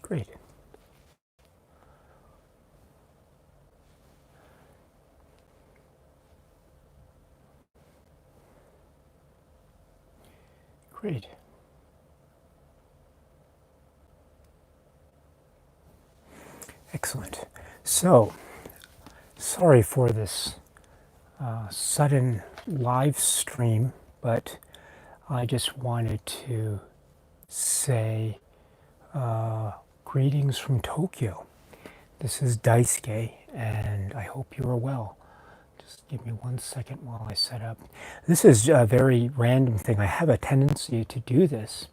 Great. Great. Excellent. So, sorry for this sudden live stream, but I just wanted to say greetings from Tokyo. This is Daisuke, and I hope you are well. Just give me 1 second while I set up. This is a very random thing. I have a tendency to do this,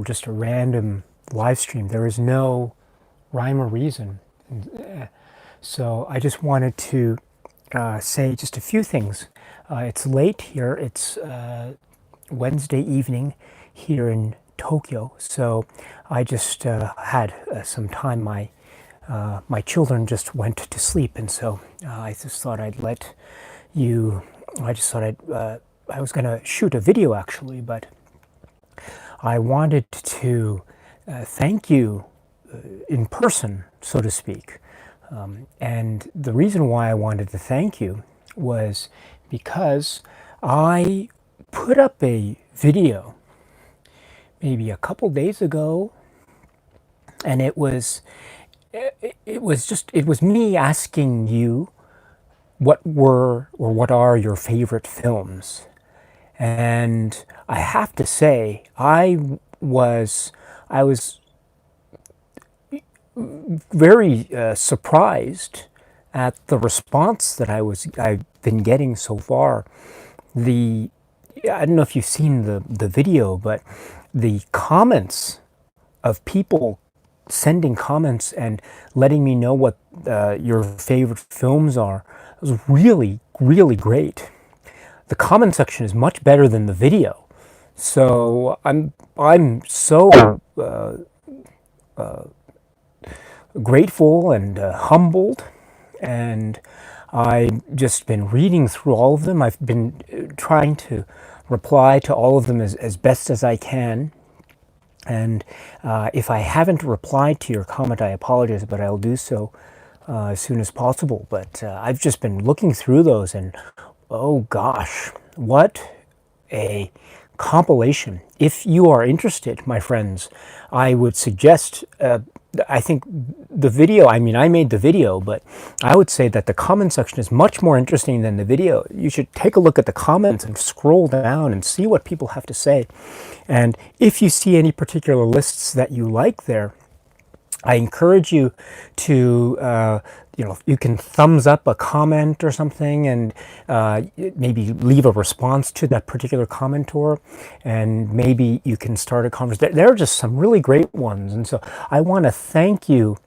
just a random live stream. There is no rhyme or reason. So I just wanted to say just a few things. It's late here. It's Wednesday evening here in Tokyo. So I just had some time. My children just went to sleep, and so I just thought I'd let you. I just thought I was going to shoot a video actually, but I wanted to thank you in person, so to speak. And the reason why I wanted to thank you was because I put up a video maybe a couple days ago, and it was me asking you what were or what are your favorite films. And I have to say I was very surprised at the response that I've been getting so far. I don't know if you've seen the video, but the comments of people sending comments and letting me know what your favorite films are was really, really great. The comment section is much better than the video, so I'm so grateful and humbled, and I've just been reading through all of them. I've been trying to reply to all of them as best as I can. And if I haven't replied to your comment, I apologize, but I'll do so as soon as possible. But I've just been looking through those, and oh gosh, what a compilation. If you are interested, my friends, I would suggest, I think the video, I mean, I made the video, but I would say that the comment section is much more interesting than the video. You should take a look at the comments and scroll down and see what people have to say. And if you see any particular lists that you like there, I encourage you to, you can thumbs up a comment or something, and maybe leave a response to that particular commenter, and maybe you can start a conversation. There are just some really great ones, and so I want to thank you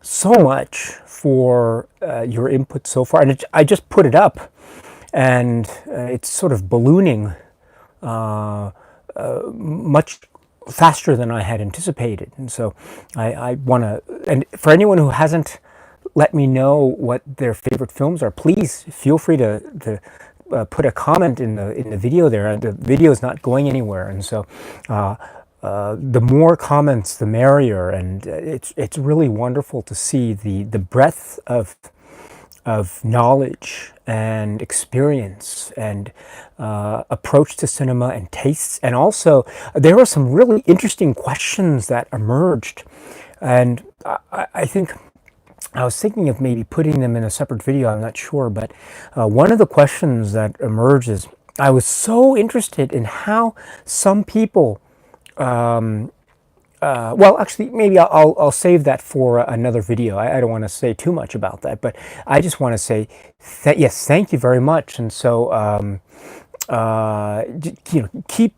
so much for your input so far. And I just put it up, and it's sort of ballooning much faster than I had anticipated. And so I want to, and for anyone who hasn't let me know what their favorite films are, please feel free to put a comment in the video there. The video is not going anywhere, and so the more comments, the merrier. And it's really wonderful to see the breadth of knowledge and experience and approach to cinema and tastes. And also there were some really interesting questions that emerged, and I think I was thinking of maybe putting them in a separate video, I'm not sure, but one of the questions that emerged is, I was so interested in how some people well, actually, maybe I'll save that for another video. I don't want to say too much about that, but I just want to say yes, thank you very much. And so, keep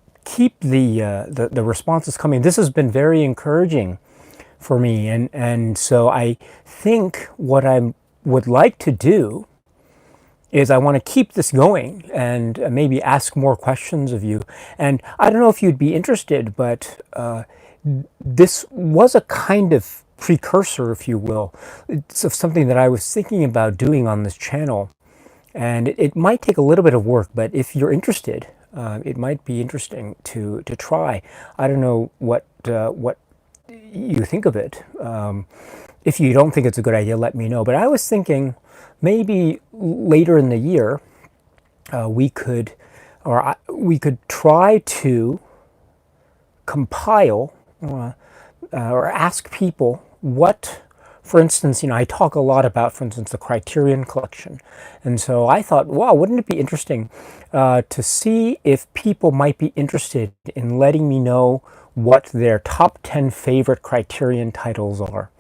the responses coming. This has been very encouraging for me, and so I think what I would like to do is I want to keep this going and maybe ask more questions of you. And I don't know if you'd be interested, but this was a kind of precursor, if you will. It's of something that I was thinking about doing on this channel, and it might take a little bit of work, but if you're interested, it might be interesting to try. I don't know what you think of it. If you don't think it's a good idea, let me know. But I was thinking maybe later in the year we could, we could try to compile or ask people what, for instance, I talk a lot about, for instance, the Criterion Collection. And so I thought, wow, wouldn't it be interesting to see if people might be interested in letting me know what their top 10 favorite Criterion titles are.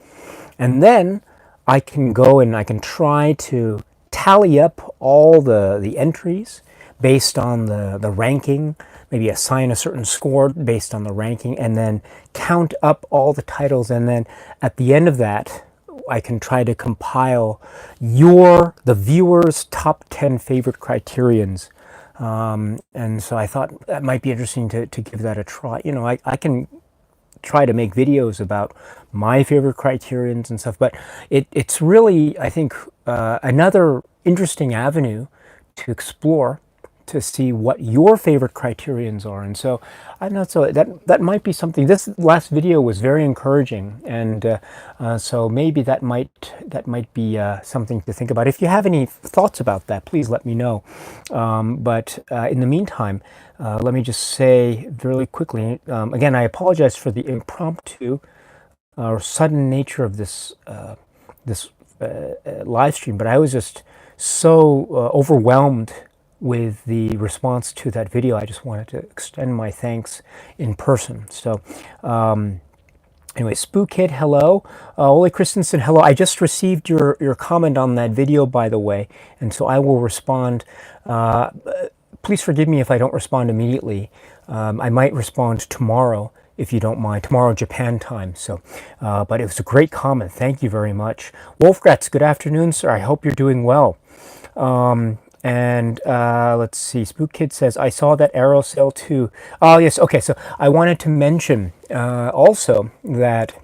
And then I can go and I can try to tally up all the entries based on the ranking, maybe assign a certain score based on the ranking, and then count up all the titles. And then at the end of that, I can try to compile the viewers' top 10 favorite Criterions. And so I thought that might be interesting to give that a try. I can try to make videos about my favorite Criterions and stuff, but it's really, I think, another interesting avenue to explore, to see what your favorite Criterions are. And so I'm not so that might be something. This last video was very encouraging, and so maybe that might be something to think about. If you have any thoughts about that, please let me know. But in the meantime, let me just say really quickly, again, I apologize for the impromptu or sudden nature of this live stream, but I was just so overwhelmed with the response to that video. I just wanted to extend my thanks in person. So anyway, Spook Kid, hello. Ole Christensen, hello. I just received your comment on that video, by the way, and so I will respond. Please forgive me if I don't respond immediately. I might respond tomorrow, if you don't mind, tomorrow Japan time. So, but it was a great comment. Thank you very much. Wolfgratz, good afternoon, sir. I hope you're doing well. And let's see, Spook Kid says, I saw that Arrow sale too. Oh, yes, okay, so I wanted to mention also that,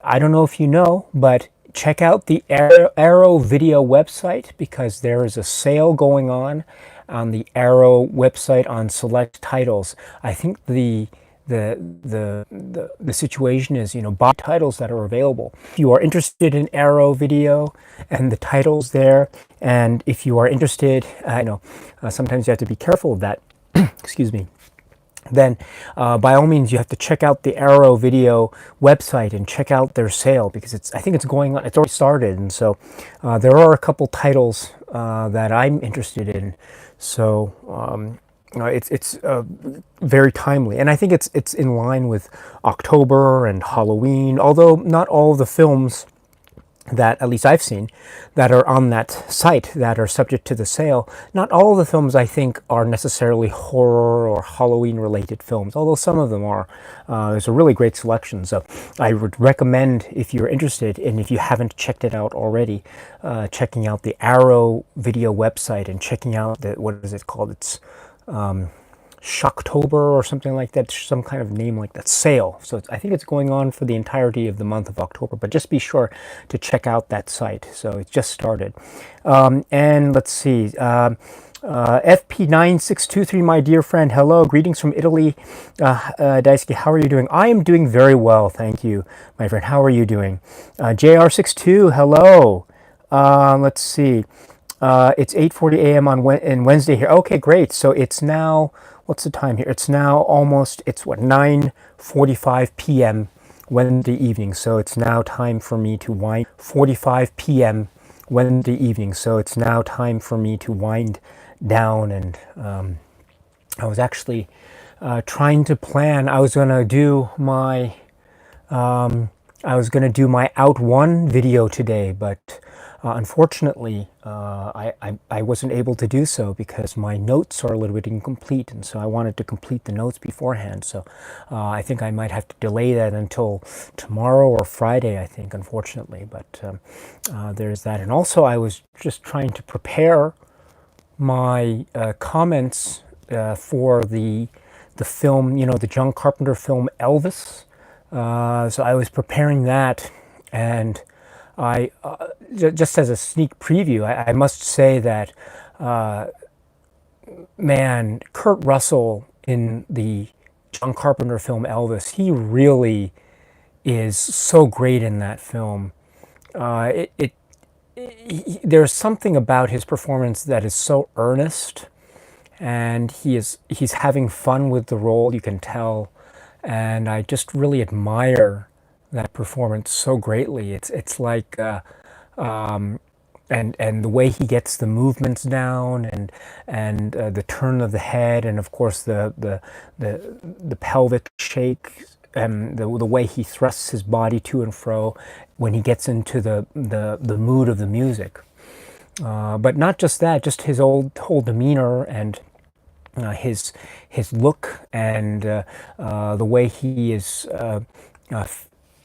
I don't know if you know, but check out the Arrow video website, because there is a sale going on the Arrow website on select titles. I think the situation is, buy titles that are available. If you are interested in Arrow video and the titles there, and if you are interested, sometimes you have to be careful of that, excuse me, then by all means you have to check out the Arrow video website and check out their sale, because I think it's going on, it's already started, and so there are a couple titles that I'm interested in. So it's very timely, and I think it's in line with October and Halloween, although not all of the films that, at least I've seen, that are on that site that are subject to the sale, not all of the films, I think, are necessarily horror or Halloween related films, although some of them are. There's a really great selection, so I would recommend, if you're interested, and if you haven't checked it out already, checking out the Arrow video website and checking out what is it called? It's Shocktober or something like that, some kind of name like that, sale. So I think it's going on for the entirety of the month of October, but just be sure to check out that site. So it just started. And let's see, FP9623, my dear friend, hello, greetings from Italy. Daisuke, how are you doing? I am doing very well, thank you, my friend. How are you doing? JR62, hello. Let's see. It's 8:40 a.m. on Wednesday here. Okay, great. So it's now, what's the time here? It's now almost, it's what, 9:45 p.m. Wednesday evening. So it's now time for me to wind, 45 p.m. Wednesday evening. So it's now time for me to wind down. And I was actually trying to plan, I was going to do my Out One video today, but unfortunately, I wasn't able to do so because my notes are a little bit incomplete, and so I wanted to complete the notes beforehand. So I think I might have to delay that until tomorrow or Friday, I think, unfortunately. But there's that. And also, I was just trying to prepare my comments for the film, the John Carpenter film Elvis. So I was preparing that, and I just as a sneak preview, I must say that, man, Kurt Russell in the John Carpenter film Elvis, he really is so great in that film. There's something about his performance that is so earnest, and he's having fun with the role. You can tell, and I just really admire that performance so greatly. It's like and the way he gets the movements down, and the turn of the head, and of course the pelvic shake, and the way he thrusts his body to and fro when he gets into the mood of the music. But not just that, just his whole demeanor, and his look, and the way he is uh,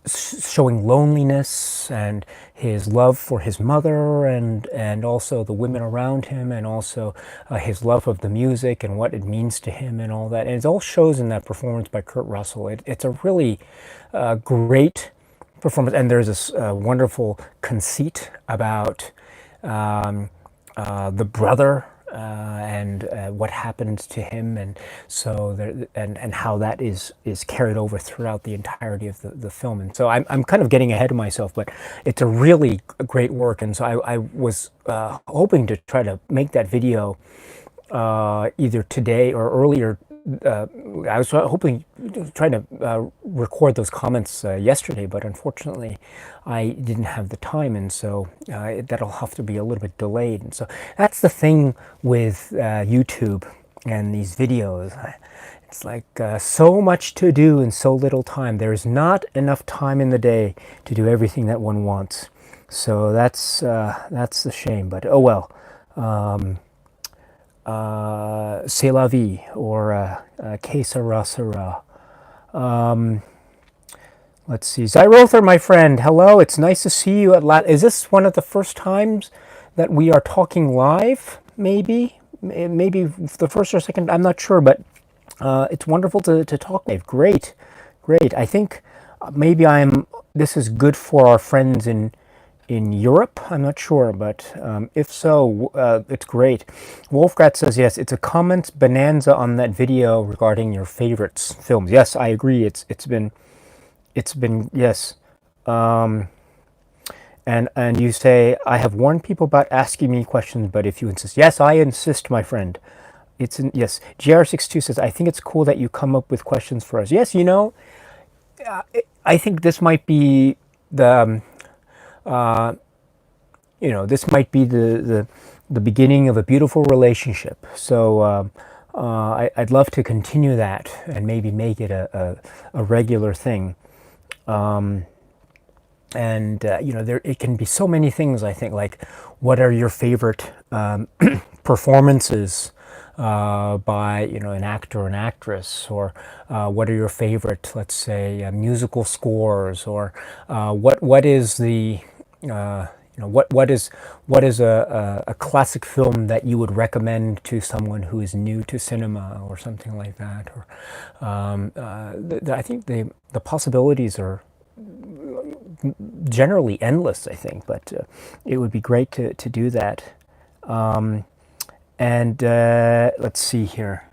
showing loneliness, and his love for his mother, and also the women around him, and also his love of the music and what it means to him, and all that. And it all shows in that performance by Kurt Russell. It's a really great performance, and there's this wonderful conceit about the brother, and what happened to him, and so there, and how that is carried over throughout the entirety of the film. And so I'm kind of getting ahead of myself, but it's a really great work. And so I was hoping to try to make that video either today or earlier. I was hoping, trying to record those comments yesterday, but unfortunately I didn't have the time, and so that'll have to be a little bit delayed. And so that's the thing with YouTube and these videos. It's like so much to do in so little time. There's not enough time in the day to do everything that one wants. So that's the shame, but oh well. C'est la vie, or que sera sera. Let's see. Zyrother, my friend, hello. It's nice to see you at last. Is this one of the first times that we are talking live? Maybe the first or second. I'm not sure, but it's wonderful to talk live. Great, great. I think maybe this is good for our friends in Europe. I'm not sure, but if so, it's great. Wolfgat says, yes, it's a comments bonanza on that video regarding your favorites films. Yes, I agree. It's been yes. And you say, I have warned people about asking me questions, but if you insist, yes, I insist, my friend. Yes. GR62 says, I think it's cool that you come up with questions for us. Yes, I think this might be the this might be the beginning of a beautiful relationship. So I'd love to continue that and maybe make it a regular thing. And there it can be so many things. I think, like, what are your favorite performances by an actor or an actress, or what are your favorite, let's say, musical scores, or what is the what is a classic film that you would recommend to someone who is new to cinema, or something like that. Or I think the possibilities are generally endless, I think, but it would be great to do that. And let's see here.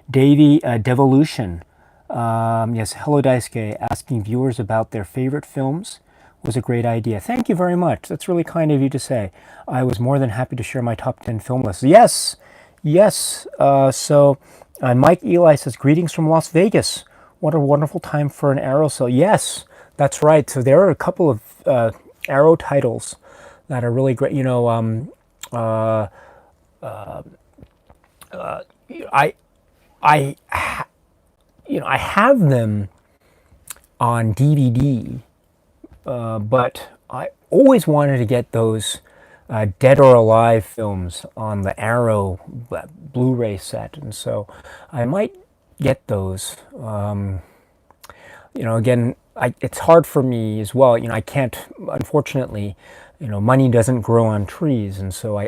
Davey Devolution. Yes, hello Daisuke. Asking viewers about their favorite films was a great idea. Thank you very much. That's really kind of you to say. I was more than happy to share my top 10 film list. Yes, yes. So Mike Eli says, greetings from Las Vegas. What a wonderful time for an Arrow sale. Yes, that's right. So there are a couple of Arrow titles that are really great. I have them on DVD, but I always wanted to get those Dead or Alive films on the Arrow Blu-ray set, and so I might get those. Again, it's hard for me as well. I can't, unfortunately, money doesn't grow on trees, and so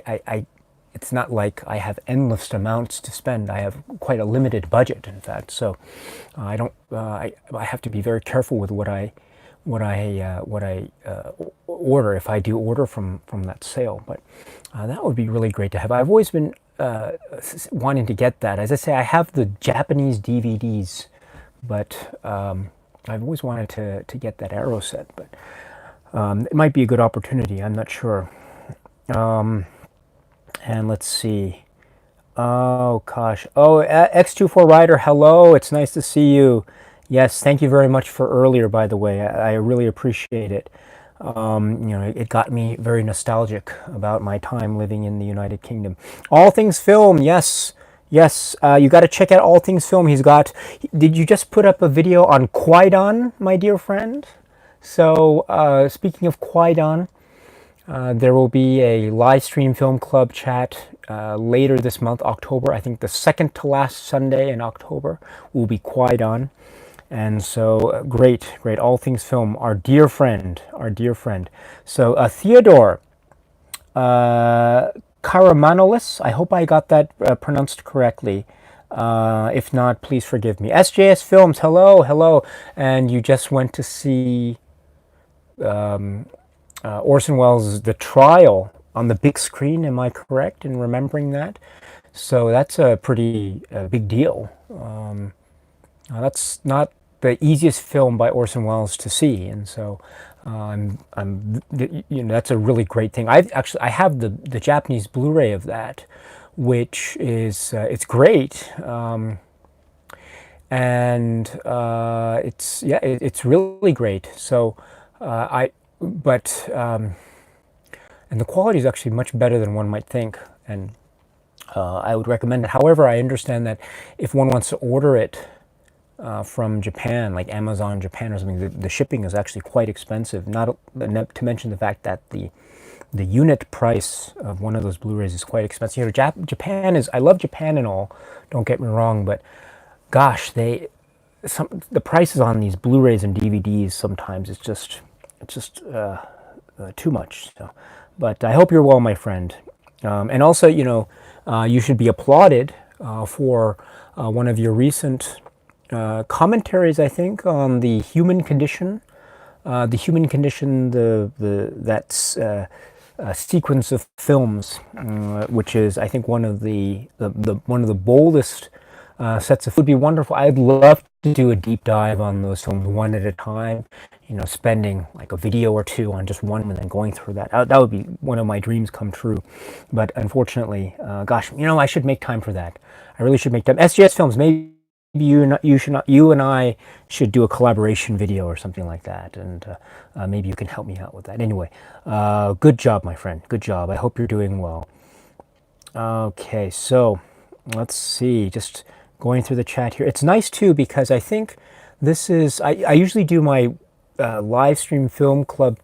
it's not like I have endless amounts to spend. I have quite a limited budget, in fact. So I don't. I have to be very careful with what I order, if I do order from that sale. But that would be really great to have. I've always been wanting to get that. As I say, I have the Japanese DVDs, but I've always wanted to get that Arrow set, but it might be a good opportunity. I'm not sure. And let's see. Oh gosh. Oh, X24 Rider, hello. It's nice to see you. Yes, thank you very much for earlier, by the way. I really appreciate it. It got me very nostalgic about my time living in the United Kingdom. All Things Film, yes. Yes, you got to check out All Things Film. Did you just put up a video on Kwaidan, my dear friend? So, speaking of Kwaidan, there will be a live stream film club chat later this month, October. I think the second to last Sunday in October will be Kwaidan. And so, great. All Things Film, our dear friend. So, Theodore Karamanolis, I hope I got that pronounced correctly. If not, please forgive me. SJS Films, hello. And you just went to see Orson Welles' The Trial on the big screen. Am I correct in remembering that? So that's a pretty big deal. That's not the easiest film by Orson Welles to see, and so that's a really great thing. I have the Japanese Blu-ray of that, which is it's great, and it's really great. So and the quality is actually much better than one might think, and I would recommend it. However, I understand that if one wants to order it from Japan, like Amazon Japan or something, the shipping is actually quite expensive. Not to mention the fact that the unit price of one of those Blu-rays is quite expensive. Japan is, I love Japan and all, don't get me wrong, but gosh, the prices on these Blu-rays and DVDs sometimes it's just too much. So, but I hope you're well, my friend. And also, you should be applauded for one of your recent commentaries, I think, on the human condition. That's sequence of films, which is, I think, one of the boldest sets of. It would be wonderful. I'd love to do a deep dive on those films one at a time. Spending like a video or two on just one and then going through that. That would be one of my dreams come true. But unfortunately, gosh, I should make time for that. I really should make time. SGS Films, maybe you and I should do a collaboration video or something like that, and maybe you can help me out with that. Anyway, good job, my friend. Good job. I hope you're doing well. Okay, so let's see. Just going through the chat here. It's nice too because I think this is. I usually do my live stream film club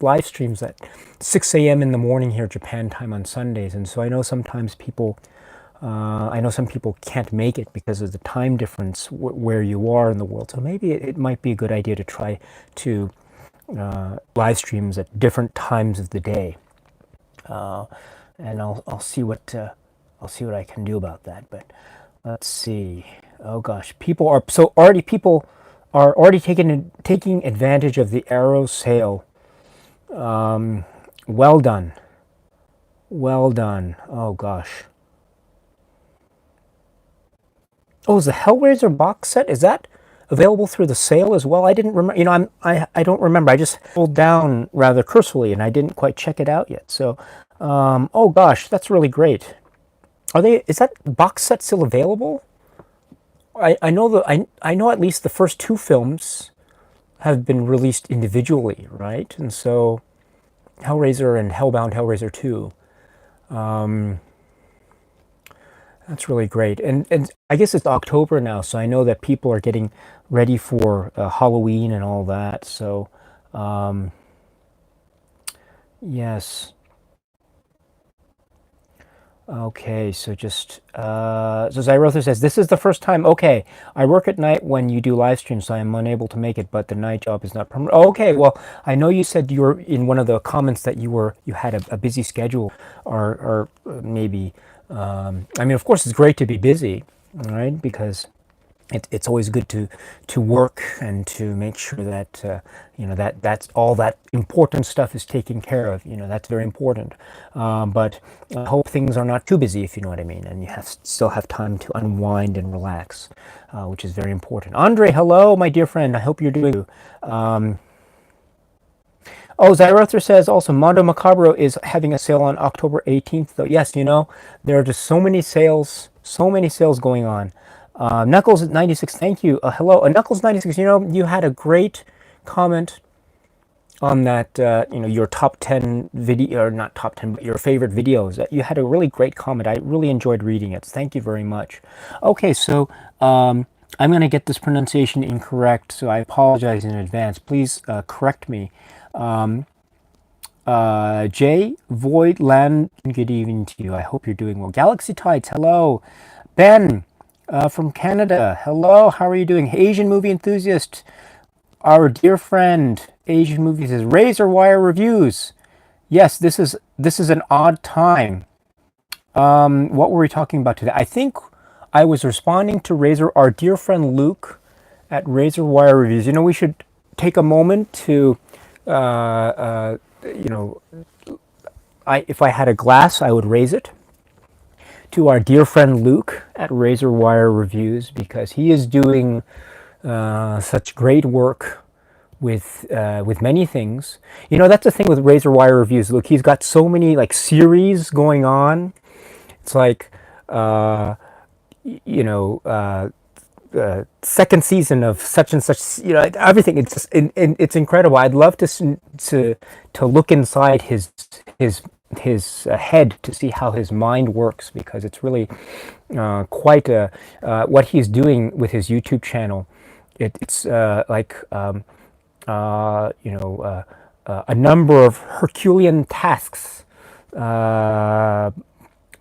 live streams at 6 a.m. in the morning here, Japan time, on Sundays, and so I know sometimes people. I know some people can't make it because of the time difference where you are in the world. So maybe it might be a good idea to try to live streams at different times of the day, and I'll see what I can do about that. But let's see. Oh gosh, people are already taking advantage of the Arrow sale. Well done. Oh gosh. Oh, is the Hellraiser box set, is that available through the sale as well? I didn't remember. I don't remember. I just pulled down rather cursorily and I didn't quite check it out yet. So, oh gosh, that's really great. Is that box set still available? I know I know at least the first two films have been released individually, right? And so Hellraiser and Hellbound Hellraiser 2. That's really great. And I guess it's October now, so I know that people are getting ready for Halloween and all that. So, yes. Okay, so just, so Zyrother says, this is the first time, okay, I work at night when you do live streams, so I am unable to make it, but the night job is not permanent. Oh, okay, well, I know you said you were, in one of the comments, that you had a busy schedule, or maybe, I mean, of course, it's great to be busy, right, because it's always good to work and to make sure that that's all that important stuff is taken care of. That's very important. But I hope things are not too busy, if you know what I mean, and you still have time to unwind and relax, which is very important. Andre, hello, my dear friend. I hope you're doing. Oh, Zyrother says also Mondo Macabro is having a sale on October 18th. Though, yes, there are just so many sales going on. Knuckles 96, thank you. Hello, Knuckles 96. You had a great comment on that. Your top 10 video, or not top 10, but your favorite videos. You had a really great comment. I really enjoyed reading it. Thank you very much. Okay, so I'm going to get this pronunciation incorrect, so I apologize in advance. Please correct me. Jay Void Land, good evening to you. I hope you're doing well. Galaxy Tides, hello. Ben from Canada, hello. How are you doing? Asian movie enthusiast, our dear friend. Asian movies is Razor Wire reviews. Yes, this is an odd time. What were we talking about today? I think I was responding to our dear friend Luke at Razor Wire reviews. We should take a moment to. If I had a glass, I would raise it to our dear friend Luke at Razor Wire Reviews, because he is doing such great work with many things. That's the thing with Razor Wire Reviews. Look, he's got so many series going on. It's like second season of such and such, everything. It's just, it's incredible. I'd love to look inside his head to see how his mind works, because it's really quite what he's doing with his YouTube channel. It's a number of Herculean tasks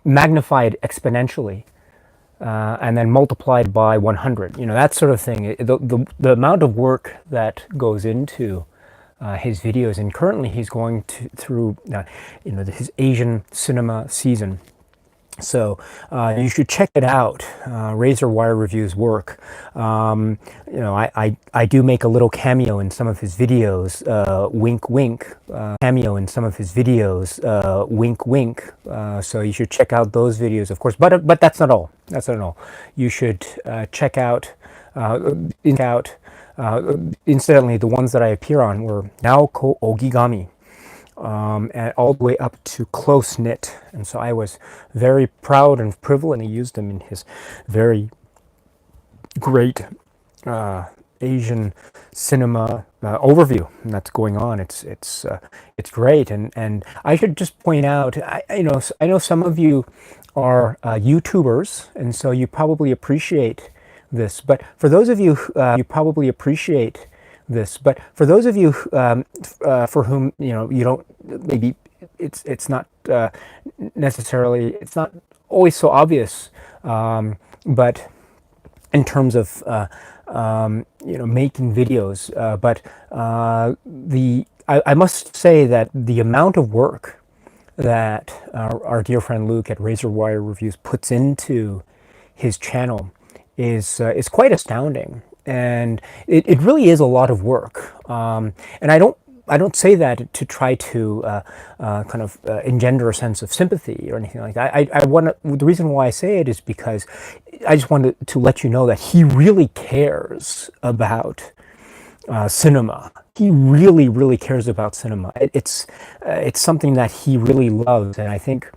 magnified exponentially. And then multiplied by 100, that sort of thing. The amount of work that goes into his videos, and currently he's going through his Asian cinema season. So you should check it out. Razor Wire Reviews work. I do make a little cameo in some of his videos. Wink, wink. Cameo in some of his videos. Wink, wink. So you should check out those videos, of course. But that's not all. That's not all. You should check out. Incidentally, the ones that I appear on were Naoko Ogigami. And all the way up to Close Knit, and so I was very proud and privileged, and he used them in his very great Asian cinema overview that's going on. It's great, and I should just point out, I know some of you are YouTubers, and so you probably appreciate this. But for those of you for whom you don't, maybe it's not necessarily, it's not always so obvious, but in terms of making videos, but I must say that the amount of work that our dear friend Luke at Razor Wire Reviews puts into his channel is quite astounding. And it really is a lot of work, and I don't say that to try to kind of engender a sense of sympathy or anything like that. The reason why I say it is because I just wanted to let you know that he really cares about cinema. He really, really cares about cinema. It's something that he really loves, and I think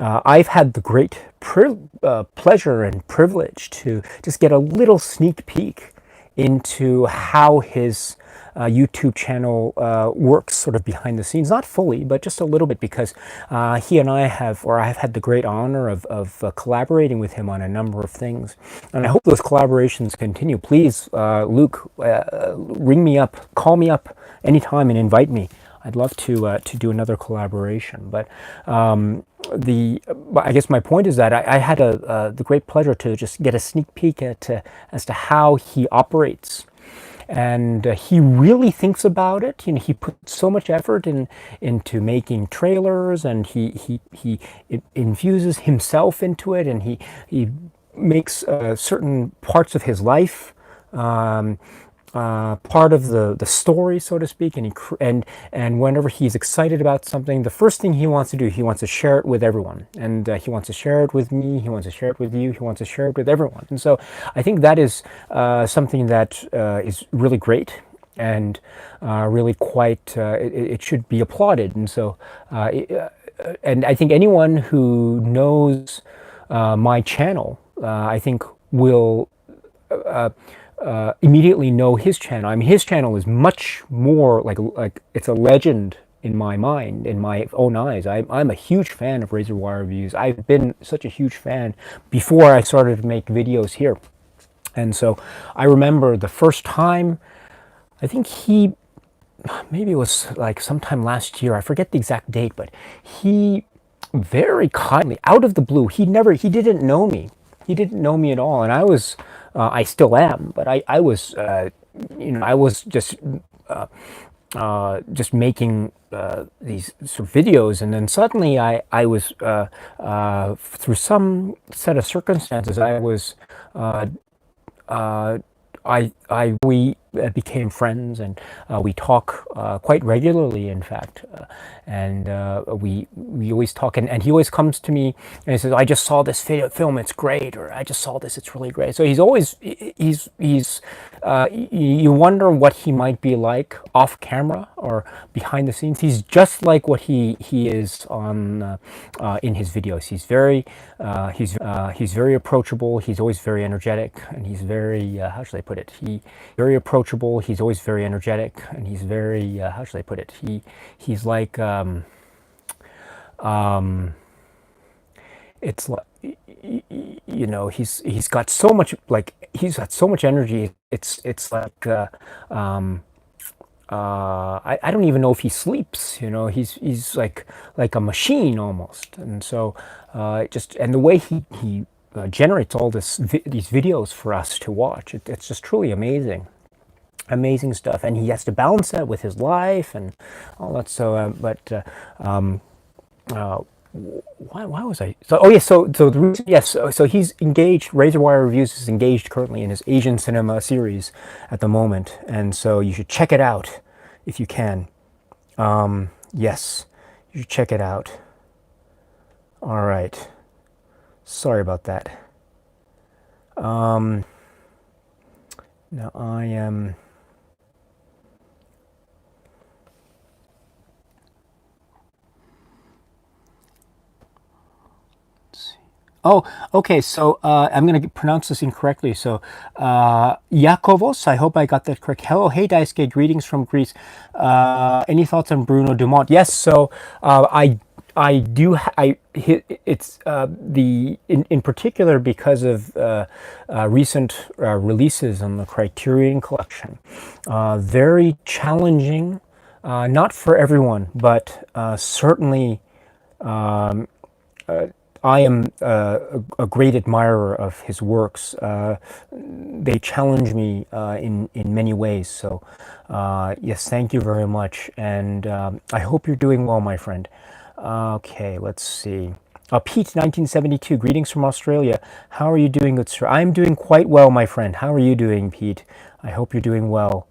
I've had the great pleasure and privilege to just get a little sneak peek into how his YouTube channel works sort of behind the scenes. Not fully, but just a little bit, because he and I I've had the great honor of collaborating with him on a number of things. And I hope those collaborations continue. Please, Luke, ring me up, call me up anytime and invite me. I'd love to do another collaboration. But I guess my point is that I had the great pleasure to just get a sneak peek as to how he operates, and he really thinks about it. He puts so much effort into making trailers, and he infuses himself into it, and he makes certain parts of his life um, part of the story, so to speak, and whenever he's excited about something, the first thing he wants to do, he wants to share it with everyone, and he wants to share it with me, he wants to share it with you, he wants to share it with everyone, and so I think that is something that is really great and really quite it should be applauded, and so and I think anyone who knows my channel, I think will immediately know his channel. I mean, his channel is much more like it's a legend in my mind, in my own eyes. I'm a huge fan of Razor Wire Reviews. I've been such a huge fan before I started to make videos here. And so I remember the first time, I think maybe it was like sometime last year, I forget the exact date, but he very kindly, out of the blue, he didn't know me. He didn't know me at all. And I still am, but I was, I was just making these sort of videos, and then suddenly I was, through some set of circumstances, I was uh, we became friends, and we talk quite regularly, in fact, and we always talk, and he always comes to me and he says, "I just saw this film, it's great," or "I just saw this, it's really great." So he's you wonder what he might be like off camera or behind the scenes. He's just like what he is on in his videos. He's very approachable. He's always very energetic, and he's very how should I put it? Very approachable. He's always very energetic, and he's very how should I put it? He's like it's like he's got so much, energy. It's like I don't even know if he sleeps. He's like a machine almost, and so and the way he generates all these videos for us to watch, it's just truly amazing stuff, and he has to balance that with his life and all that. So why was I so oh yes so the reason, yes, so he's engaged. Razor Wire Reviews is engaged currently in his Asian cinema series at the moment, and so you should check it out if you can. Yes, you should check it out. All right, sorry about that. Now I am Oh, okay. So I'm going to pronounce this incorrectly. So Yakovos, I hope I got that correct. Hello, hey Daisuke, greetings from Greece. Any thoughts on Bruno Dumont? Yes. So I do. It's in particular because of recent releases on the Criterion Collection. Very challenging, not for everyone, but certainly. I am a great admirer of his works. They challenge me in many ways. So, yes, thank you very much, and I hope you're doing well, my friend. Okay, let's see. Pete, 1972, greetings from Australia. How are you doing, good sir? I'm doing quite well, my friend. How are you doing, Pete? I hope you're doing well.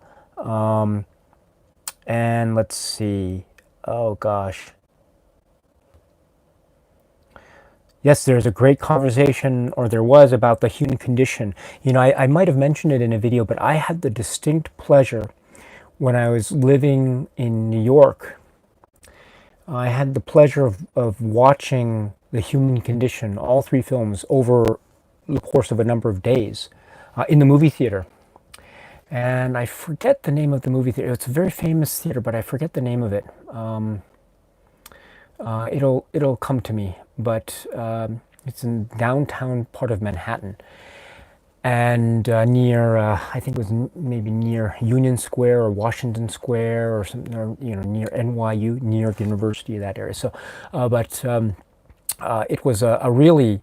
And let's see. Oh, gosh. Yes, there's a great conversation, or there was, about the human condition. I might have mentioned it in a video, but I had the distinct pleasure when I was living in New York. I had the pleasure of watching The Human Condition, all three films, over the course of a number of days in the movie theater. And I forget the name of the movie theater. It's a very famous theater, but I forget the name of it. It'll come to me, but it's in downtown part of Manhattan, and near I think it was maybe near Union Square or Washington Square or something, or near NYU, New York University, that area. So, but it was a really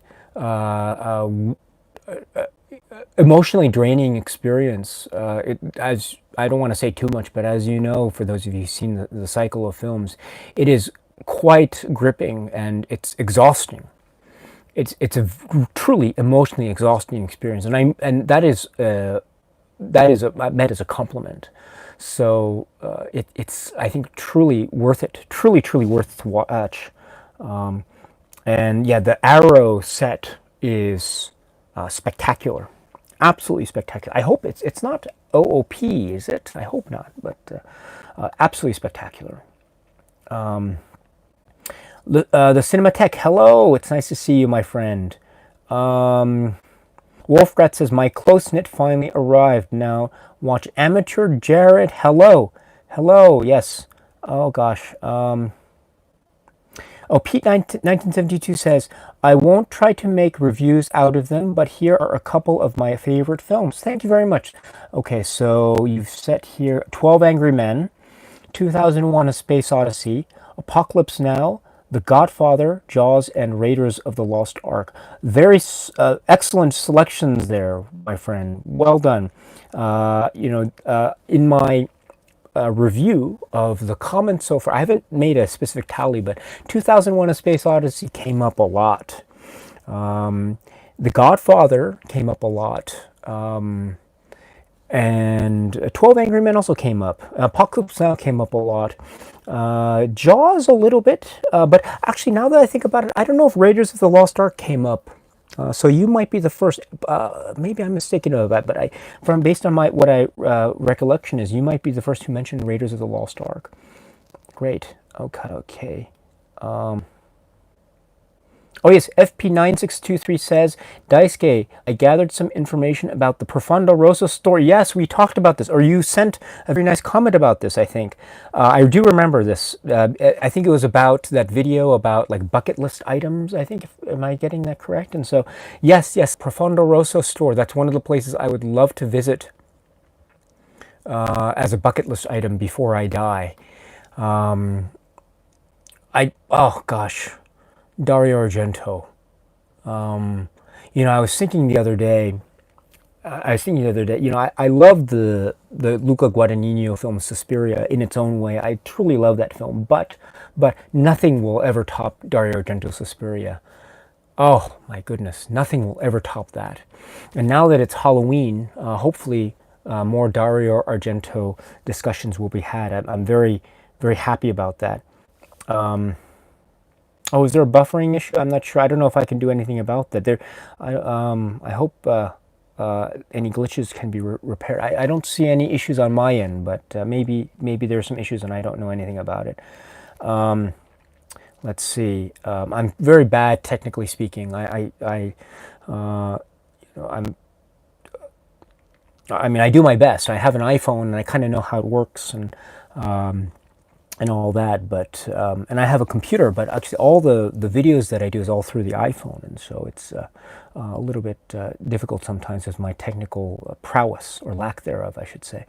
emotionally draining experience. As I don't want to say too much, but as you know, for those of you who've seen the cycle of films, it is quite gripping and it's exhausting. it's a truly emotionally exhausting experience, and that is meant as a compliment. So it's I think truly worth it, truly worth to watch. And yeah, the Arrow set is spectacular, absolutely spectacular. I hope it's not OOP, is it? I hope not, but absolutely spectacular. The Cinematheque, hello, it's nice to see you, my friend. Wolfrat says, my close-knit finally arrived. Now watch Amateur Jared. Hello. Hello, yes. Oh, gosh. Pete 1972 says, I won't try to make reviews out of them, but here are a couple of my favorite films. Thank you very much. Okay, so you've set here 12 Angry Men, 2001 A Space Odyssey, Apocalypse Now, The Godfather, Jaws, and Raiders of the Lost Ark. Very excellent selections there, my friend. Well done. In my review of the comments so far, I haven't made a specific tally, but 2001 A Space Odyssey came up a lot. The Godfather came up a lot. And 12 Angry Men also came up. Apocalypse Now came up a lot. Jaws a little bit. But actually, now that I think about it, I don't know if Raiders of the Lost Ark came up. So you might be the first. Maybe I'm mistaken about that, but based on what I recollection is, you might be the first who mentioned Raiders of the Lost Ark. Great. Okay. Oh yes, FP9623 says, Daisuke, I gathered some information about the Profondo Rosso story. Yes, we talked about this, or you sent a very nice comment about this, I think. I do remember this. I think it was about that video about like bucket list items, I think. Am I getting that correct? And so, yes, Profondo Rosso store. That's one of the places I would love to visit as a bucket list item before I die. Oh gosh. Dario Argento. I was thinking the other day, I love the Luca Guadagnino film Suspiria in its own way. I truly love that film, but nothing will ever top Dario Argento's Suspiria. Oh my goodness, nothing will ever top that. And now that it's Halloween, hopefully more Dario Argento discussions will be had. I'm very, very happy about that. Oh, is there a buffering issue? I'm not sure. I don't know if I can do anything about that. I hope any glitches can be repaired. I don't see any issues on my end, but maybe there's some issues and I don't know anything about it. Let's see. I'm very bad, technically speaking. I do my best. I have an iPhone and I kind of know how it works and all that, but and I have a computer, but actually all the videos that I do is all through the iPhone, and so it's a little bit difficult sometimes with my technical prowess, or lack thereof, I should say.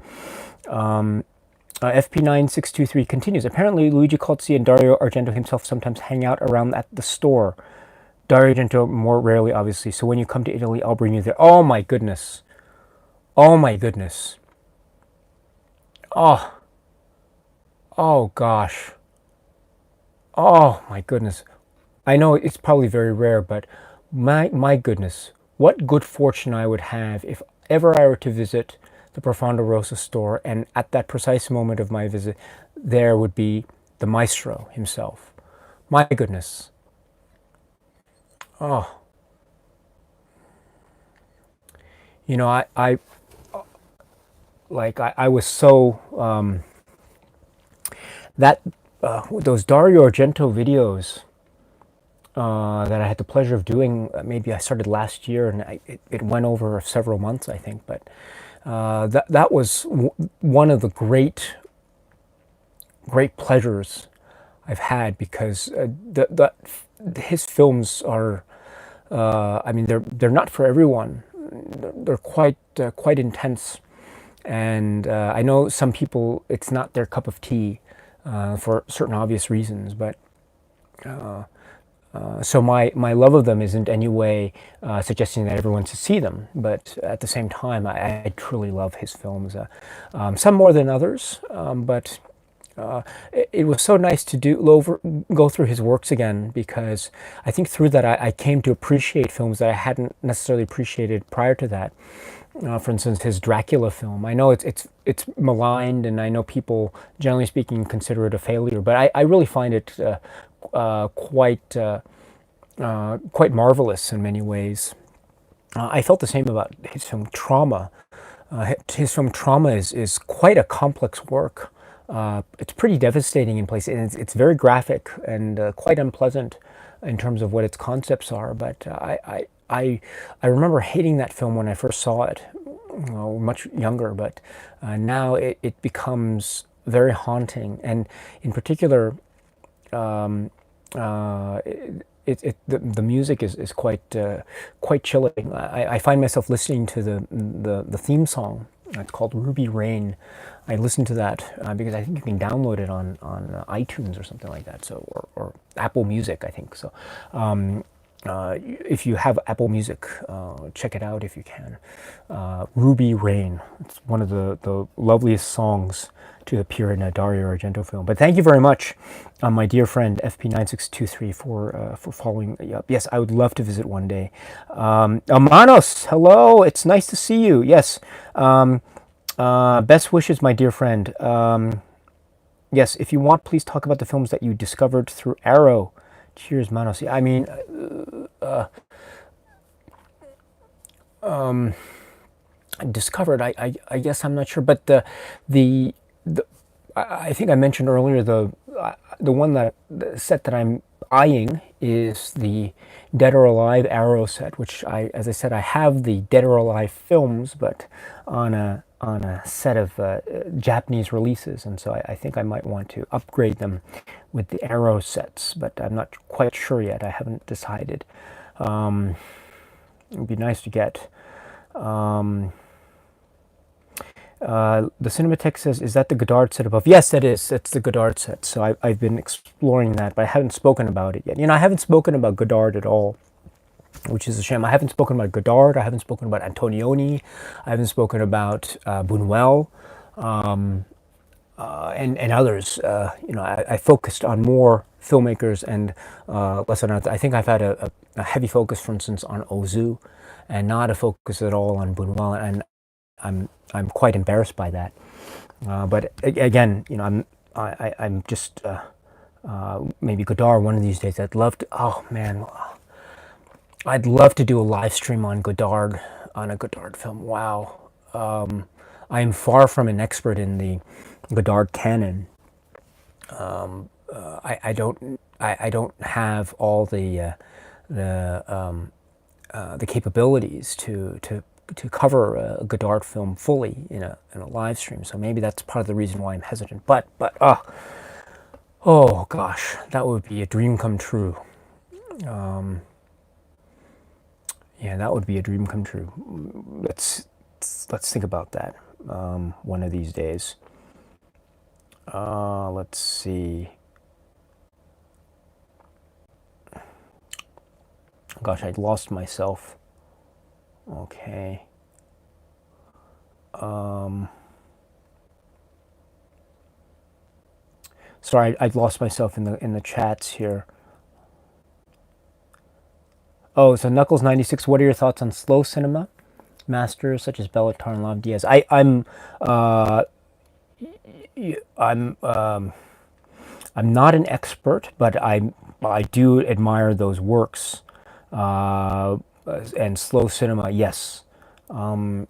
FP9623 continues. Apparently, Luigi Cozzi and Dario Argento himself sometimes hang out around at the store. Dario Argento more rarely, obviously. So when you come to Italy, I'll bring you there. Oh my goodness. Oh my goodness. Oh gosh. Oh my goodness. I know it's probably very rare, but my goodness, what good fortune I would have if ever I were to visit the Profondo Rosso store, and at that precise moment of my visit, there would be the maestro himself. My goodness. Oh. I was so those Dario Argento videos that I had the pleasure of doing. Maybe I started last year, and it went over several months, I think. But that was one of the great pleasures I've had, because his films are. They're not for everyone. They're quite intense, and I know some people it's not their cup of tea for certain obvious reasons. But so my love of them isn't any way suggesting that everyone should see them. But at the same time, I truly love his films. Some more than others, but it was so nice to go through his works again, because I think through that I came to appreciate films that I hadn't necessarily appreciated prior to that. For instance, his Dracula film. I know it's maligned, and I know people, generally speaking, consider it a failure, but I really find it quite marvelous in many ways. I felt the same about his film Trauma. His film Trauma is quite a complex work. It's pretty devastating in places, and it's very graphic and quite unpleasant in terms of what its concepts are. But I remember hating that film when I first saw it, much younger. But now it becomes very haunting, and in particular, um, the music is quite chilling. I find myself listening to the theme song. It's called Ruby Rain. I listen to that because I think you can download it on iTunes or something like that. So or Apple Music, I think. So if you have Apple Music, check it out if you can. Ruby Rain. It's one of the loveliest songs to appear in a Dario Argento film. But thank you very much, my dear friend FP9623, for following up. Yes, I would love to visit one day. Manos, hello. It's nice to see you. Yes. Best wishes, my dear friend. Yes, if you want, please talk about the films that you discovered through Arrow. Cheers, Manos. I mean, discovered. I guess I'm not sure, but the I think I mentioned earlier the one the set that I'm eyeing is the Dead or Alive Arrow set, which as I said, I have the Dead or Alive films, but on a set of Japanese releases, and so I think I might want to upgrade them with the Arrow sets, but I'm not quite sure yet. I haven't decided. It would be nice to get. The Cinematheque says, is that the Godard set above? Yes, that is. It's the Godard set. So I've been exploring that, but I haven't spoken about it yet. I haven't spoken about Godard at all, which is a shame. I haven't spoken about Godard. I haven't spoken about Antonioni. I haven't spoken about Buñuel and others. I focused on more filmmakers and less on others. I think I've had a heavy focus, for instance, on Ozu, and not a focus at all on Buñuel, and I'm quite embarrassed by that. But again, I'm just maybe Godard one of these days. I'd love to. Oh man, I'd love to do a live stream on Godard, on a Godard film. Wow. I am far from an expert in the Godard canon. I don't have all the capabilities to cover a Godard film fully in a live stream. So maybe that's part of the reason why I'm hesitant. But oh gosh, that would be a dream come true. Yeah, that would be a dream come true. Let's think about that one of these days. Let's see. Gosh, I lost myself. Okay. Sorry, I lost myself in the chats here. Oh, so Knuckles96, what are your thoughts on slow cinema masters such as Bela Tarr and Lav Diaz? I'm not an expert, but I do admire those works. And slow cinema, yes. I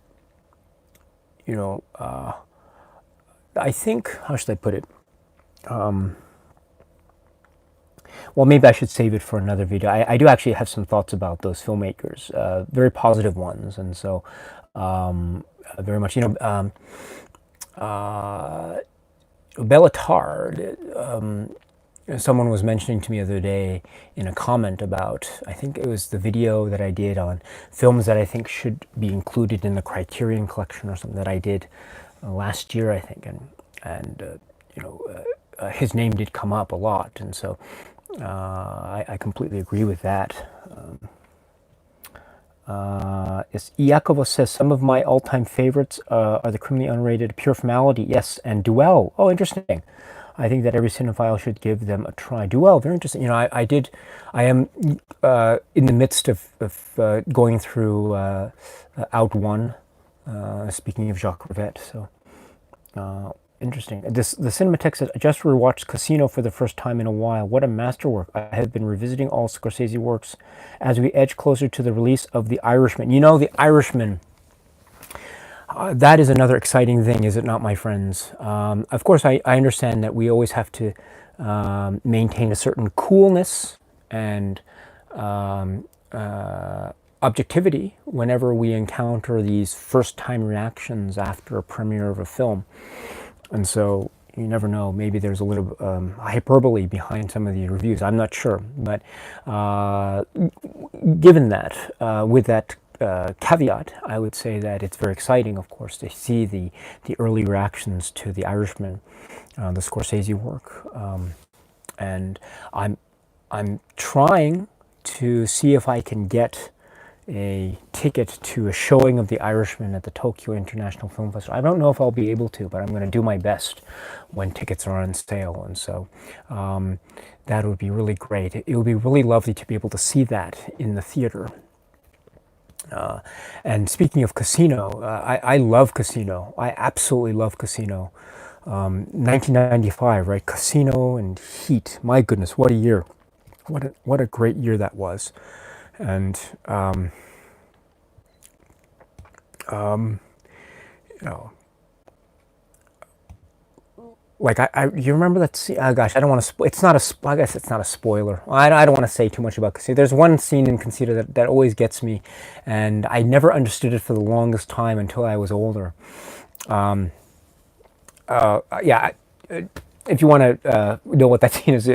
think, how should I put it? Well, maybe I should save it for another video. I do actually have some thoughts about those filmmakers, very positive ones, and so very much, Bela Tarr. Someone was mentioning to me the other day in a comment about, I think it was the video that I did on films that I think should be included in the Criterion Collection or something that I did last year, I think, and his name did come up a lot, and so I completely agree with that. Yes, Iakovo says, some of my all-time favorites are the criminally unrated Pure Formality, yes, and Duel. Oh, interesting. I think that every cinephile should give them a try. Do well, very interesting. I am in the midst of going through Out One. Speaking of Jacques Rivette, so interesting. The Cinematheque says, I just rewatched Casino for the first time in a while. What a masterwork. I have been revisiting all Scorsese works as we edge closer to the release of The Irishman. The Irishman, that is another exciting thing, is it not, my friends? Of course, I understand that we always have to maintain a certain coolness and objectivity whenever we encounter these first-time reactions after a premiere of a film. And so you never know, maybe there's a little hyperbole behind some of the reviews. I'm not sure. But given that, with that caveat, I would say that it's very exciting, of course, to see the early reactions to The Irishman, the Scorsese work. And I'm trying to see if I can get a ticket to a showing of The Irishman at the Tokyo International Film Festival. I don't know if I'll be able to, but I'm going to do my best when tickets are on sale. And so that would be really great. It would be really lovely to be able to see that in the theater. And speaking of Casino, I love Casino. I absolutely love Casino. 1995, right? Casino and Heat. My goodness, what a year. What a great year that was. And like you remember that scene? Oh gosh, I don't want to. It's not a. I guess it's not a spoiler. I don't want to say too much about Casino. There's one scene in Casino that always gets me, and I never understood it for the longest time until I was older. Yeah. If you want to know what that scene is,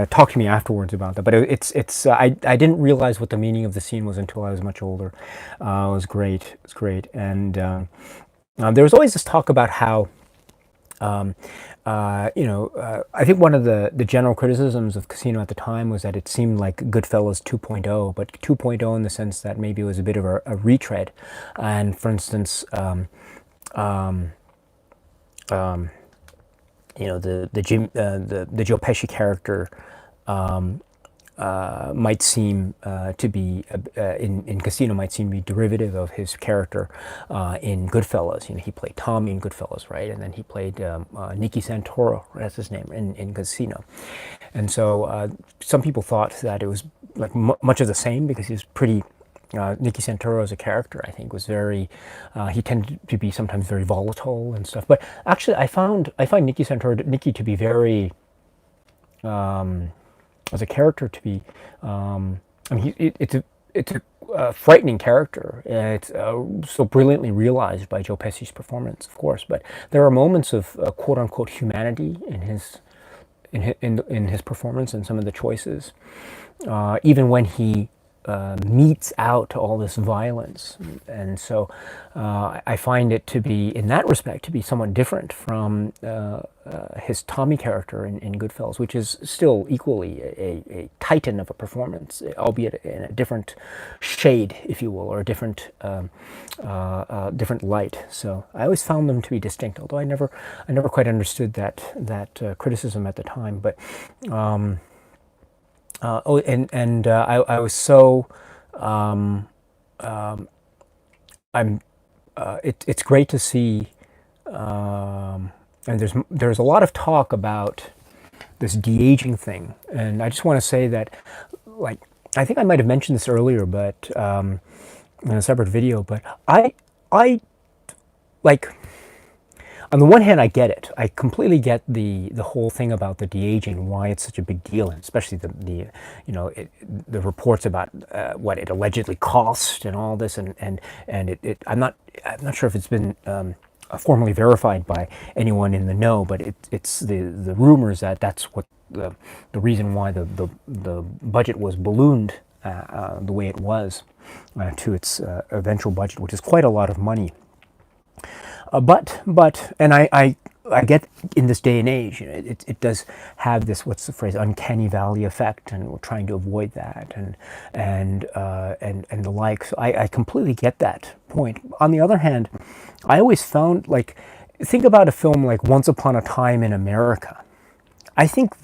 talk to me afterwards about that. But it's I didn't realize what the meaning of the scene was until I was much older. It was great. It was great. And there was always this talk about how, I think one of the general criticisms of Casino at the time was that it seemed like Goodfellas 2.0, but 2.0 in the sense that maybe it was a bit of a retread. And for instance, the Joe Pesci character might seem to be in Casino might seem to be derivative of his character in Goodfellas. He played Tommy in Goodfellas, right? And then he played Nicky Santoro, that's his name, in Casino. And so some people thought that it was like much of the same because he was pretty. Nicky Santoro as a character, I think, was very. He tended to be sometimes very volatile and stuff. But actually, I find Nicky to be very, as a character, to be. It's a frightening character. It's so brilliantly realized by Joe Pesci's performance, of course. But there are moments of quote unquote humanity in his performance and some of the choices, even when he. Meets out all this violence, and so I find it to be, in that respect, to be somewhat different from his Tommy character in Goodfellas, which is still equally a titan of a performance, albeit in a different shade, if you will, or a different light. So I always found them to be distinct, although I never quite understood that criticism at the time, but. I was so it's great to see, and there's a lot of talk about this de-aging thing, and I just want to say that, like, I think I might have mentioned this earlier, but in a separate video, but I like. On the one hand, I get it. I completely get the whole thing about the de-aging, why it's such a big deal, and especially the reports about what it allegedly cost and all this, and I'm not sure if it's been formally verified by anyone in the know, but it's the rumors that that's what the reason why the budget was ballooned the way it was to its eventual budget, which is quite a lot of money. But and I get in this day and age, it does have this, what's the phrase, uncanny valley effect, and we're trying to avoid that, and the like. So I completely get that point. On the other hand, I always found, like, think about a film like Once Upon a Time in America. I think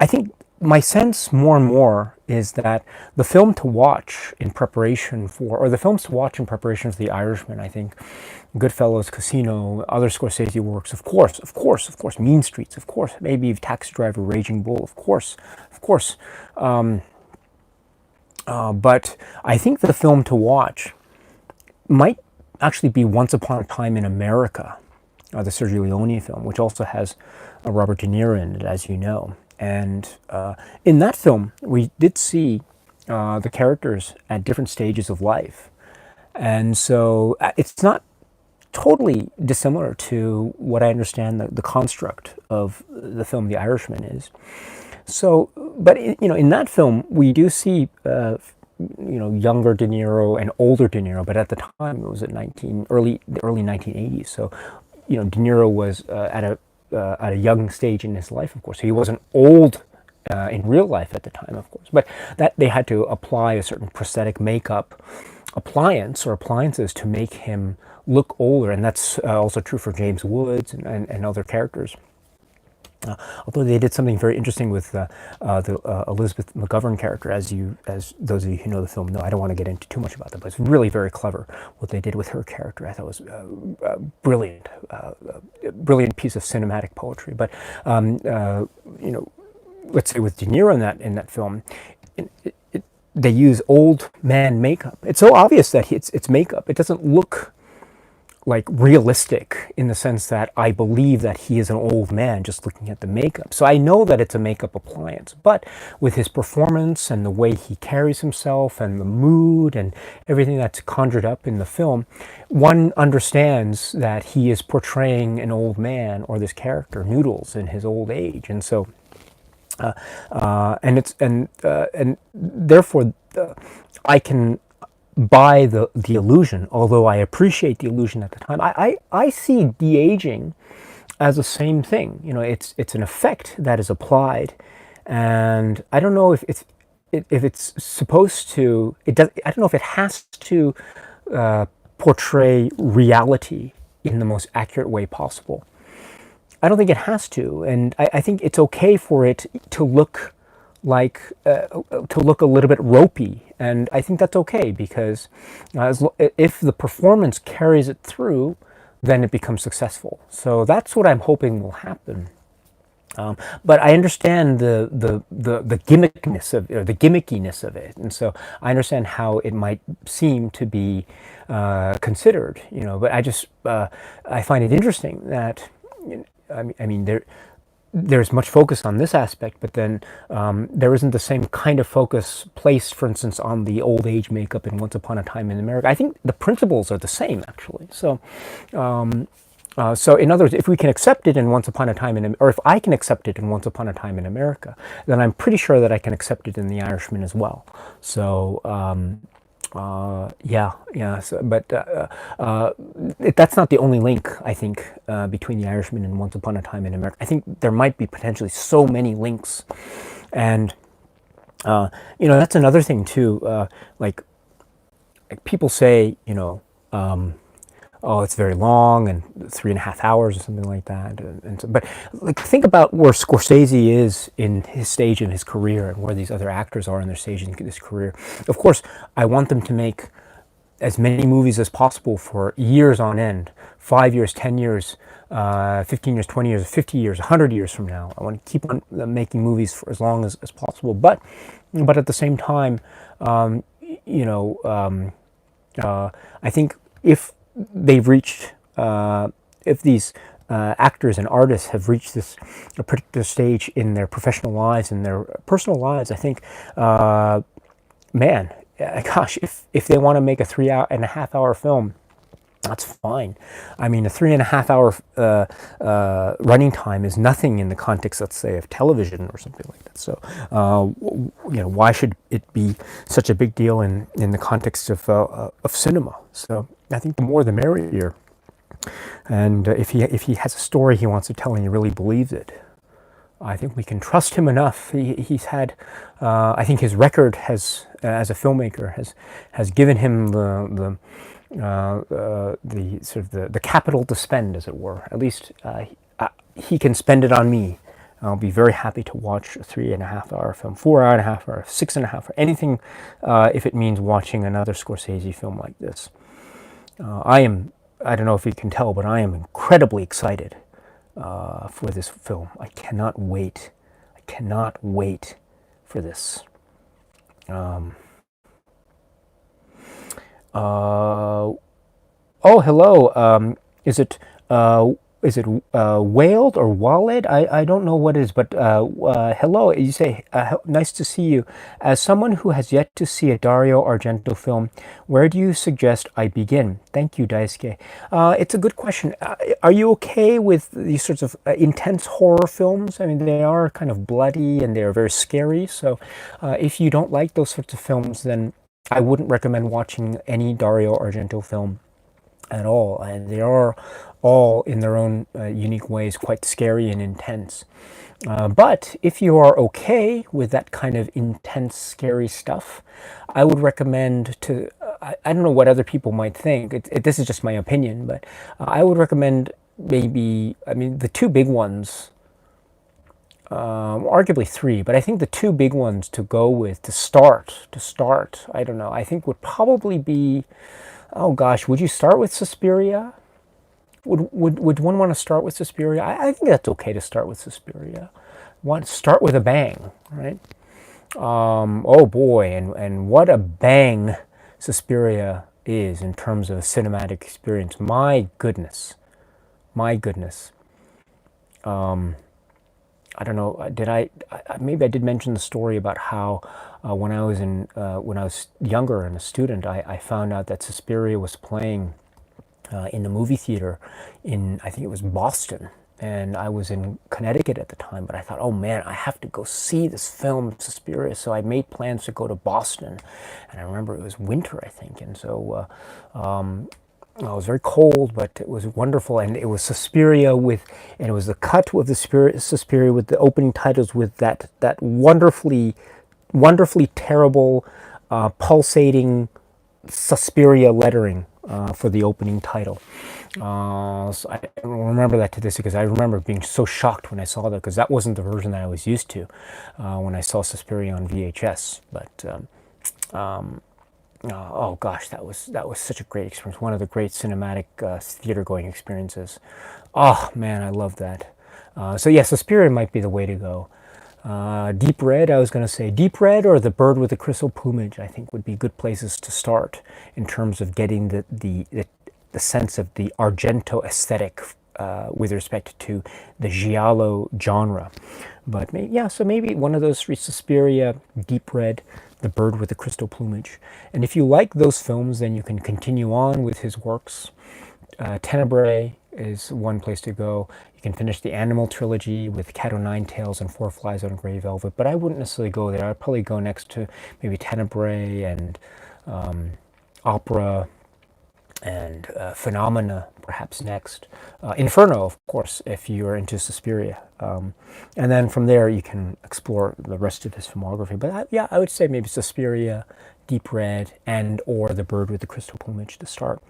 I think my sense more and more is that the film to watch in preparation for, or the films to watch in preparation for The Irishman, I think Goodfellas, Casino, other Scorsese works, of course, Mean Streets, of course, maybe Taxi Driver, Raging Bull, of course. But I think the film to watch might actually be Once Upon a Time in America, the Sergio Leone film, which also has Robert De Niro in it, as you know. And in that film, we did see the characters at different stages of life. And so it's not totally dissimilar to what I understand the construct of the film The Irishman is. So, but in that film, we do see younger De Niro and older De Niro, but at the time it was the early 1980s. So, De Niro was at a young stage in his life, of course. So he wasn't old in real life at the time, of course, but that they had to apply a certain prosthetic makeup appliance or appliances to make him look older, and that's also true for James Woods and other characters. Although they did something very interesting with the Elizabeth McGovern character, as those of you who know the film know. I don't want to get into too much about that, but it's really very clever what they did with her character. I thought it was brilliant, brilliant piece of cinematic poetry. But let's say with De Niro in that film, they use old man makeup. It's so obvious that it's makeup. It doesn't look like realistic in the sense that I believe that he is an old man just looking at the makeup. So I know that it's a makeup appliance, but with his performance and the way he carries himself and the mood and everything that's conjured up in the film, one understands that he is portraying an old man, or this character, Noodles, in his old age. And so and therefore I can buy the illusion, although I appreciate the illusion at the time. I see de-aging as the same thing. It's an effect that is applied, and I don't know if it's supposed to. It does. I don't know if it has to portray reality in the most accurate way possible. I don't think it has to, and I think it's okay for it to look like to look a little bit ropey, and I think that's okay, because if the performance carries it through, then it becomes successful. So that's what I'm hoping will happen. But I understand the gimmickness of, or the gimmickiness of it, and so I understand how it might seem to be considered. But I find it interesting that I mean there's much focus on this aspect, but then there isn't the same kind of focus placed, for instance, on the old age makeup in Once Upon a Time in America. I think the principles are the same, actually. So, so in other words, if we can accept it in Once Upon a Time or if I can accept it in Once Upon a Time in America, then I'm pretty sure that I can accept it in The Irishman as well. So, yeah. So, but that's not the only link, I think, between The Irishman and Once Upon a Time in America. I think there might be potentially so many links, and that's another thing too. Like people say, oh, it's very long, and 3.5 hours or something like that. But like, think about where Scorsese is in his stage in his career, and where these other actors are in their stage in this career. Of course, I want them to make as many movies as possible for years on end, 5 years, 10 years, 15 years, 20 years, 50 years, 100 years from now. I want to keep on making movies for as long as possible. But at the same time, I think if they've reached, if these actors and artists have reached a particular stage in their professional lives and their personal lives, I think, man, gosh, if they want to make a 3.5 hour film, that's fine. I mean, a 3.5 hour running time is nothing in the context, let's say, of television or something like that. So, why should it be such a big deal in the context of cinema? So, I think the more the merrier. And if he has a story he wants to tell and he really believes it, I think we can trust him enough. He's had, I think his record has, as a filmmaker, has given him the sort of the capital to spend, as it were. At least he can spend it on me. I'll be very happy to watch a 3.5 hour film, 4.5 hour, 6.5 hour, anything, if it means watching another Scorsese film like this. I don't know if you can tell, but I am incredibly excited for this film. I cannot wait. I cannot wait for this. Oh, hello. Is it Wailed or Walled? I don't know what it is, but hello. You say nice to see you. As someone who has yet to see a Dario Argento film, where do you suggest I begin? Thank you, Daisuke. It's a good question. Are you okay with these sorts of intense horror films? I mean, they are kind of bloody and they are very scary. So, if you don't like those sorts of films, then I wouldn't recommend watching any Dario Argento film at all. And they are all, in their own unique ways, quite scary and intense. But if you are okay with that kind of intense, scary stuff, I would recommend to. I don't know what other people might think. This is just my opinion, but I would recommend maybe. I mean, the two big ones, arguably three, but I think the two big ones to go with to start. I don't know. I think would probably be. Oh gosh, would you start with Suspiria? Would one want to start with Suspiria? I think that's okay to start with Suspiria. Want to start with a bang, right? Oh boy, and what a bang Suspiria is in terms of a cinematic experience. My goodness, my goodness. I don't know. Maybe I did mention the story about how when I was younger and a student, I found out that Suspiria was playing in the movie theater in, I think it was Boston, and I was in Connecticut at the time. But I thought, oh man, I have to go see this film Suspiria. So I made plans to go to Boston, and I remember it was winter, I think, and so. It was very cold, but it was wonderful, and it was Suspiria and it was the cut of the Suspiria with the opening titles with that wonderfully terrible, pulsating Suspiria lettering for the opening title. So I remember that to this because I remember being so shocked when I saw that, because that wasn't the version that I was used to when I saw Suspiria on VHS. But oh gosh, that was such a great experience. One of the great cinematic theater going experiences. Oh man, I love that. So yes, Suspiria might be the way to go. Deep Red, I was going to say Deep Red or The Bird with the Crystal Plumage, I think would be good places to start in terms of getting the sense of the Argento aesthetic with respect to the giallo genre. But so maybe one of those three: Suspiria, Deep Red, The Bird with the Crystal Plumage. And if you like those films, then you can continue on with his works. Tenebrae is one place to go. You can finish the Animal trilogy with Cat o' Nine Tails and Four Flies on Grey Velvet, but I wouldn't necessarily go there. I'd probably go next to maybe Tenebrae and Opera and Phenomena, perhaps next. Inferno, of course, if you're into Suspiria. And then from there, you can explore the rest of his filmography. But I would say maybe Suspiria, Deep Red, and or The Bird with the Crystal Plumage to start.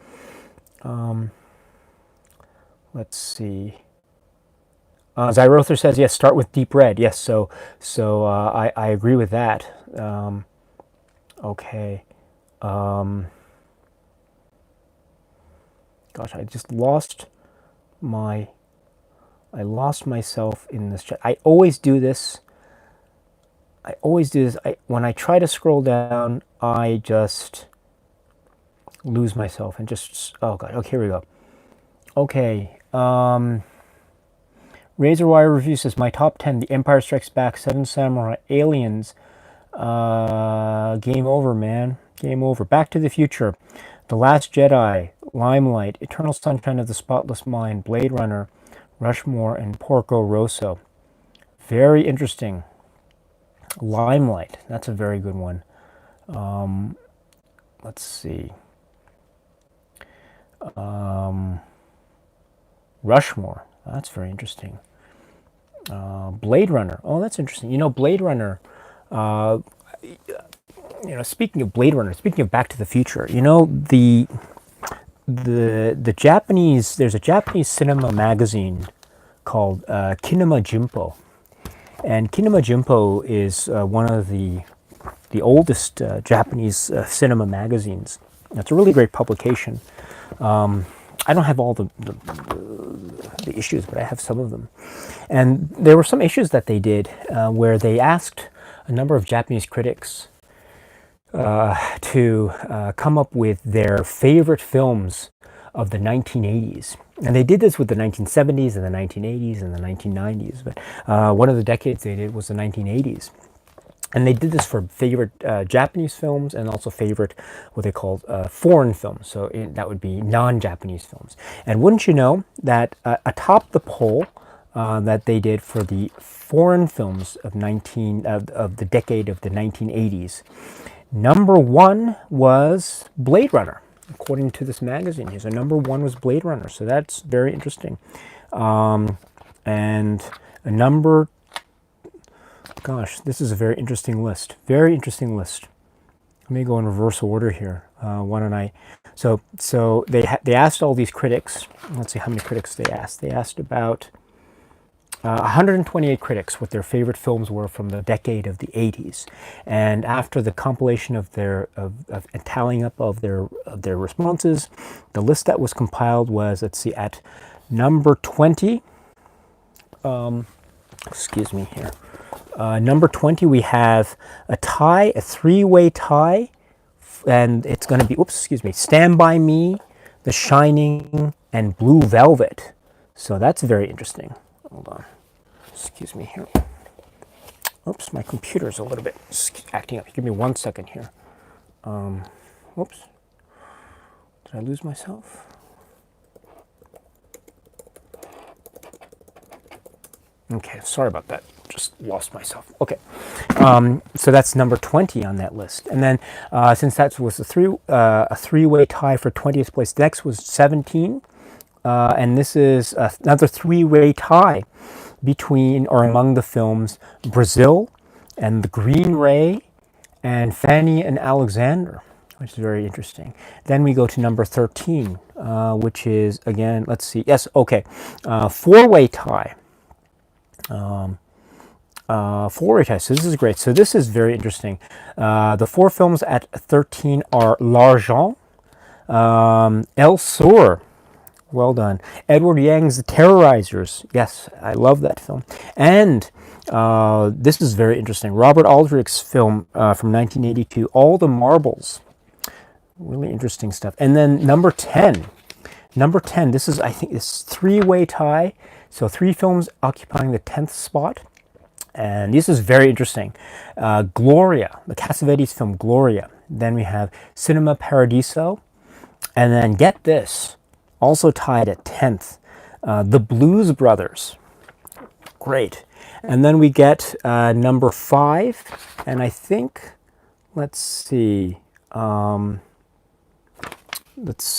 Let's see. Zyrother says, yes, start with Deep Red. Yes, so I agree with that. Okay. Gosh, I just lost myself in this chat. I always do this. When I try to scroll down, I just lose myself and just, oh God, okay, here we go. Okay, Razor Wire Review says, my top 10, The Empire Strikes Back, Seven Samurai, Aliens, game over, man, game over. Back to the Future, The Last Jedi, Limelight, Eternal Sunshine of the Spotless Mind, Blade Runner, Rushmore, and Porco Rosso. Very interesting. Limelight, that's a very good one. Let's see. Rushmore, that's very interesting. Blade Runner, oh, that's interesting. You know, Blade Runner, speaking of Blade Runner, speaking of Back to the Future, you know, the the Japanese, there's a Japanese cinema magazine called Kinema Jimpo, and Kinema Jimpo is one of the oldest Japanese cinema magazines. It's a really great publication. I don't have all the issues, but I have some of them. And there were some issues that they did where they asked a number of Japanese critics to come up with their favorite films of the 1980s. And they did this with the 1970s and the 1980s and the 1990s. But one of the decades they did was the 1980s. And they did this for favorite Japanese films and also favorite what they called foreign films. So that would be non-Japanese films. And wouldn't you know that atop the poll that they did for the foreign films of the decade of the 1980s, number one was Blade Runner, according to this magazine. So number one was Blade Runner. So that's very interesting. And a number. Gosh, this is a very interesting list. Very interesting list. Let me go in reverse order here. Why don't I? So they asked all these critics. Let's see how many critics they asked. They asked about 128 critics what their favorite films were from the decade of the 80s. And after the compilation of their and tallying up of their responses, the list that was compiled was, let's see, at number 20. Excuse me here. Number 20, we have a tie, a three-way tie, and it's going to be, Stand By Me, The Shining, and Blue Velvet. So that's very interesting. Hold on. Excuse me here. Oops, my computer's a little bit acting up. Give me 1 second here. Oops. Did I lose myself? Okay, sorry about that. Just lost myself. Okay, so that's number 20 on that list. And then since that was a three-way tie for 20th place, next was 17, and this is another three-way tie between or among the films Brazil and The Green Ray and Fanny and Alexander, which is very interesting. Then we go to number 13, which is, again, let's see. Yes, okay, four-way tie. Four-way tie. So this is great. So this is very interesting. The four films at 13 are L'Argent, El Sur, well done, Edward Yang's The Terrorizers. Yes, I love that film. And this is very interesting. Robert Aldrich's film from 1982, All the Marbles. Really interesting stuff. And then number 10. Number 10, this is, I think, this three-way tie. So 3 films occupying the 10th spot. And this is very interesting. Gloria, the Cassavetes film Gloria. Then we have Cinema Paradiso. And then get this, also tied at 10th, The Blues Brothers. Great. And then we get number 5. And I think, let's see.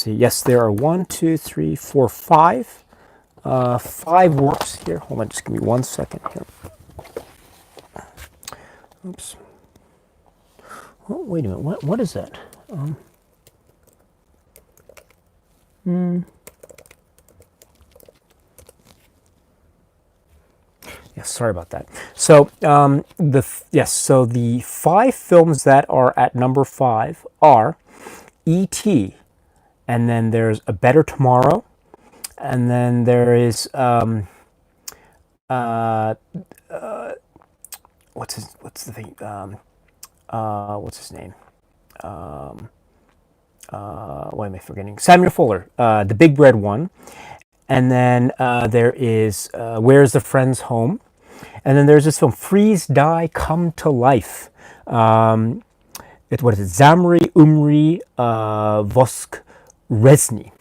Yes, there are 1, 2, 3, 4, 5. 5 works here. Hold on, just give me 1 second here. Oops. Oh, wait a minute. What is that? Yes, sorry about that. So so the 5 films that are at number 5 are E.T., and then there's A Better Tomorrow, and then there is what's his name? Why am I forgetting? Samuel Fuller, The Big Red One, and then there is Where's the Friend's Home, and then there's this film Freeze, Die, Come to Life. What is it? Zamri Umri Vosk Resny,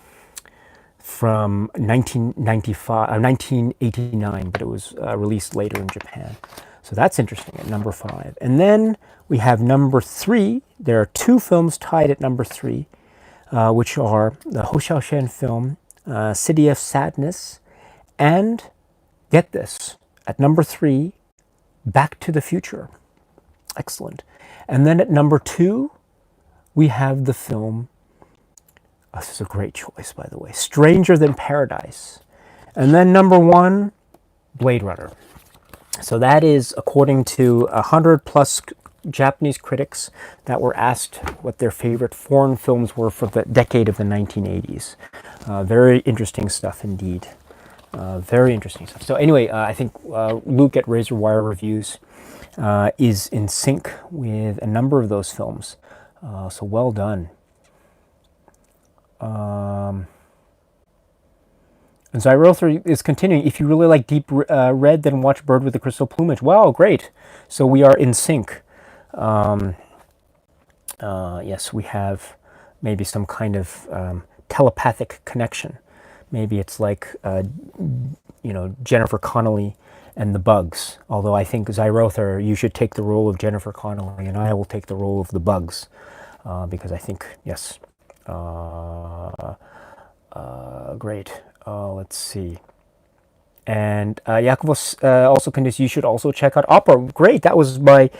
from 1989, but it was released later in Japan. So that's interesting at number 5. And then we have number 3. There are 2 films tied at number 3, which are the Hou Hsiao-hsien film, City of Sadness, and, get this, at number 3, Back to the Future. Excellent. And then at number 2, we have the film Oh, this is a great choice, by the way. Stranger Than Paradise. And then number one, Blade Runner. So that is according to 100 plus Japanese critics that were asked what their favorite foreign films were for the decade of the 1980s. Very interesting stuff indeed. Very interesting stuff. So anyway, I think Luke at Razor Wire Reviews is in sync with a number of those films. So well done. And Zyrother is continuing. If you really like deep red, then watch Bird with the Crystal Plumage. Wow, great. So we are in sync. Yes, we have maybe some kind of telepathic connection. Maybe it's like, Jennifer Connelly and the Bugs. Although I think Zyrother, you should take the role of Jennifer Connelly, and I will take the role of the Bugs. Because I think, yes. Great. Let's see. And Yakovos also continues, you should also check out Opera. Great, that was my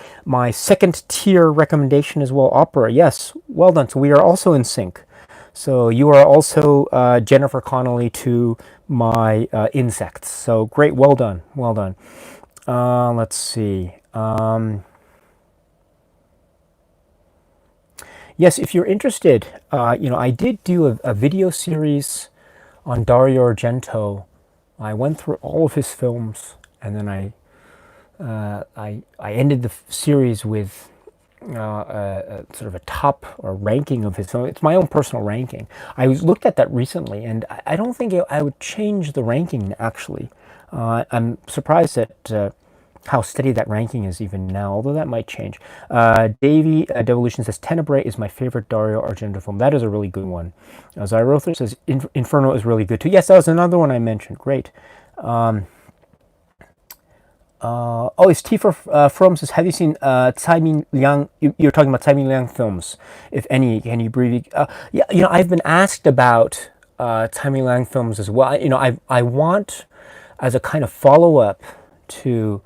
second tier recommendation as well, Opera. Yes, well done. So we are also in sync. So you are also Jennifer Connelly to my insects. So great, well done, well done. Let's see. Yes, if you're interested, I did do a video series on Dario Argento. I went through all of his films, and then I ended the series with sort of a top or ranking of his films. It's my own personal ranking. I looked at that recently, and I don't think I would change the ranking, actually. I'm surprised at how steady that ranking is even now, although that might change. Davey Devolution says, Tenebrae is my favorite Dario Argento film. That is a really good one. Zyrother says, Inferno is really good too. Yes, that was another one I mentioned. Great. It's Tifa From says, have you seen Tsai Ming Liang? You're talking about Tsai Ming Liang films, if any. Can you briefly? Yeah, I've been asked about Tsai Ming Liang films as well. I want, as a kind of follow-up to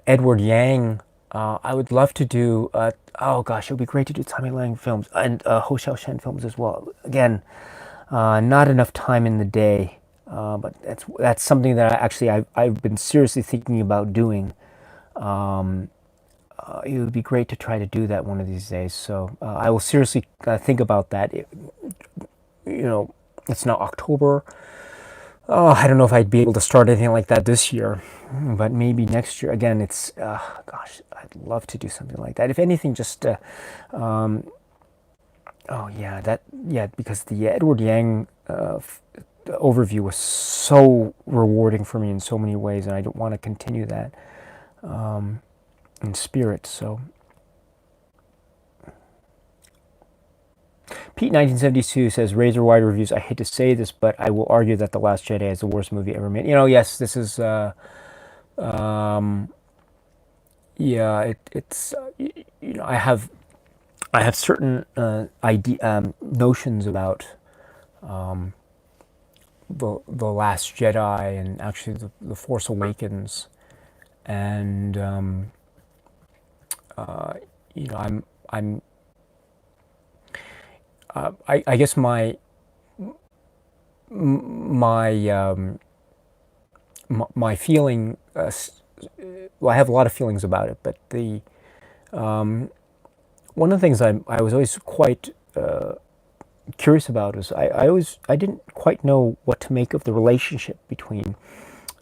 Edward Yang, I would love to do, it would be great to do Tsai Ming Liang films and Ho Xiaoshen films as well. Again, not enough time in the day, but that's something that I've been seriously thinking about doing. It would be great to try to do that one of these days. So I will seriously think about that. It's now October. I don't know if I'd be able to start anything like that this year, but maybe next year. Again, it's, I'd love to do something like that. If anything, just, because the Edward Yang overview was so rewarding for me in so many ways, and I don't want to continue that in spirit, so. Pete 1972 says, Razor Wide Reviews, I hate to say this, but I will argue that The Last Jedi is the worst movie ever made. Yes, this is, it's, I have certain notions about the Last Jedi and actually the Force Awakens, and I guess my feeling. Well, I have a lot of feelings about it, but one of the things I was always quite curious about is I didn't quite know what to make of the relationship between.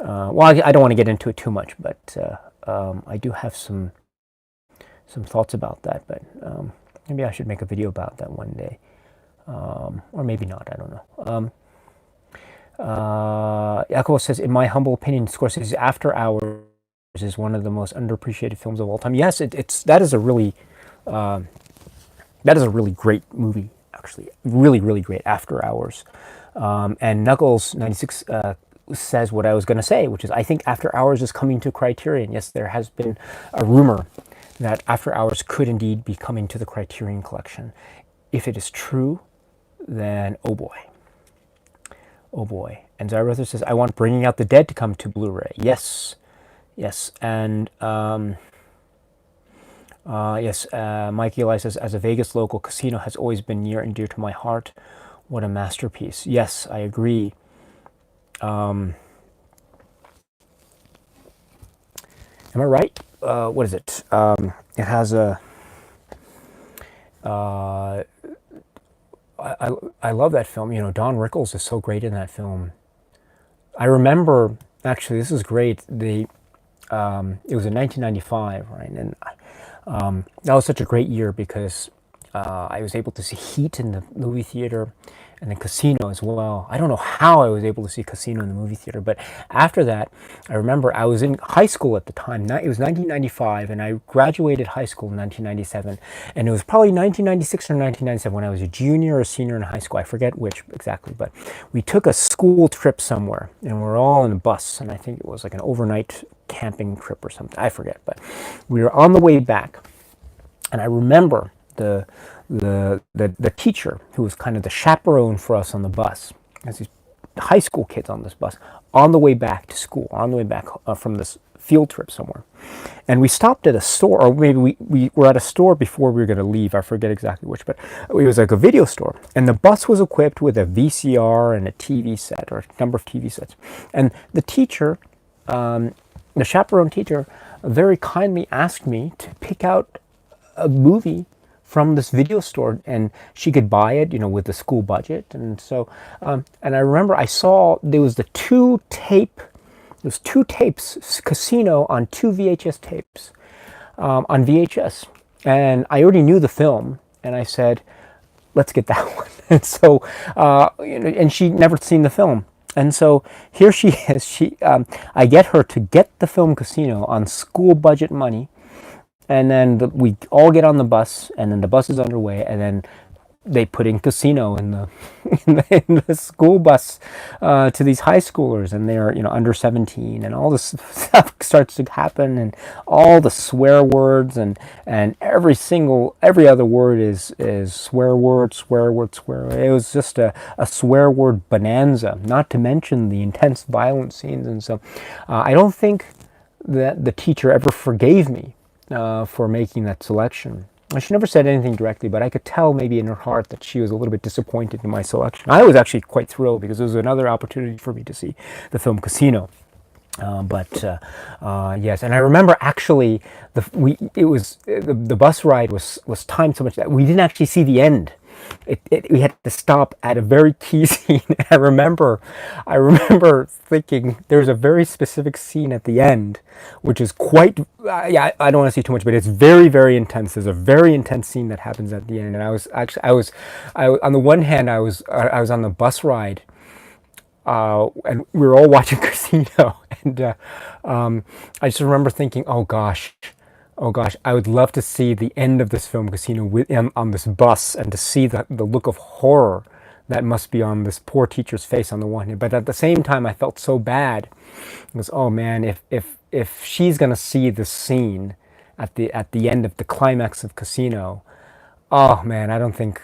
I don't want to get into it too much, but I do have some thoughts about that. But maybe I should make a video about that one day. Or maybe not, I don't know. Yakovo says, in my humble opinion, Scorsese's After Hours is one of the most underappreciated films of all time. Yes, that is a really great movie, actually. Really, really great, After Hours. And Knuckles 96 says what I was going to say, which is I think After Hours is coming to Criterion. Yes, there has been a rumor that After Hours could indeed be coming to the Criterion Collection. If it is true, then oh boy. And Zyrother says, I want Bringing Out the Dead to come to Blu-ray. Yes. And Mike Eli says, as a Vegas local, Casino has always been near and dear to my heart. what a masterpiece. Yes, I agree. Um, am I right? What is it? It has a. Uh, I love that film. You know, Don Rickles is so great in that film. I remember actually, this is great. It was in 1995, right? And that was such a great year because I was able to see Heat in the movie theater and then Casino as well. I don't know how I was able to see Casino in the movie theater, but after that, I remember I was in high school at the time. It was 1995, and I graduated high school in 1997. And it was probably 1996 or 1997 when I was a junior or senior in high school. I forget which exactly, but we took a school trip somewhere, and we were all in a bus, and I think it was like an overnight camping trip or something. I forget, but we were on the way back, and I remember the teacher who was kind of the chaperone for us on the bus, as these high school kids on this bus, on the way back to school, on the way back from this field trip somewhere. And we stopped at a store, or maybe we were at a store before we were going to leave. I forget exactly which, but it was like a video store. And the bus was equipped with a VCR and a TV set, or a number of TV sets. And the teacher, the chaperone teacher, very kindly asked me to pick out a movie from this video store, and she could buy it, you know, with the school budget. And so, and I remember I saw there was there's two tapes, Casino, on two VHS tapes, on VHS. And I already knew the film, and I said, let's get that one. And so, and she'd never seen the film. And so here she is. I get her to get the film Casino on school budget money, and then we all get on the bus, and then the bus is underway, and then they put in Casino in the in the school bus to these high schoolers, and they're, you know, under 17, and all this stuff starts to happen, and all the swear words, and every other word is swear word, swear word, swear word. It was just a swear word bonanza, not to mention the intense violent scenes. And so I don't think that the teacher ever forgave me for making that selection. She never said anything directly, but I could tell maybe in her heart that she was a little bit disappointed in my selection. I was actually quite thrilled because it was another opportunity for me to see the film Casino. Yes, and I remember actually the bus ride was timed so much that we didn't actually see the end. We had to stop at a very key scene. I remember thinking there's a very specific scene at the end, which is quite, yeah, I don't want to say too much, but it's very, very intense. There's a very intense scene that happens at the end. And on the one hand, I was on the bus ride, and we were all watching Casino. And I just remember thinking, oh gosh, I would love to see the end of this film Casino on this bus, and to see the look of horror that must be on this poor teacher's face on the one hand. But at the same time, I felt so bad. Because, oh man, if she's gonna see this scene at the end of the climax of Casino, oh man, I don't think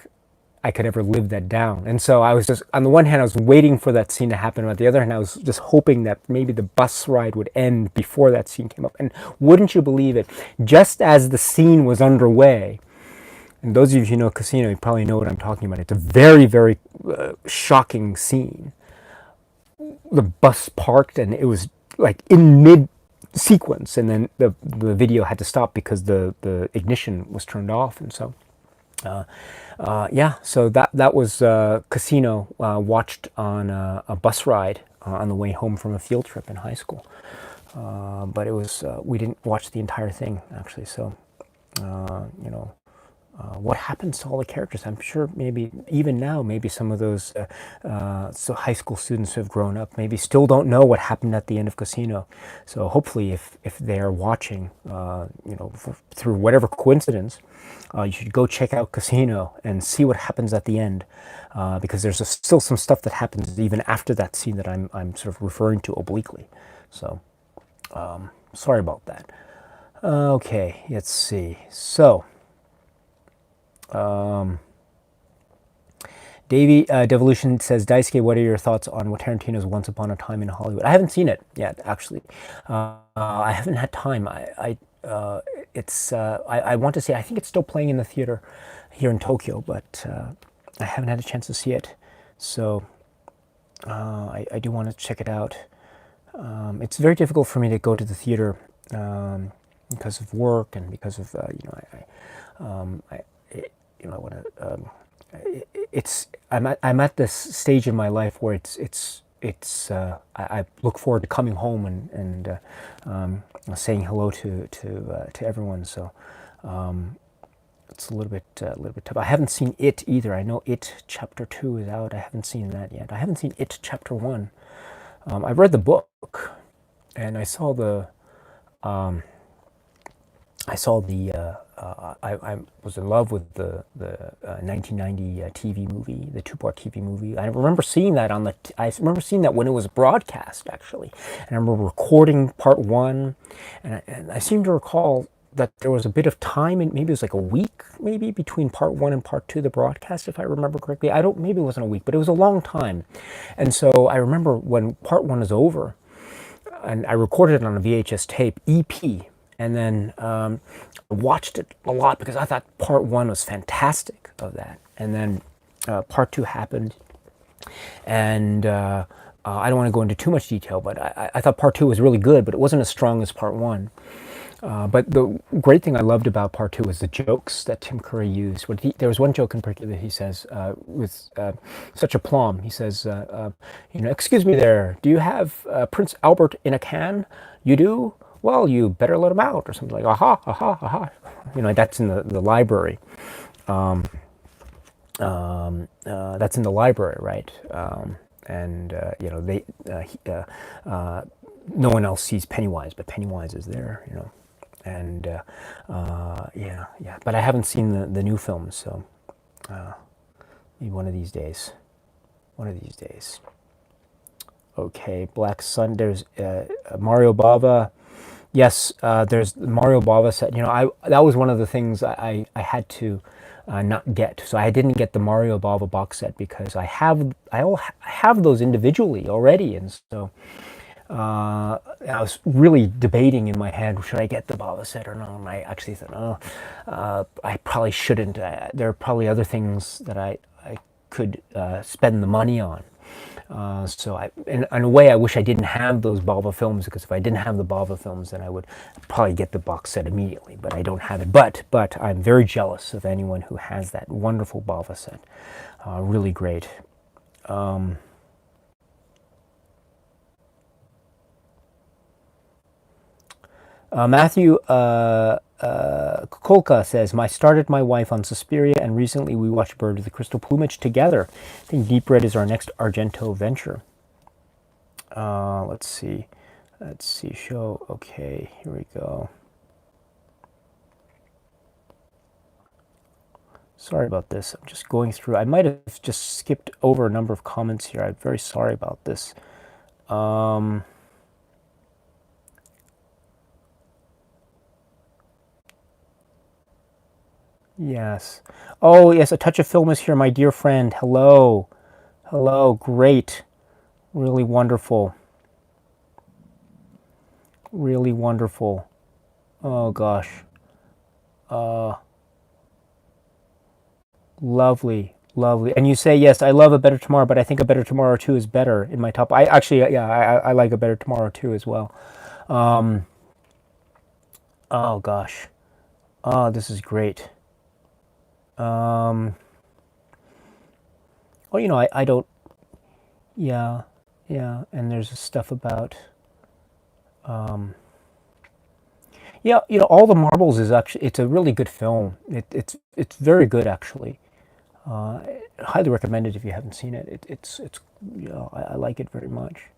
I could ever live that down. And so I was just, on the one hand, I was waiting for that scene to happen. But on the other hand, I was just hoping that maybe the bus ride would end before that scene came up. And wouldn't you believe it, just as the scene was underway, and those of you who know Casino, you probably know what I'm talking about. It's a very, very shocking scene. The bus parked, and it was like in mid sequence, and then the video had to stop because the ignition was turned off. And so yeah, so that was Casino, watched on a bus ride on the way home from a field trip in high school. But it was, we didn't watch the entire thing, actually. So, you know, what happens to all the characters? I'm sure maybe even now, maybe some of those so high school students who have grown up maybe still don't know what happened at the end of Casino. So hopefully, if they are watching, you know, through whatever coincidence, you should go check out Casino and see what happens at the end, because there's still some stuff that happens even after that scene that I'm sort of referring to obliquely. So sorry about that. Okay, let's see. So. Davey Devolution says, Daisuke, what are your thoughts on Tarantino's Once Upon a Time in Hollywood? I haven't seen it yet, actually. I haven't had time. I want to see. I think it's still playing in the theater here in Tokyo, but I haven't had a chance to see it. So I do want to check it out. It's very difficult for me to go to the theater because of work and because of I want to. I'm at this stage in my life where I look forward to coming home and saying hello to everyone. So it's a little bit tough. I haven't seen It either. I know It Chapter 2 is out. I haven't seen that yet. I haven't seen It Chapter 1. I read the book, and I was in love with the 1990 TV movie, the two-part TV movie. I remember seeing that I remember seeing that when it was broadcast, actually. And I remember recording part one, and I seem to recall that there was a bit of time, and maybe it was like a week, maybe between part one and part two, the broadcast, if I remember correctly. Maybe it wasn't a week, but it was a long time. And so I remember when part one is over, and I recorded it on a VHS tape, EP, and then watched it a lot because I thought part one was fantastic of that. And then part two happened, and I don't want to go into too much detail, but I thought part two was really good, but it wasn't as strong as part one. But the great thing I loved about part two was the jokes that Tim Curry used. There was one joke in particular that he says with such aplomb. He says, excuse me there, do you have Prince Albert in a can? You do? Well, you better let him out, or something like, aha, aha, aha. That's in the library. That's in the library, right? No one else sees Pennywise, but Pennywise is there. And yeah. But I haven't seen the new films, so maybe one of these days. Okay, Black Sun. There's Mario Bava. Yes, there's the Mario Bava set. That was one of the things I had to not get. So I didn't get the Mario Bava box set because I have those individually already, and so I was really debating in my head, should I get the Bava set or not? And I actually thought, I probably shouldn't. There are probably other things that I could spend the money on. So in a way, I wish I didn't have those Bava films, because if I didn't have the Bava films, then I would probably get the box set immediately. But I don't have it. But I'm very jealous of anyone who has that wonderful Bava set. Really great. Matthew Kukulka says, I started my wife on Suspiria, and recently we watched Bird of the Crystal Plumage together. I think Deep Red is our next Argento venture. Let's see. Show. Okay, here we go. Sorry about this. I'm just going through. I might have just skipped over a number of comments here. I'm very sorry about this. Yes. Oh, yes, A Touch of Film is here, my dear friend. Hello. Great. Really wonderful. Oh, gosh. Lovely. And you say, yes, I love A Better Tomorrow, but I think A Better Tomorrow 2 is better in my top. I like A Better Tomorrow 2 as well. Oh, gosh. Oh, this is great. I don't, yeah, and there's stuff about, All the Marbles is actually, it's a really good film. It's very good, actually. I highly recommend it if you haven't seen it. I like it very much.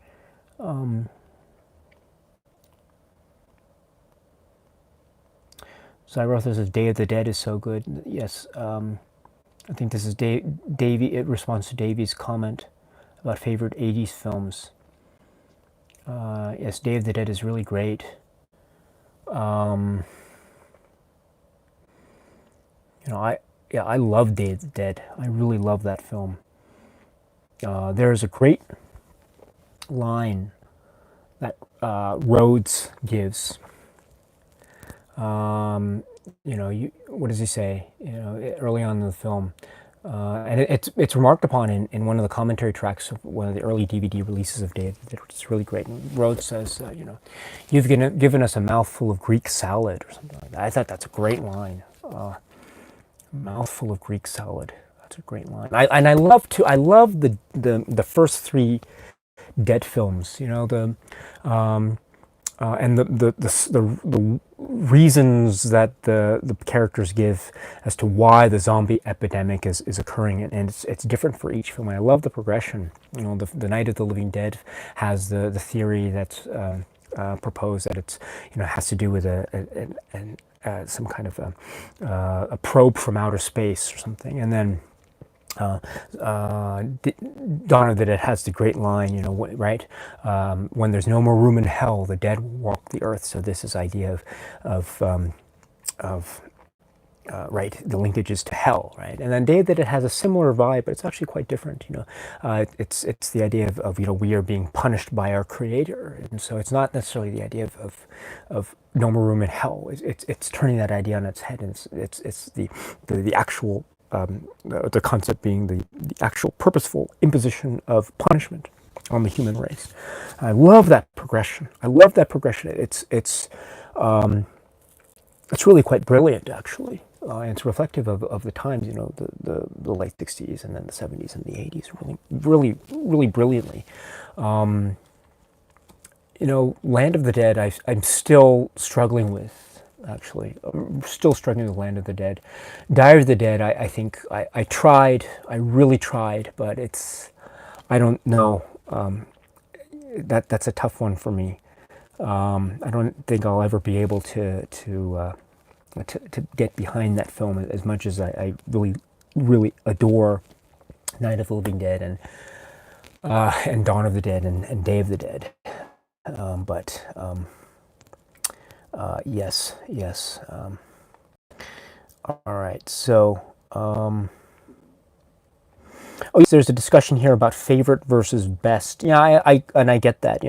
Zyrotha says Day of the Dead is so good. Yes, I think this is Davey. It responds to Davey's comment about favorite 80s films. Yes, Day of the Dead is really great. I love Day of the Dead. I really love that film. There's a great line that Rhodes gives. What does he say? Early on in the film, And it's remarked upon in one of the commentary tracks of one of the early DVD releases of Day of the Dead, which is really great. And Rhodes says, you've given us a mouthful of Greek salad or something like that. I thought that's a great line. Mouthful of Greek salad. That's a great line. I love the first three Dead films. And the reasons that the characters give as to why the zombie epidemic is occurring, and it's different for each film. And I love the progression. The Night of the Living Dead has the theory that's proposed that it's has to do with some kind of a probe from outer space or something, and then Dawn of the Dead has the great line, right? When there's no more room in hell, the dead will walk the earth. So this is idea of right, the linkages to hell, right? And then Day of the Dead has a similar vibe, but it's actually quite different. It's the idea of we are being punished by our Creator, and so it's not necessarily the idea of no more room in hell. It's turning that idea on its head, and it's the actual the concept being the actual purposeful imposition of punishment on the human race. I love that progression. It's really quite brilliant, actually. It's reflective of the times, the late 60s and then the 70s and the 80s, really brilliantly. Land of the Dead, I'm still struggling with. Actually, I'm still struggling with Land of the Dead. Diary of the Dead, I think I tried, I really tried, but I don't know. That's a tough one for me. I don't think I'll ever be able to get behind that film as much as I really adore Night of the Living Dead and Dawn of the Dead and Day of the Dead. Yes. All right. So, there's a discussion here about favorite versus best. Yeah, I get that.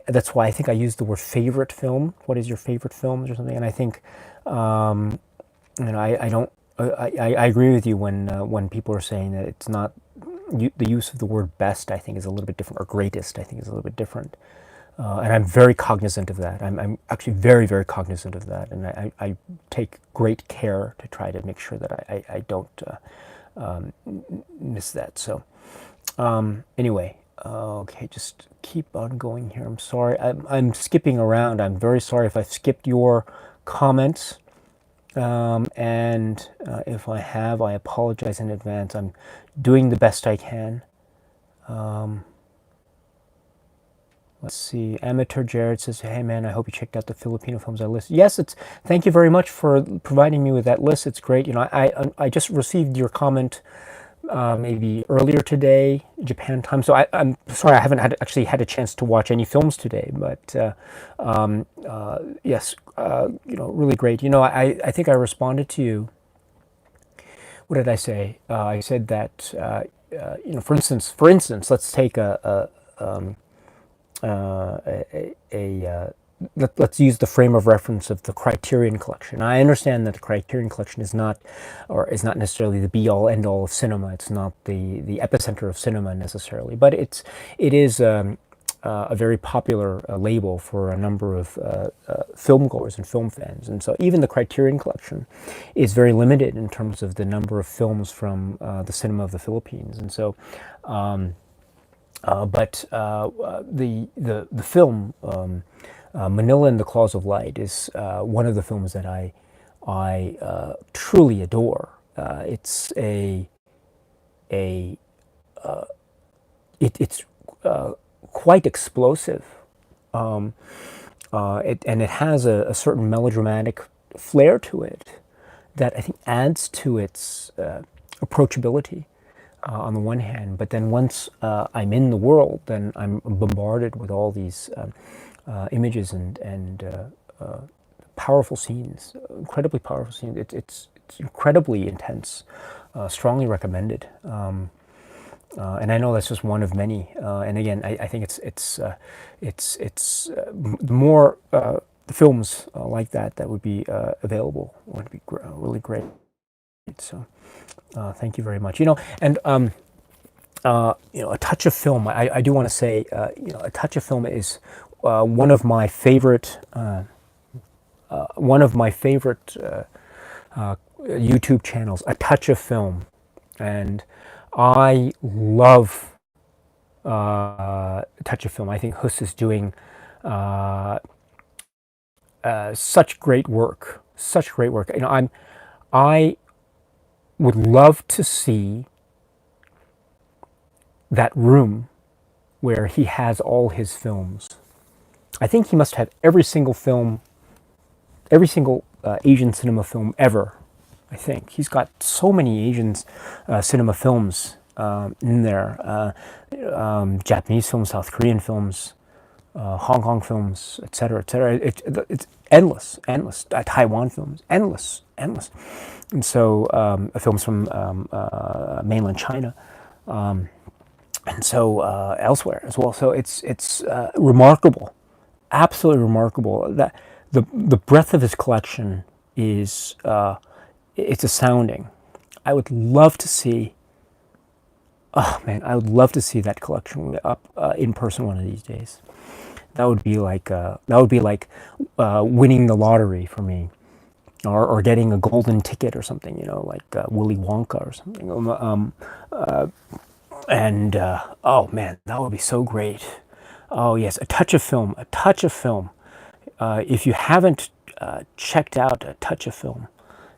That's why I think I used the word favorite film. What is your favorite films or something? And I think, I don't. I agree with you when people are saying that it's not the use of the word best. I think is a little bit different, or greatest. I think is a little bit different. And I'm very cognizant of that. I'm actually very, very cognizant of that, and I take great care to try to make sure that I don't miss that. So anyway, okay, just keep on going here. I'm sorry, I'm skipping around. I'm very sorry if I've skipped your comments, and if I have, I apologize in advance. I'm doing the best I can. Let's see. Amateur Jared says, "Hey man, I hope you checked out the Filipino films I listed." Yes, thank you very much for providing me with that list. It's great. I just received your comment maybe earlier today, Japan time. So I'm sorry I haven't actually had a chance to watch any films today. But yes, really great. I think I responded to you. What did I say? I said that for instance, let's take let's use the frame of reference of the Criterion Collection. I understand that the Criterion Collection is not necessarily the be-all, end-all of cinema. It's not the epicenter of cinema necessarily, but it is a very popular label for a number of film goers and film fans. And so even the Criterion Collection is very limited in terms of the number of films from the cinema of the Philippines. And so but the film Manila and the Claws of Light is one of the films that I truly adore. It's it's quite explosive, and it has a certain melodramatic flair to it that I think adds to its approachability. On the one hand, but then once I'm in the world, then I'm bombarded with all these images and powerful scenes, incredibly powerful scenes. It's incredibly intense. Strongly recommended. And I know that's just one of many. And again, I think it's more films like that would be available would be really great. So thank you very much. And a touch of film. I do want to say, a touch of film is one of my favorite YouTube channels. A touch of film, and I love touch of film. I think Hus is doing such great work. Such great work. I would love to see that room where he has all his films. I think he must have every single film, every single Asian cinema film ever. I think he's got so many Asian cinema films in there. Japanese films, South Korean films, Hong Kong films, etc., etc. It's endless, endless. Taiwan films, endless, endless. And so films from mainland China, and so elsewhere as well. So it's remarkable, absolutely remarkable. That the breadth of his collection is it's astounding. I would love to see. Oh man, I would love to see that collection up in person one of these days. That would be like winning the lottery for me, or getting a golden ticket or something. Like Willy Wonka or something. Oh man, that would be so great. Oh yes, a touch of film, a touch of film. If you haven't checked out A Touch of Film,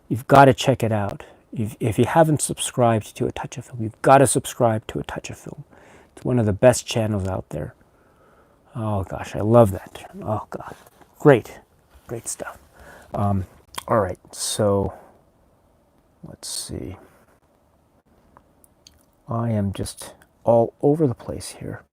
you've got to check it out. If you haven't subscribed to A Touch of Film, you've got to subscribe to A Touch of Film. It's one of the best channels out there. Oh gosh, I love that. Oh god, great, great stuff. All right, so let's see. I am just all over the place here.